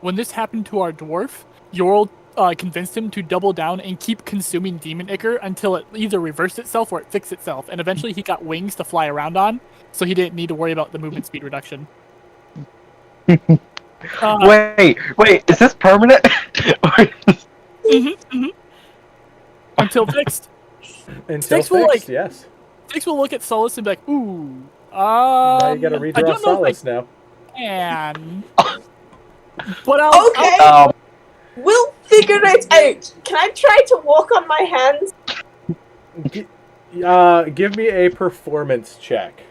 when this happened to our dwarf, Yorl convinced him to double down and keep consuming demon ichor until it either reversed itself or it fixed itself, and eventually he got wings to fly around on, so he didn't need to worry about the movement speed reduction. Wait, is this permanent? Until fixed. Until Styx will, fixed, yes. Styx will look at Solus and be like, ooh, Now you gotta redraw Salas now. can. But I'll, Okay, we'll figure it out. Can I try to walk on my hands? Give me a performance check.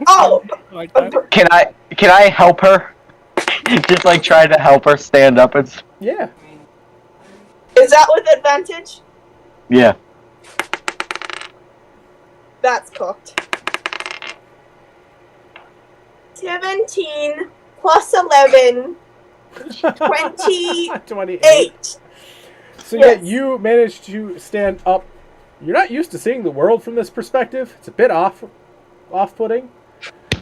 Oh, like that. Can I help her? Just like try to help her stand up and. Yeah. is that with advantage? Yeah. That's cooked. 17 plus 11, 28. 28. So Yes. yeah, you managed to stand up. You're not used to seeing the world from this perspective. It's a bit off-putting.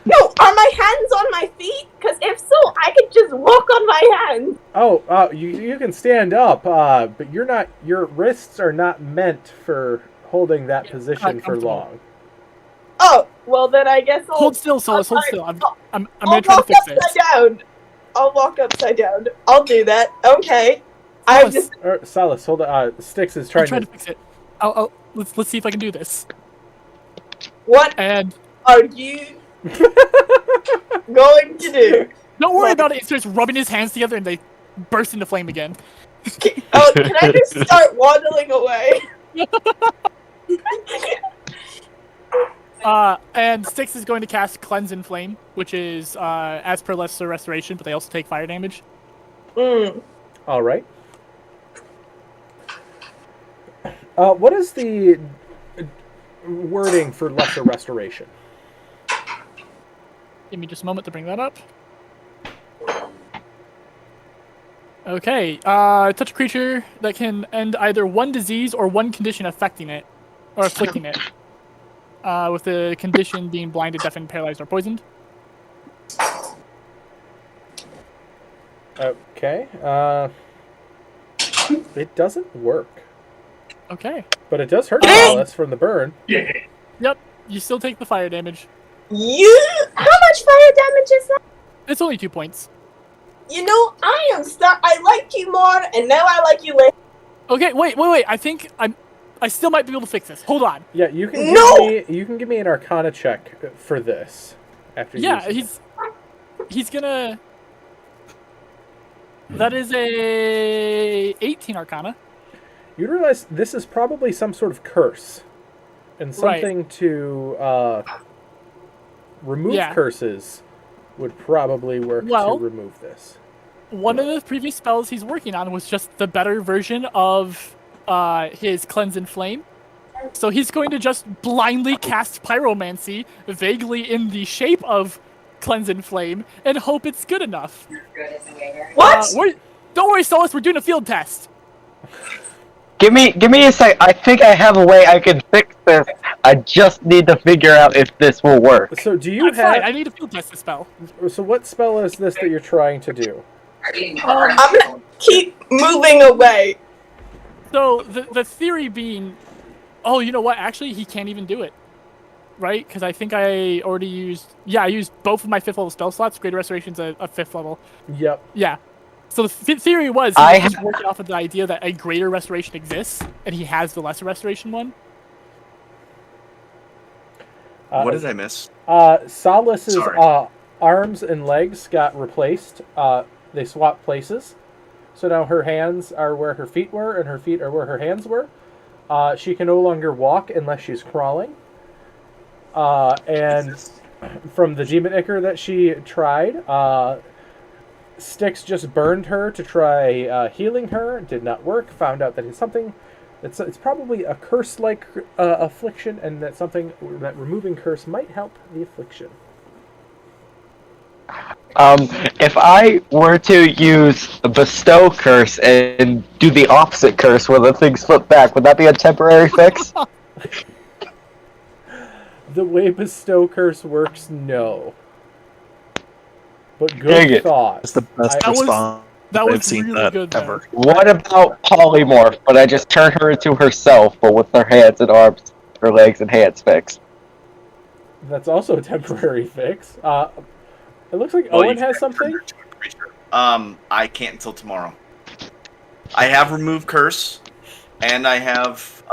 No, are my hands on my feet? Because if so, I could just walk on my hands. Oh, you can stand up, but you're not. Your wrists are not meant for holding that position for long. Oh, well then I guess I'll... Hold still, Solus, hold still. I'm I'll gonna try to walk fix upside this. down. I'll walk upside down. I'll do that. Okay. I'm Solus, just... Salas, hold on. Styx is I'm trying trying to fix it. Let's see if I can do this. What And are you going to do? don't worry about it. He starts rubbing his hands together and they burst into flame again. Oh, can I just start waddling away? And Styx is going to cast Cleanse and Flame, which is as per Lesser Restoration, but they also take fire damage. All right. What is the wording for lesser restoration? Give me just a moment to bring that up. Okay, touch a creature that can end either one disease or one condition affecting it, or afflicting it. With the condition being blinded, deafened, paralyzed, or poisoned. Okay. It doesn't work. Okay. But it does hurt Solace from the burn. Yep. You still take the fire damage. How much fire damage is that? It's only 2 points. You know, I liked you more, and now I like you less. Okay, wait. I still might be able to fix this. Hold on. Yeah, you can give me an Arcana check for this. After he's gonna. That is a 18 Arcana. You realize this is probably some sort of curse, and something to remove curses would probably work to remove this. One of the previous spells he's working on was just the better version of his Cleanse and Flame. So he's going to just blindly cast Pyromancy, vaguely in the shape of Cleanse and Flame, and hope it's good enough. What? Don't worry, Solus, we're doing a field test. Give me a sec. I think I have a way I can fix this. I just need to figure out if this will work. So do you Fine. I need to field test the spell. So what spell is this that you're trying to do? I'm gonna keep moving away. So the theory being, oh, you know what? Actually, he can't even do it, right? Because I think I already used. Yeah, I used both of my 5th level spell slots. Greater Restoration's a 5th level. Yep. Yeah. So the theory was he was just working off of the idea that a greater restoration exists, and he has the lesser restoration one. What did I miss? Solace's arms and legs got replaced. They swapped places. So now her hands are where her feet were, and her feet are where her hands were. She can no longer walk unless she's crawling. And from the demon ichor that she tried, Styx just burned her to try healing her. Did not work. Found out that it's probably a curse-like affliction, and that removing curse might help the affliction. If I were to use a bestow curse and do the opposite curse where the things flip back, would that be a temporary fix? The way bestow curse works, no. But good thought. That's the best response I've seen really good, ever. What about polymorph, but I just turn her into herself, but with her hands and arms, her legs and hands fixed? That's also a temporary fix. It looks like Owen has something. I can't until tomorrow. I have remove curse, and I have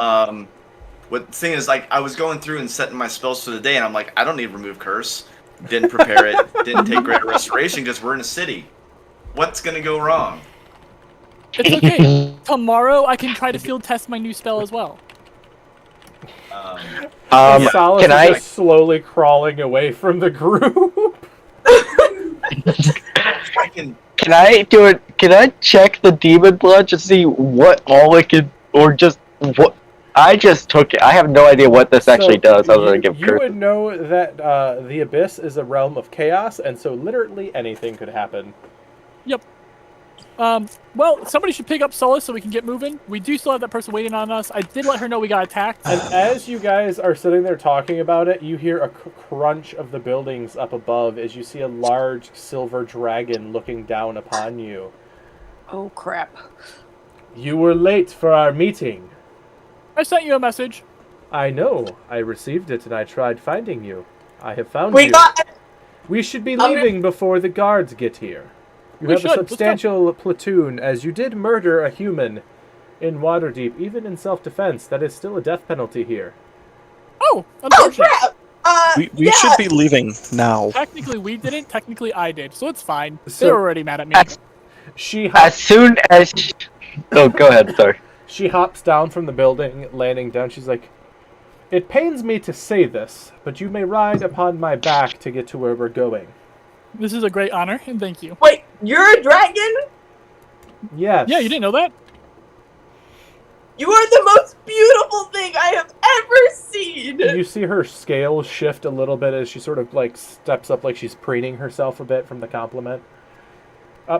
what the thing is, like, I was going through and setting my spells for the day, and I'm like, I don't need remove curse. Didn't prepare it. Didn't take greater restoration because we're in a city. What's gonna go wrong? It's okay. Tomorrow I can try to field test my new spell as well. Solace is just slowly crawling away from the group. Can I do it? Can I check the demon blood to see what all it can, or just what? I just took it. I have no idea what this actually does other than give curse. You would know that the Abyss is a realm of chaos, and so literally anything could happen. Yep. Well, somebody should pick up Solus so we can get moving. We do still have that person waiting on us. I did let her know we got attacked. And as you guys are sitting there talking about it, you hear a crunch of the buildings up above as you see a large silver dragon looking down upon you. Oh, crap. You were late for our meeting. I sent you a message. I know. I received it and I tried finding you. I have found you. We should be leaving before the guards get here. You have a substantial platoon, as you did murder a human in Waterdeep, even in self-defense. That is still a death penalty here. Oh, unfortunate. We should be leaving now. Technically we didn't, technically I did, so it's fine. They're already mad at me. As soon as... Oh, go ahead, sorry. She hops down from the building, landing down. She's like, "It pains me to say this, but you may ride upon my back to get to where we're going." This is a great honor, and thank you. Wait, you're a dragon? Yes. Yeah, you didn't know that? You are the most beautiful thing I have ever seen! You see her scales shift a little bit as she sort of, like, steps up like she's preening herself a bit from the compliment.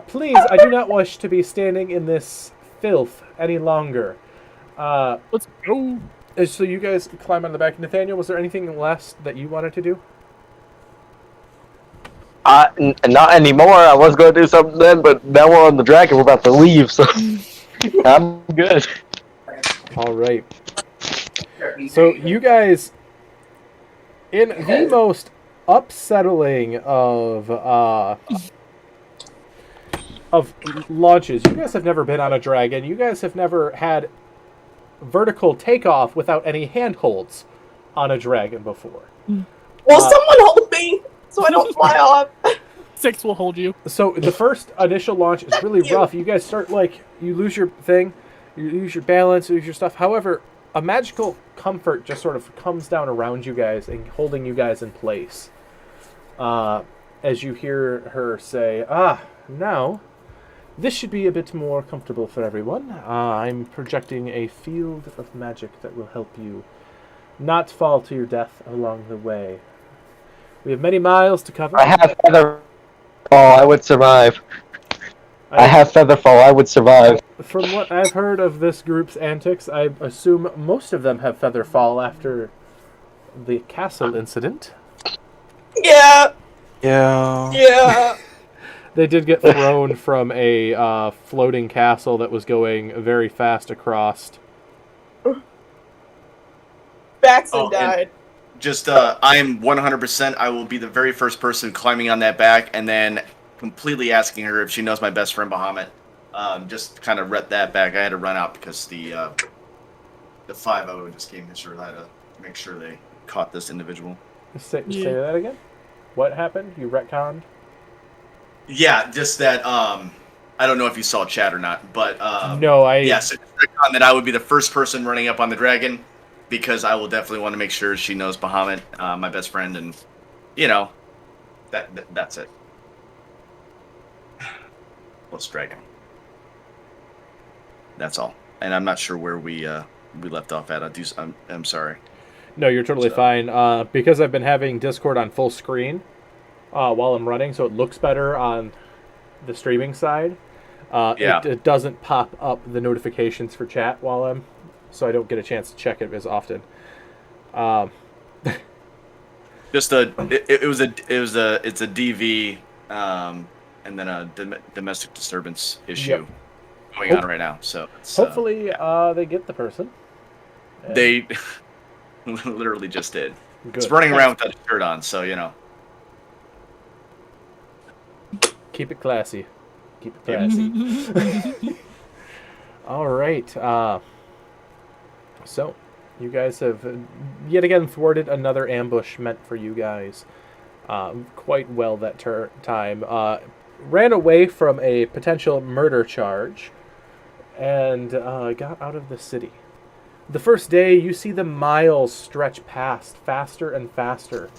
Please, I do not wish to be standing in this filth any longer. Let's go. So you guys climb on the back. Nathaniel, was there anything less that you wanted to do? Not anymore. I was going to do something then, but now we're on the dragon. We're about to leave, so I'm good. All right. So you guys, in the most upsetting of launches, you guys have never been on a dragon. You guys have never had vertical takeoff without any handholds on a dragon before. Will someone hold me so I don't fly off? 6 will hold you. So the first initial launch is really rough. You guys start you lose your thing, you lose your balance, you lose your stuff. However, a magical comfort just sort of comes down around you guys and holding you guys in place. As you hear her say, now, this should be a bit more comfortable for everyone. I'm projecting a field of magic that will help you not fall to your death along the way. We have many miles to cover. I have featherfall. I would survive. I have featherfall. I would survive. From what I've heard of this group's antics, I assume most of them have featherfall after the castle incident. Yeah. Yeah. Yeah. They did get thrown from a floating castle that was going very fast across. Baxton died. Just, I am 100%. I will be the very first person climbing on that back and then completely asking her if she knows my best friend Bahamut. Just kind of rep that back. I had to run out because the 5-0 just came in. Sure, I had to make sure they caught this individual. Say that again? What happened? You retconned? Yeah, just that, I don't know if you saw chat or not, but, no, yes, it's retcon that I would be the first person running up on the dragon because I will definitely want to make sure she knows Bahamut, my best friend, and, that's it. Let's dragon. That's all. And I'm not sure where we left off at. I'm sorry. No, you're totally fine. Because I've been having Discord on full screen while I'm running, so it looks better on the streaming side. It doesn't pop up the notifications for chat so I don't get a chance to check it as often. It's a DV, and then a domestic disturbance issue going on right now. So hopefully they get the person. They literally just did. Good. It's running around without a shirt on, so Keep it classy. Keep it classy. All right. So, you guys have yet again thwarted another ambush meant for you guys quite well that time. Ran away from a potential murder charge and got out of the city. The first day, you see the miles stretch past faster and faster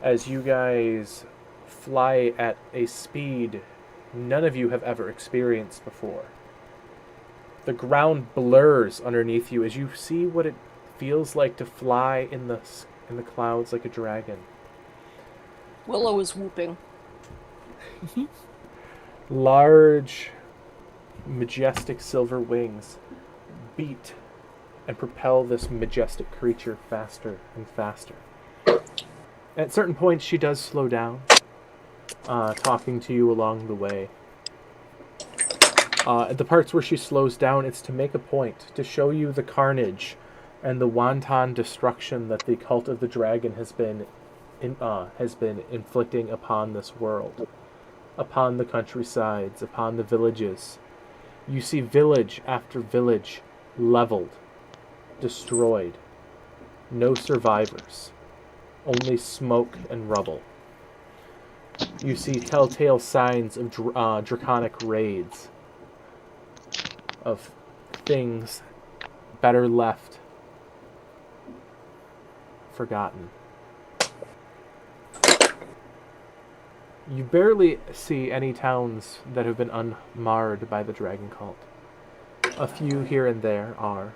as you guys fly at a speed none of you have ever experienced before. The ground blurs underneath you as you see what it feels like to fly in the clouds like a dragon. Willow is whooping. Large, majestic silver wings beat and propel this majestic creature faster and faster. At certain points, she does slow down, talking to you along the way. At the parts where she slows down, it's to make a point, to show you the carnage and the wanton destruction that the cult of the dragon has been inflicting upon this world, upon the countrysides, upon the villages. You see village after village leveled, destroyed. No survivors. Only smoke and rubble. You see telltale signs of draconic raids. Of things better left forgotten. You barely see any towns that have been unmarred by the dragon cult. A few here and there are,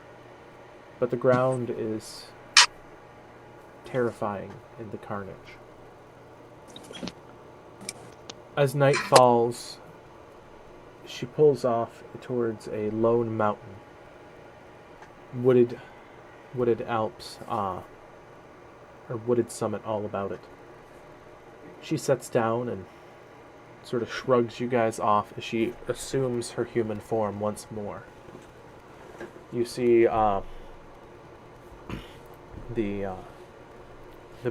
but the ground is terrifying in the carnage. As night falls, she pulls off towards a lone mountain. Wooded Alps, or wooded summit all about it. She sits down and sort of shrugs you guys off as she assumes her human form once more. You see the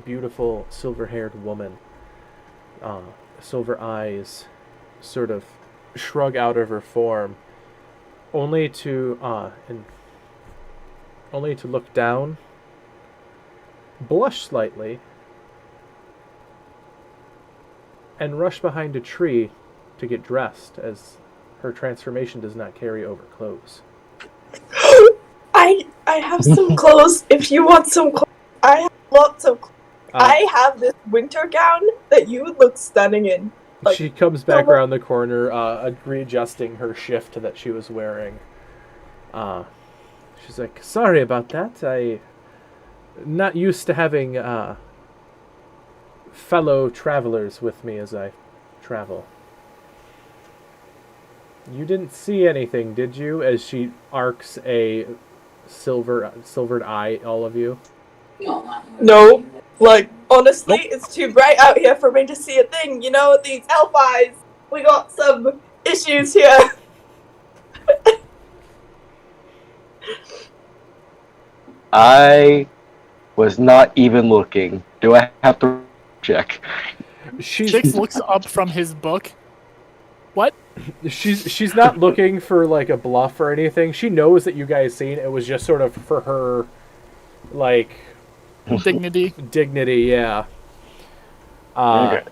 beautiful silver-haired woman, silver eyes, sort of shrug out of her form, only to look down, blush slightly, and rush behind a tree to get dressed, as her transformation does not carry over clothes. I have some clothes if you want some clothes. I have lots of clothes. I have this winter gown that you would look stunning in. Like, she comes back around the corner, readjusting her shift that she was wearing. She's like, sorry about that. I'm not used to having fellow travelers with me as I travel. You didn't see anything, did you? As she arcs a silvered eye at all of you. no. Like, honestly, it's too bright out here for me to see a thing. You know, these elf eyes. We got some issues here. I was not even looking. Do I have to check? Six looks up from his book. What? She's not looking for like a bluff or anything. She knows that you guys seen it. It was just sort of for her, like, Dignity. Yeah. Okay.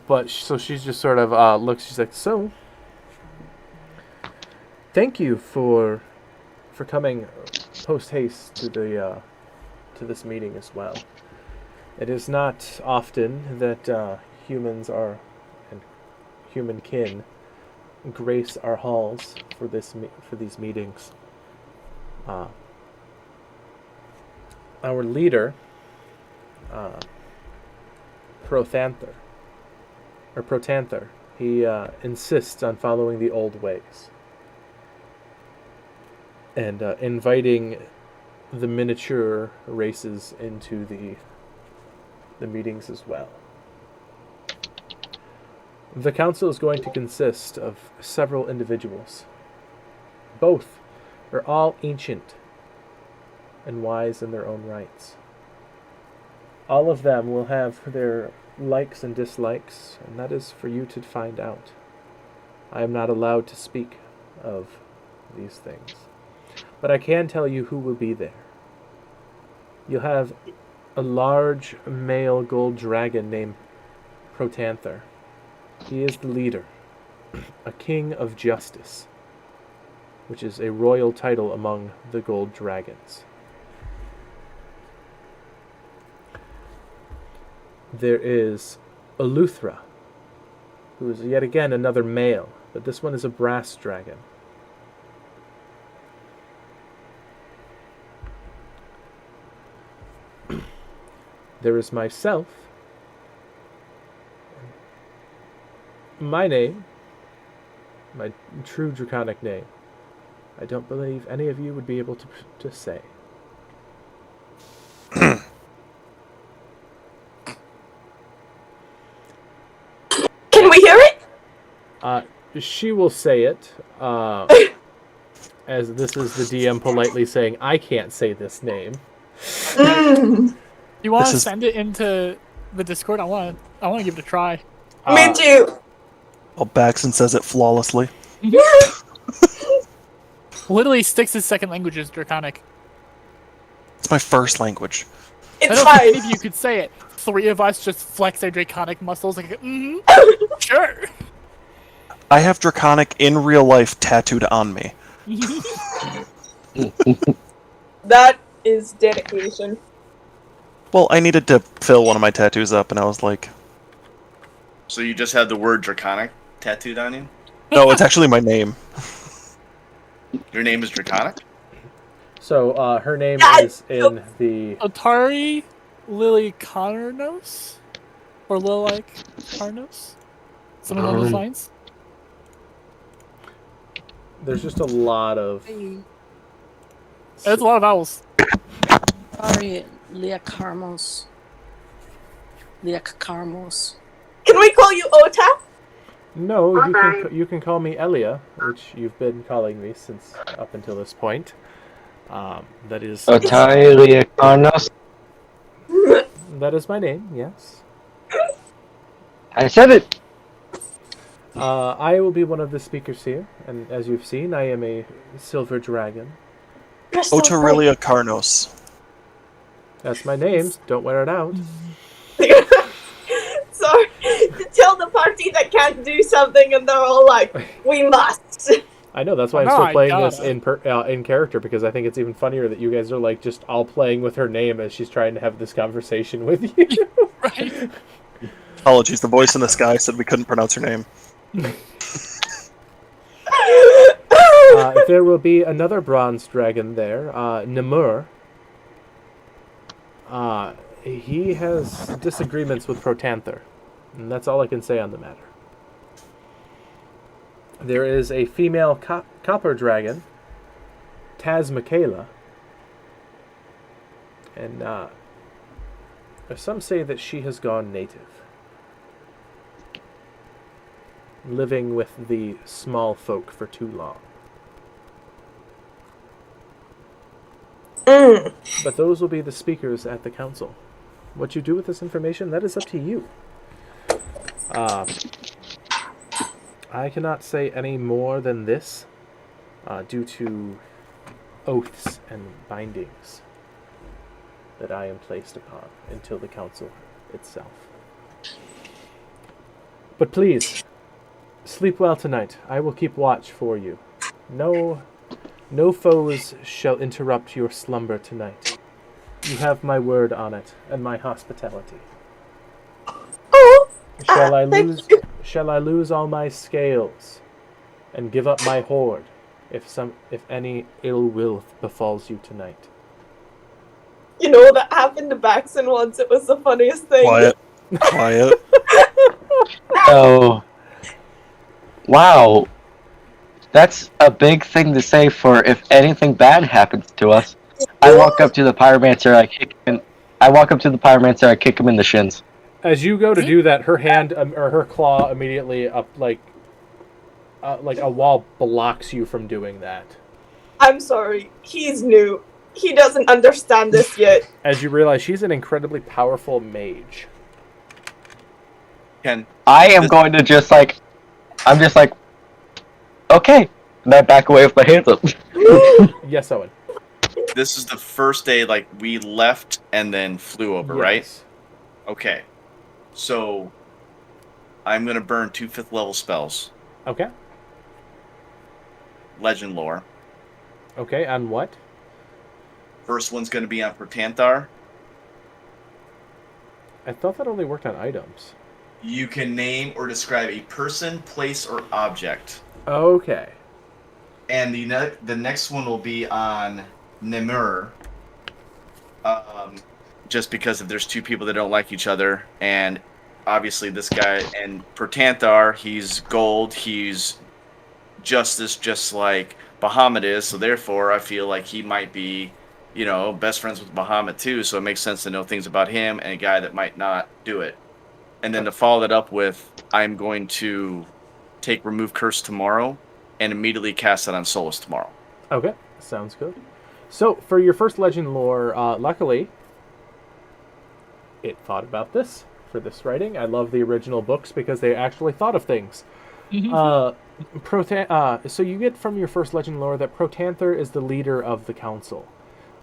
But so she's just sort of looks. She's like, so. Thank you for coming post haste to this meeting as well. It is not often that humans and human kin grace our halls for these meetings. Our leader, Protanther, he insists on following the old ways and inviting the miniature races into the meetings as well. The council is going to consist of several individuals. Both are all ancient and wise in their own rights. All of them will have their likes and dislikes, and that is for you to find out. I am not allowed to speak of these things. But I can tell you who will be there. You'll have a large male gold dragon named Protanther. He is the leader, a king of justice, which is a royal title among the gold dragons. There is Eleuthera, who is yet again another male, but this one is a brass dragon. There is myself. My name, my true draconic name, I don't believe any of you would be able to say. Can we hear it? She will say it, as this is the DM politely saying, I can't say this name. You want to send it into the Discord? I want to give it a try. Me too. Well, Baxton says it flawlessly. Literally, Styx's second language is Draconic. It's my first language. I It's don't think any of fine. you could say it. Three of us just flex our Draconic muscles like, sure. I have Draconic in real life tattooed on me. That is dedication. Well, I needed to fill one of my tattoos up, and I was like... So you just have the word Draconic tattooed on you? No, it's actually my name. Your name is Draconic? So, her name is in the... Atari Lily Carnos? Or Lilike Carnos? Something along those lines? There's just a lot of... There's a lot of vowels. Sorry, Leah Carmos. Leah Carmos. Can we call you Ota? No, you can call me Elia, which you've been calling me since up until this point. That is Otilia Carnos. that is my name. Yes. I said it. I will be one of the speakers here, and as you've seen, I am a silver dragon. Otilia Carnos. That's my name. Don't wear it out. Sorry, to tell the party that can't do something, and they're all like, "We must." I know, that's why I'm No, still I playing gotta. this in character, because I think it's even funnier that you guys are like just all playing with her name as she's trying to have this conversation with you. Right? Apologies, the voice in the sky said we couldn't pronounce her name. There will be another bronze dragon there, Namur. He has disagreements with Protanther, and that's all I can say on the matter. There is a female copper dragon, Taz Michaela, and some say that she has gone native, living with the small folk for too long. But those will be the speakers at the council. What you do with this information, that is up to you. I cannot say any more than this due to oaths and bindings that I am placed upon until the council itself. But please, sleep well tonight. I will keep watch for you. No foes shall interrupt your slumber tonight. You have my word on it, and my hospitality. Oh, Shall I thank you. Shall I lose all my scales, and give up my hoard, if any ill will befalls you tonight? You know, that happened to Baxon once. It was the funniest thing. Quiet. So, wow, that's a big thing to say for if anything bad happens to us. I walk up to the pyromancer, I kick him. I walk up to the pyromancer, I kick him in the shins. As you go to do that, her hand or her claw immediately up like a wall blocks you from doing that. I'm sorry. He's new. He doesn't understand this yet. As you realize she's an incredibly powerful mage. Ken, I am going to just like, I'm just like, okay, and I back away with my hands up. Yes, Owen. this is the first day like we left and then flew over, right? Yes. Okay. So I'm gonna burn 2 5th level spells. Okay. Legend lore. Okay, on what? First one's gonna be on Protanthar. I thought that only worked on items. You can name or describe a person, place, or object. Okay. And the next one will be on Nemur. Just because if there's two people that don't like each other, and obviously this guy and Protanthar, he's gold, he's justice, just like Bahamut is. So therefore, I feel like he might be, best friends with Bahamut too. So it makes sense to know things about him and a guy that might not do it. And then to follow that up with, I'm going to take Remove Curse tomorrow and immediately cast it on Solus tomorrow. Okay, sounds good. So, for your first legend lore, luckily, it thought about this for this writing. I love the original books because they actually thought of things. So you get from your first legend lore that Protanther is the leader of the council,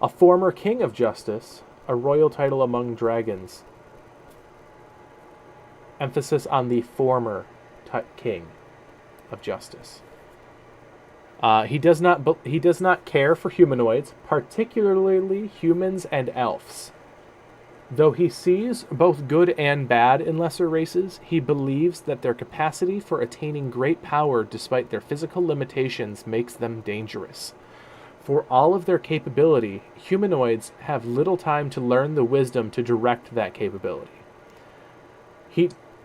a former king of justice, a royal title among dragons. Emphasis on the former king of justice. He does not care for humanoids, particularly humans and elves. Though he sees both good and bad in lesser races, he believes that their capacity for attaining great power despite their physical limitations makes them dangerous. For all of their capability, humanoids have little time to learn the wisdom to direct that capability.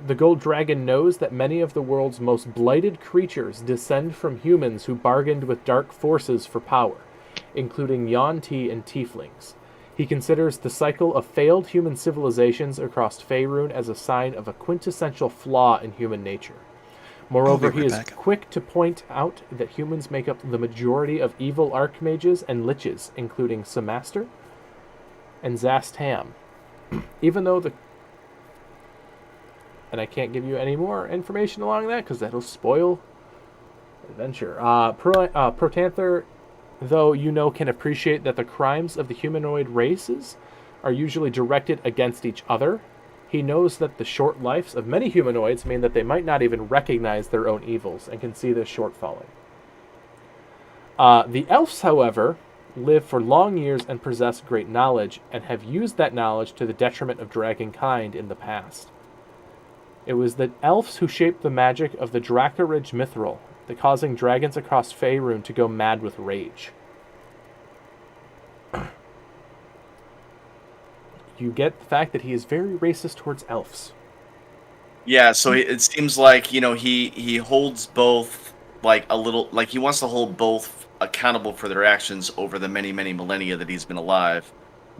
The Gold Dragon knows that many of the world's most blighted creatures descend from humans who bargained with dark forces for power, including Yuan-Ti and Tieflings. He considers the cycle of failed human civilizations across Faerun as a sign of a quintessential flaw in human nature. Moreover, be he right is back. quick to point out that humans make up the majority of evil archmages and liches, including Samaster and Zastam. Even though and I can't give you any more information along that because that'll spoil adventure. Protanther, though can appreciate that the crimes of the humanoid races are usually directed against each other, he knows that the short lives of many humanoids mean that they might not even recognize their own evils and can see this shortfalling. The elves, however, live for long years and possess great knowledge, and have used that knowledge to the detriment of dragonkind in the past. It was the elves who shaped the magic of the Dracoridge mithril, causing dragons across Faerun to go mad with rage. You get the fact that he is very racist towards elves. Yeah, so it seems like, he holds both, like, a little, like, he wants to hold both accountable for their actions over the many, many millennia that he's been alive,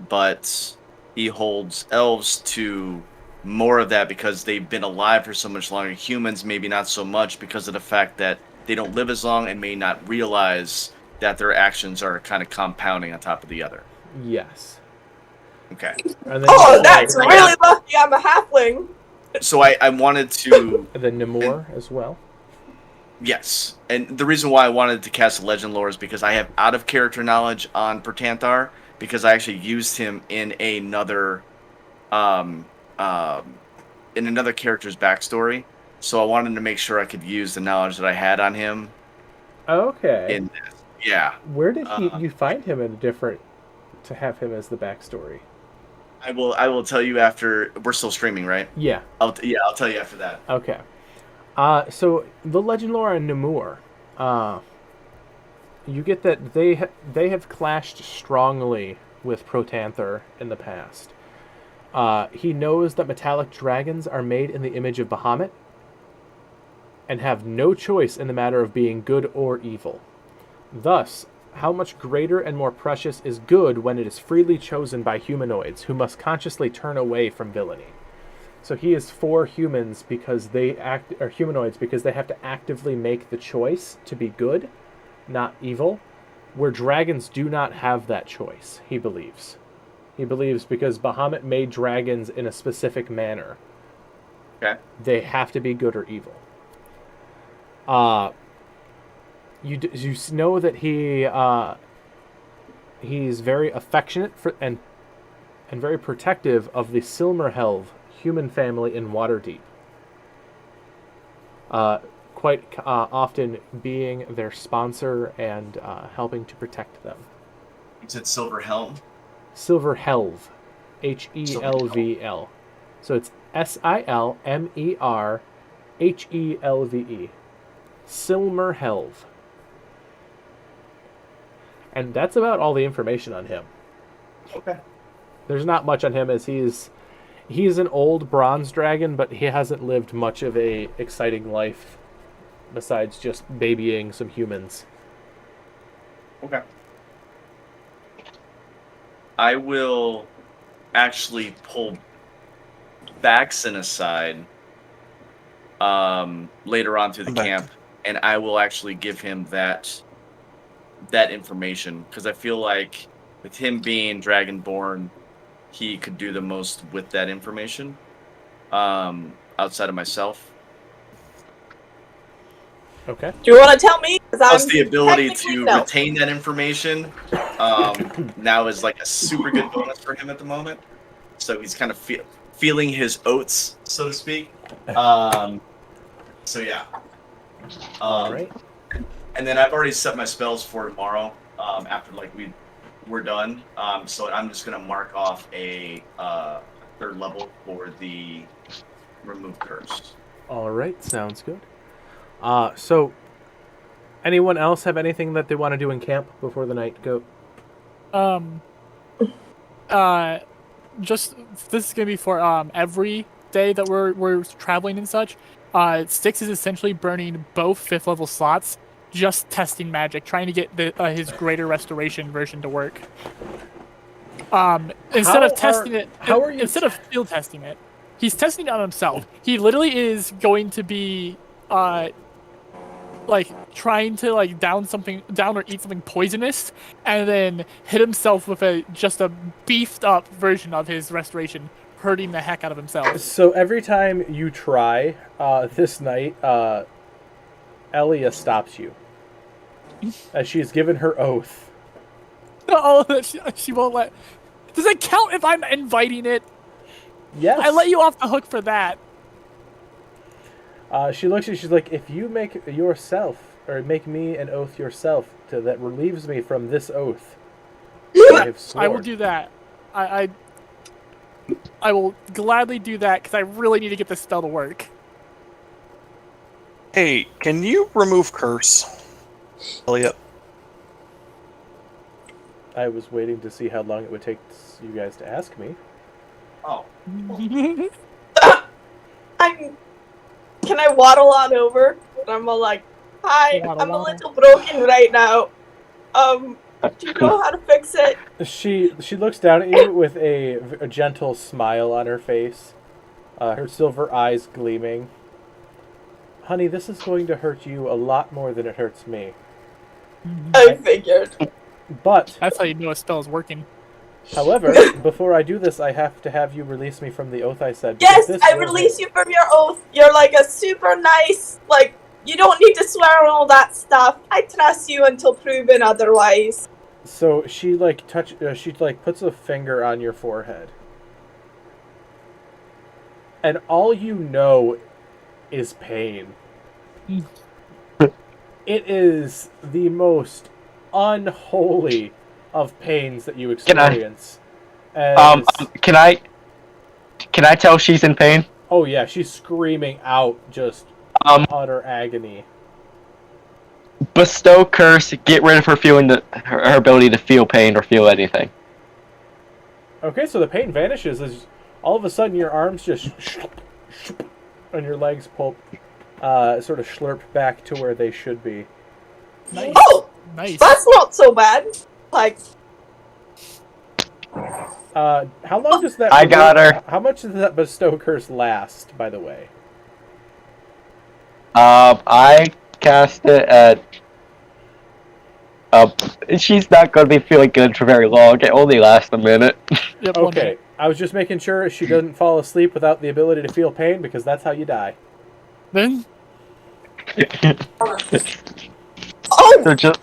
but he holds elves to more of that because they've been alive for so much longer. Humans, maybe not so much because of the fact that they don't live as long and may not realize that their actions are kind of compounding on top of the other. Yes. Okay. And then That's really lucky I'm a halfling. So I wanted to... And then Namor as well. Yes. And the reason why I wanted to cast Legend Lore is because I have out-of-character knowledge on Pertanthar, because I actually used him in another character's backstory. So I wanted to make sure I could use the knowledge that I had on him. Okay. In this. Yeah. Where did you find him to have him as the backstory? I will tell you after. We're still streaming, right? Yeah. I'll tell you after that. Okay. So the Legend Lore and Namor, you get that they have clashed strongly with Protanther in the past. He knows that metallic dragons are made in the image of Bahamut and have no choice in the matter of being good or evil. Thus, how much greater and more precious is good when it is freely chosen by humanoids who must consciously turn away from villainy. So he is for humans because humanoids because they have to actively make the choice to be good, not evil, where dragons do not have that choice, he believes. He believes because Bahamut made dragons in a specific manner. Okay. They have to be good or evil. You know that he's very affectionate and very protective of the Silmarhelve human family in Waterdeep. Quite often being their sponsor and helping to protect them. You said Silverhelm? Silverhelve. Helvl. So it's Silmerhelve. Silmarhelve. And that's about all the information on him. Okay. There's not much on him as he's an old bronze dragon, but he hasn't lived much of a exciting life besides just babying some humans. Okay. I will actually pull Baxen aside later on through the camp, and I will actually give him that information, because I feel like with him being Dragonborn, he could do the most with that information outside of myself. Okay. Do you want to tell me? Plus the ability to retain that information now is like a super good bonus for him at the moment. So he's kind of feeling his oats, so to speak. So yeah. All right. And then I've already set my spells for tomorrow. After we're done. So I'm just gonna mark off a third level for the remove curse. All right. Sounds good. So anyone else have anything that they want to do in camp before the night go? Just this is gonna be for every day that we're traveling and such. Styx is essentially burning both 5th level slots, just testing magic, trying to get his greater restoration version to work. Instead of field testing it, he's testing it on himself. He literally is going to be like trying to like down or eat something poisonous, and then hit himself with just a beefed up version of his restoration, hurting the heck out of himself. So every time you try this night, Elia stops you as she has given her oath. Oh, she won't let. Does it count if I'm inviting it? Yes. I let you off the hook for that. She looks at you, she's like, if you make me an oath yourself that relieves me from this oath, I have sworn. I will do that. I will gladly do that because I really need to get this spell to work. Hey, can you remove curse, Elliot? I was waiting to see how long it would take you guys to ask me. Oh. Can I waddle on over? And I'm all like, hi, Waddle, I'm a waddle. little broken right now. Do you know how to fix it? She looks down at you with a gentle smile on her face, her silver eyes gleaming. Honey, this is going to hurt you a lot more than it hurts me. I figured. But, That's how you know a spell is working. however, before I do this, I have to have you release me from the oath I said. Yes, I release you from your oath. You're like a super nice, like, you don't need to swear and all that stuff. I trust you until proven otherwise. So she puts a finger on your forehead. And all you know is pain. It is the most unholy of pains that you experience. Can I tell she's in pain? Oh yeah, she's screaming out just utter agony. Bestow curse, get rid of her her ability to feel pain or feel anything. Okay, so the pain vanishes as all of a sudden your arms just and your legs pull sort of slurp back to where they should be. Nice. Oh, Nice. that's not so bad. Like, How long does that? I got her. How much does that bestow curse last? By the way. I cast it at. She's not going to be feeling good for very long. It only lasts a minute. Yep, 1 Okay, minute. I was just making sure she doesn't fall asleep without the ability to feel pain, because that's how you die. Then oh, So just,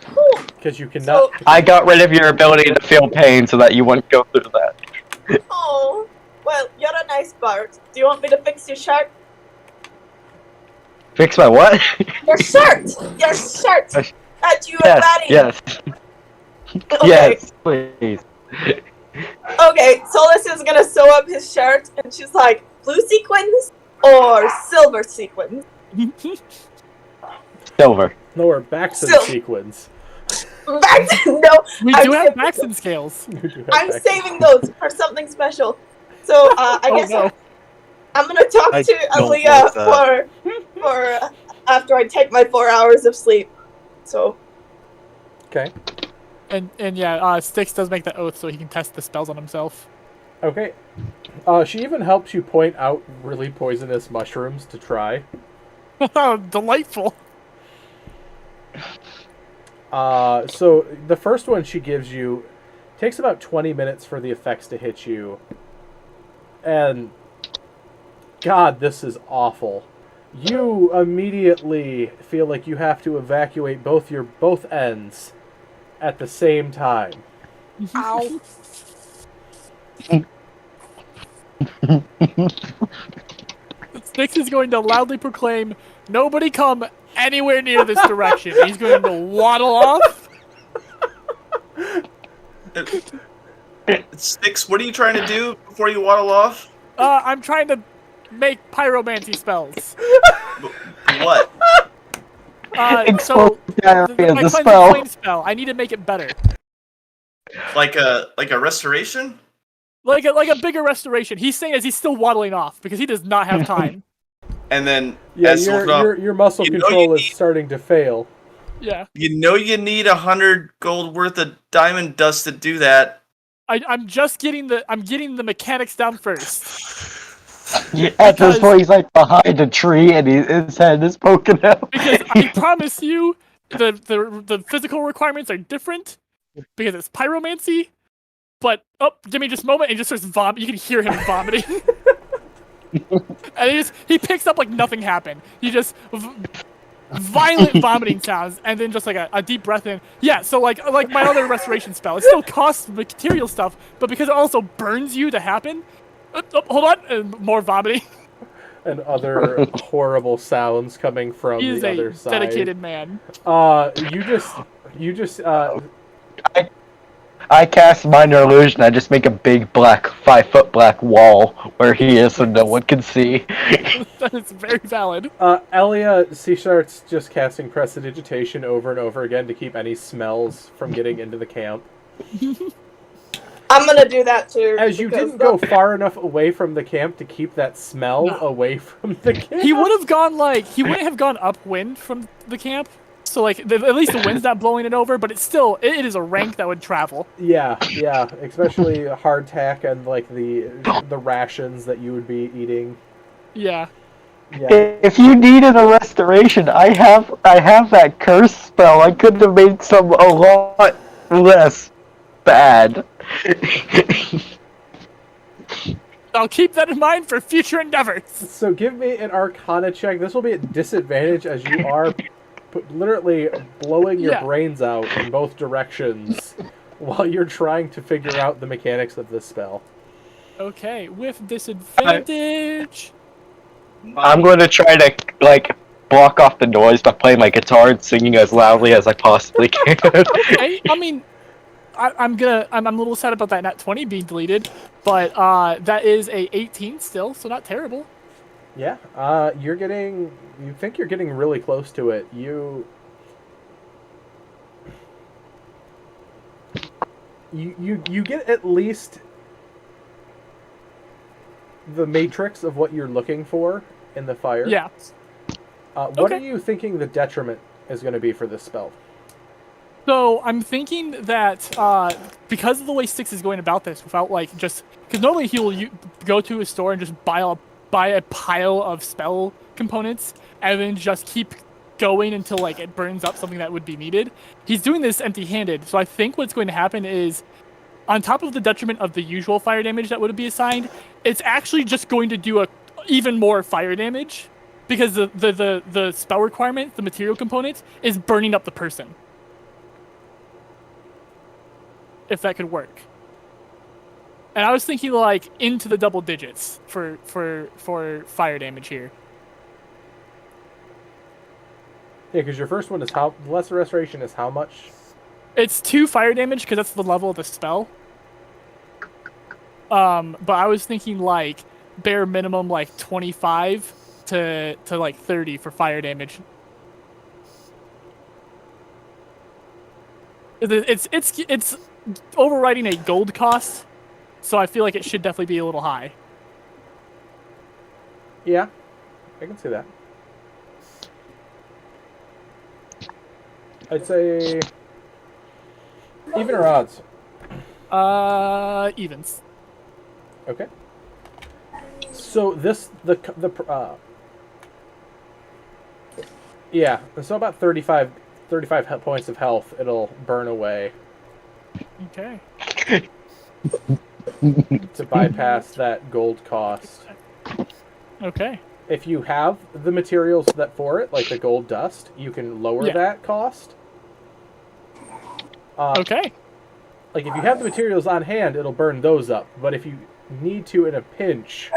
cool. Because you cannot. I got rid of your ability to feel pain so that you wouldn't go through that. Oh, well, you're a nice bard. Do you want me to fix your shirt? Fix my what? Your shirt! Your shirt! That you were Yes, wearing! yes, Okay. yes, please. Okay, Solus is gonna sew up his shirt, and she's like, blue sequins or silver sequins? Silver. No, or backs and Still. sequins. Back to, no, we I'm do have saving- backs and scales. You do have I'm backs. saving those for something special. So, I Oh, guess no. I'm gonna talk I to don't Aaliyah like for after I take my 4 hours of sleep. So, Okay. And yeah, Styx does make the oath so he can test the spells on himself. Okay. She even helps you point out really poisonous mushrooms to try. Delightful. So the first one she gives you takes about 20 minutes for the effects to hit you. And God, this is awful. You immediately feel like you have to evacuate both ends at the same time. ow. Styx is going to loudly proclaim, "Nobody come anywhere near this direction." He's going to waddle off. Styx, what are you trying to do before you waddle off? I'm trying to make pyromancy spells. What? So Diarrhea is my the cleansing spell. flame spell. I need to make it better, Like a restoration? like a bigger restoration. He's saying as he's still waddling off because he does not have time. And then Yeah, as your muscle You know control you is need- starting to fail. Yeah, you know you need 100 gold worth of diamond dust to do that. I'm getting the mechanics down first. Yeah, at this Because- point, he's like behind a tree and his head is poking out. Because I promise you, the physical requirements are different because it's pyromancy. But give me just a moment, and just starts vomit. You can hear him vomiting, and he picks up like nothing happened. He just violent vomiting sounds, and then just like a deep breath in. Yeah, so like my other restoration spell, it still costs material stuff, but because it also burns you to happen. Hold on, and more vomiting. And other horrible sounds coming from He is the a other side. dedicated man. You just I cast minor illusion. I just make a big 5-foot black wall where he is, so no one can see. That is very valid. Elia, she starts just casting prestidigitation over and over again to keep any smells from getting into the camp. I'm gonna do that too. As you didn't go far enough away from the camp to keep that smell away from the camp. He would have gone he wouldn't have gone upwind from the camp. So like at least the wind's not blowing it over, but it is a rank that would travel. Yeah, especially hardtack and like the rations that you would be eating. Yeah. Yeah. If you needed a restoration, I have that curse spell. I could have made some a lot less bad. I'll keep that in mind for future endeavors. So give me an Arcana check. This will be at disadvantage as you are literally blowing your brains out in both directions while you're trying to figure out the mechanics of this spell. Okay, with disadvantage. I'm going to try to block off the noise by playing my guitar and singing as loudly as I possibly can. Okay, I mean, I'm a little sad about that nat 20 being deleted, but that is a 18 still, so not terrible. Yeah, you think you're getting really close to it. You get at least the matrix of what you're looking for in the fire. Yeah. What are you thinking the detriment is going to be for this spell? So I'm thinking that because of the way Styx is going about this, without because normally he will go to a store and just buy a pile of spell components and then just keep going until it burns up something that would be needed. He's doing this empty-handed, so I think what's going to happen is, on top of the detriment of the usual fire damage that would be assigned, it's actually just going to do even more fire damage because the spell requirement, the material component, is burning up the person. If that could work. And I was thinking into the double digits for fire damage here. Yeah, because your first one is the lesser restoration is how much? It's 2 fire damage because that's the level of the spell. But I was thinking bare minimum 25 to 30 for fire damage. It's overriding a gold cost, so I feel like it should definitely be a little high. Yeah, I can see that. I'd say even or odds? Evens. Okay. So so about 35 points of health it'll burn away. Okay. To bypass that gold cost. Okay. If you have the materials for it, like the gold dust, you can lower that cost. Okay. Like if you have the materials on hand, it'll burn those up. But if you need to in a pinch,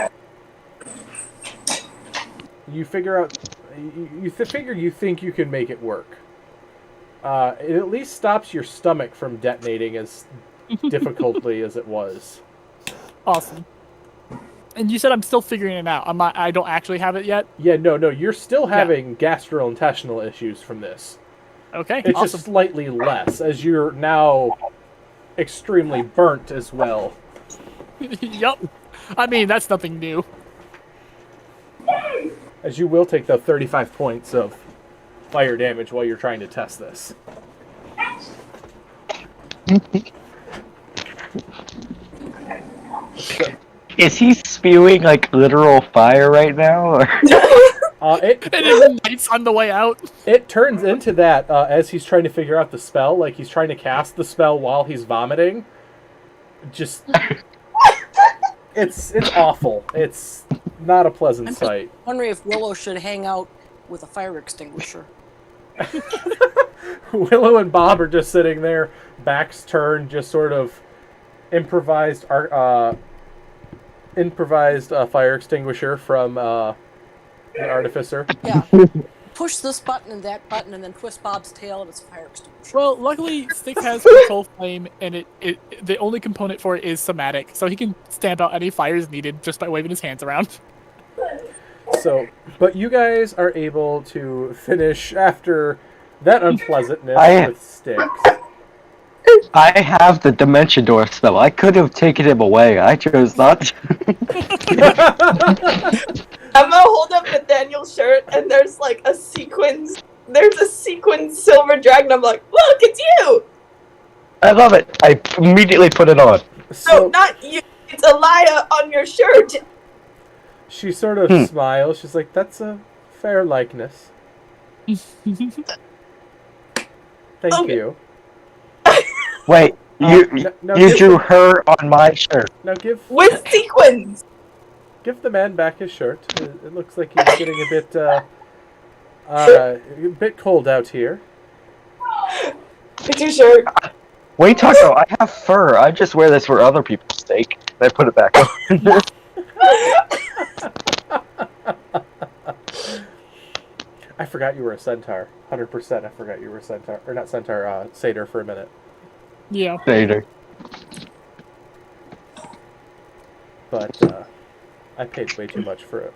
you figure out you think you can make it work. It at least stops your stomach from detonating as difficultly as it was. Awesome. And you said I'm still figuring it out. I don't actually have it yet? Yeah, no, you're still having gastrointestinal issues from this. Okay, it's awesome. just slightly less, as you're now extremely burnt as well. Yup. I mean, that's nothing new. As you will take the 35 points of fire damage while you're trying to test this. Is he spewing like literal fire right now? Or? And it ignites on the way out. It turns into that as he's trying to figure out the spell. Like he's trying to cast the spell while he's vomiting. Just, it's awful. It's not a pleasant sight. Wondering if Willow should hang out with a fire extinguisher. Willow and Bob are just sitting there, backs turned, just sort of improvised fire extinguisher from the artificer. Yeah. Push this button and that button, and then twist Bob's tail, and it's a fire extinguisher. Well, luckily, Stick has control flame, and the only component for it is somatic, so he can stamp out any fires needed just by waving his hands around. So, but you guys are able to finish after that unpleasantness with Sticks. I have the Dimension Door spell. I could have taken him away. I chose not to. I'm gonna hold up Nathaniel's shirt, and there's like a sequins. There's a sequins silver dragon. I'm like, look, it's you. I love it. I immediately put it on. No, not you. It's Elia on your shirt. She sort of smiles. She's like, "That's a fair likeness." Thank you. Wait, you drew her on my shirt. Now with sequins. Give the man back his shirt. It looks like he's getting a bit cold out here. It's your shirt. Wait, Taco, I have fur. I just wear this for other people's sake. I put it back on. I forgot you were a centaur. 100%. I forgot you were a centaur, or not centaur, satyr for a minute. Yeah. Satyr. But I paid way too much for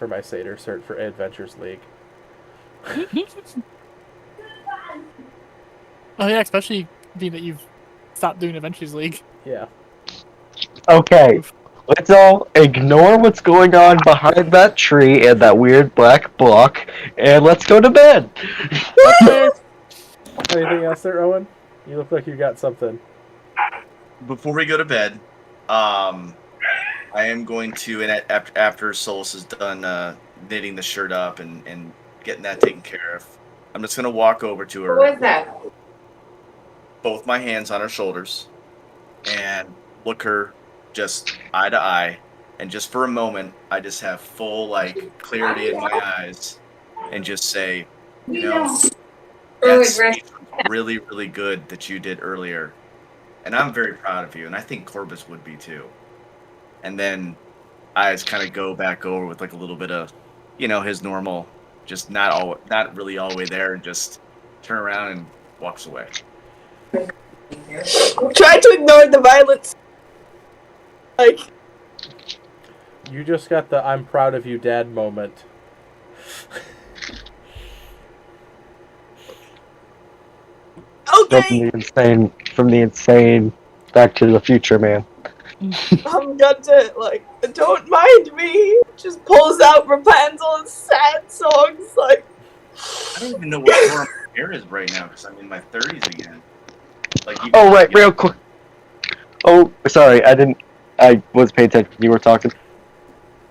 my satyr cert for Adventures League. Oh yeah, especially being that you've stopped doing Adventures League. Yeah. Okay, let's all ignore what's going on behind that tree and that weird black block, and let's go to bed. Anything else there, Owen? You look like you got something. Before we go to bed, I am going to, and after Solus is done knitting the shirt up and getting that taken care of, I'm just going to walk over to her. What was that? Both my hands on her shoulders and look her just eye to eye. And just for a moment, I just have full, like, clarity in my eyes and just say, you know, that's really, really good that you did earlier. And I'm very proud of you. And I think Corbus would be too. And then eyes kind of go back over with like a little bit of, you know, his normal, just not really all the way there, and just turn around and walks away. Try to ignore the violence. Like, you just got the "I'm proud of you, Dad" moment. Okay. From the insane Back to the Future man. I'm gonna, like, don't mind me. Just pulls out Rapunzel's sad songs, like. I don't even know what form my hair is right now because I'm in my 30s again. Like, Oh, right, real quick. Oh, sorry, I was paying attention. You were talking.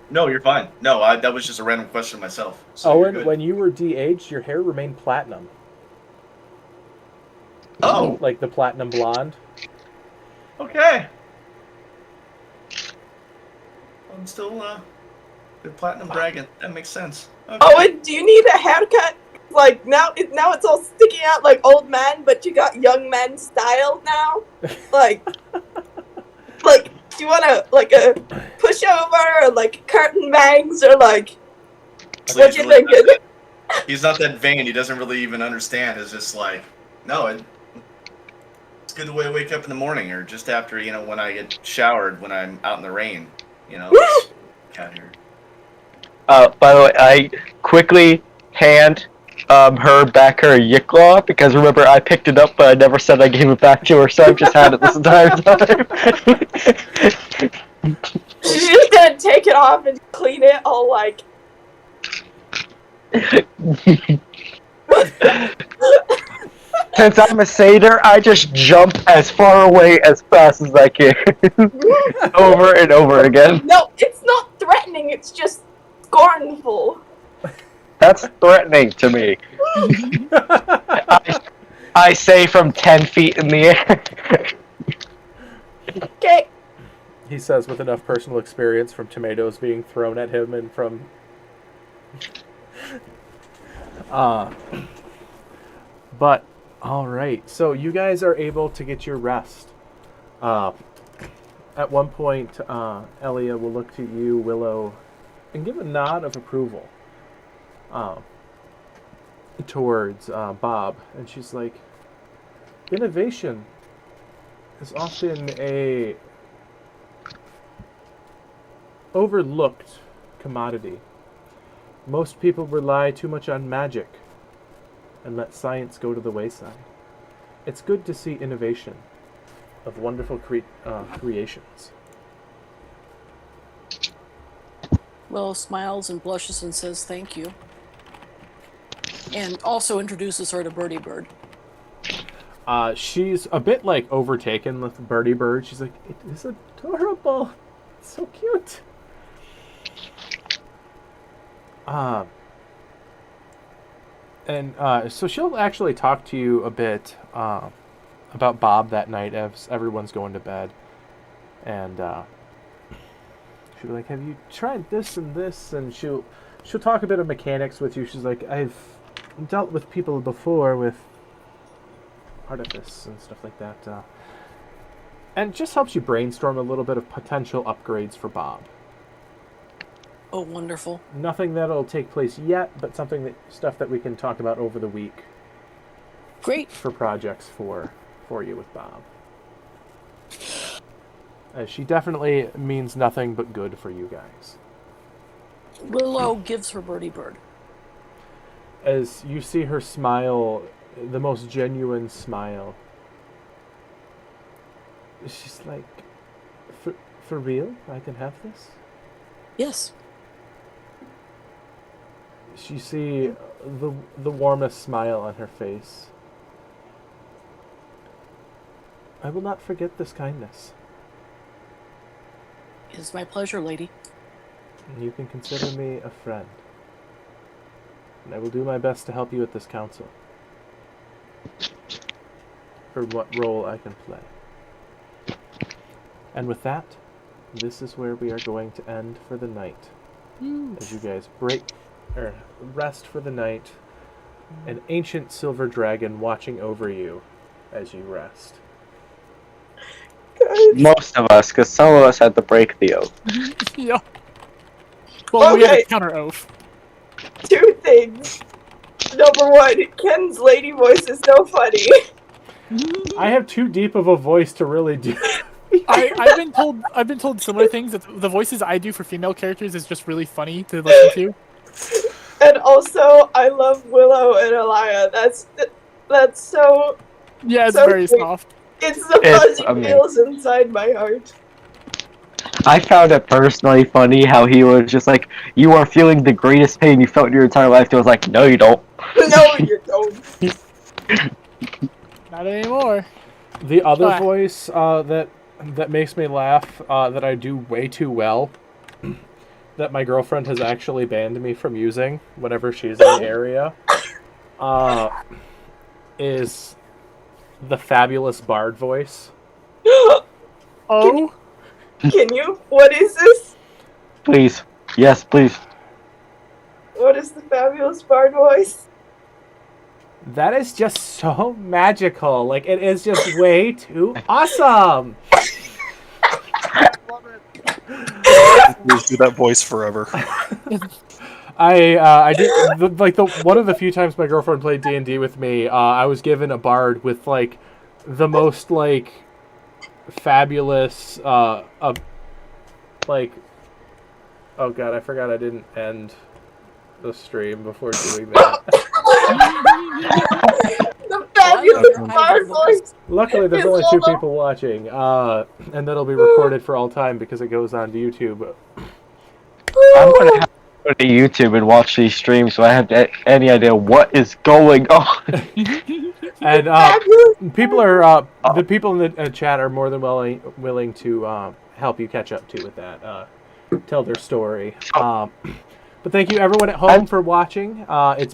No, you're fine. No, that was just a random question myself. So Owen, when you were de-aged, your hair remained platinum. Oh. Like the platinum blonde. Okay. I'm still the platinum dragon. That makes sense. Okay. Owen, do you need a haircut? Like, now it's all sticking out like old man, but you got young man style now? Like, do you want like a pushover, or like curtain bangs, or like, what you thinking? He's not that vain. He doesn't really even understand. It's just like, no, it's good to wake up in the morning, or just after, you know, when I get showered, when I'm out in the rain, you know. Out here. By the way, I quickly hand her back her Yicklaw, because remember, I picked it up, but I never said I gave it back to her, so I've just had it this entire time. She's just gonna take it off and clean it all, like. Since I'm a satyr, I just jump as far away as fast as I can. Over and over again. No, it's not threatening, it's just scornful. That's threatening to me. I say from 10 feet in the air. Okay. He says with enough personal experience from tomatoes being thrown at him and from... But, alright, so you guys are able to get your rest. At one point, Elia will look to you, Willow, and give a nod of approval towards Bob. And she's like, innovation is often a overlooked commodity. Most people rely too much on magic and let science go to the wayside. It's good to see innovation of wonderful creations. Willow smiles and blushes and says thank you. And also introduces her to Birdie Bird. She's a bit like overtaken with Birdie Bird. She's like, it is adorable. It's so cute. So she'll actually talk to you a bit about Bob that night as everyone's going to bed. And she'll be like, have you tried this and this? And she'll talk a bit of mechanics with you. She's like, I've dealt with people before with artifice and stuff like that. And just helps you brainstorm a little bit of potential upgrades for Bob. Oh, wonderful. Nothing that'll take place yet, but stuff that we can talk about over the week. Great. For projects for you with Bob. She definitely means nothing but good for you guys. Willow gives her Birdie Bird. As you see her smile, the most genuine smile, she's like, for real? I can have this? Yes. You see the warmest smile on her face. I will not forget this kindness. It is my pleasure, lady. You can consider me a friend. And I will do my best to help you at this council. For what role I can play. And with that, this is where we are going to end for the night. As you guys rest for the night. An ancient silver dragon watching over you as you rest. Most of us, because some of us had to break the oath. Yeah. Well, we had Okay. a counter oath. 2 things. Number 1, Ken's lady voice is so funny. I have too deep of a voice to really do. I've been told similar things, that the voices I do for female characters is just really funny to listen to. And also, I love Willow and Elia. That's so... Yeah, it's So very sweet. soft. It's the It's fuzzy amazing. feels inside my heart. I found it personally funny how he was just like, you are feeling the greatest pain you felt in your entire life. He was like, no, you don't. No, you don't. Not anymore. The other Ah. voice that makes me laugh, that I do way too well, that my girlfriend has actually banned me from using whenever she's in the area, is the fabulous bard voice. Oh, Can you? What is this? Please. Yes, please. What is the fabulous bard voice? That is just so magical. Like, it is just way too awesome. Please do that voice forever. I did one of the few times my girlfriend played D&D with me, I was given a bard with like the most like fabulous like, oh god, I forgot I didn't end the stream before doing that. The fabulous bard voice. Luckily, there's It's only 2 Lola. people watching, and that'll be recorded for all time because it goes on to YouTube. I'm gonna have to go to YouTube and watch these streams, so I have any idea what is going on. And the people in the chat are more than willing to help you catch up too with that. Tell their story. But thank you everyone at home for watching. It's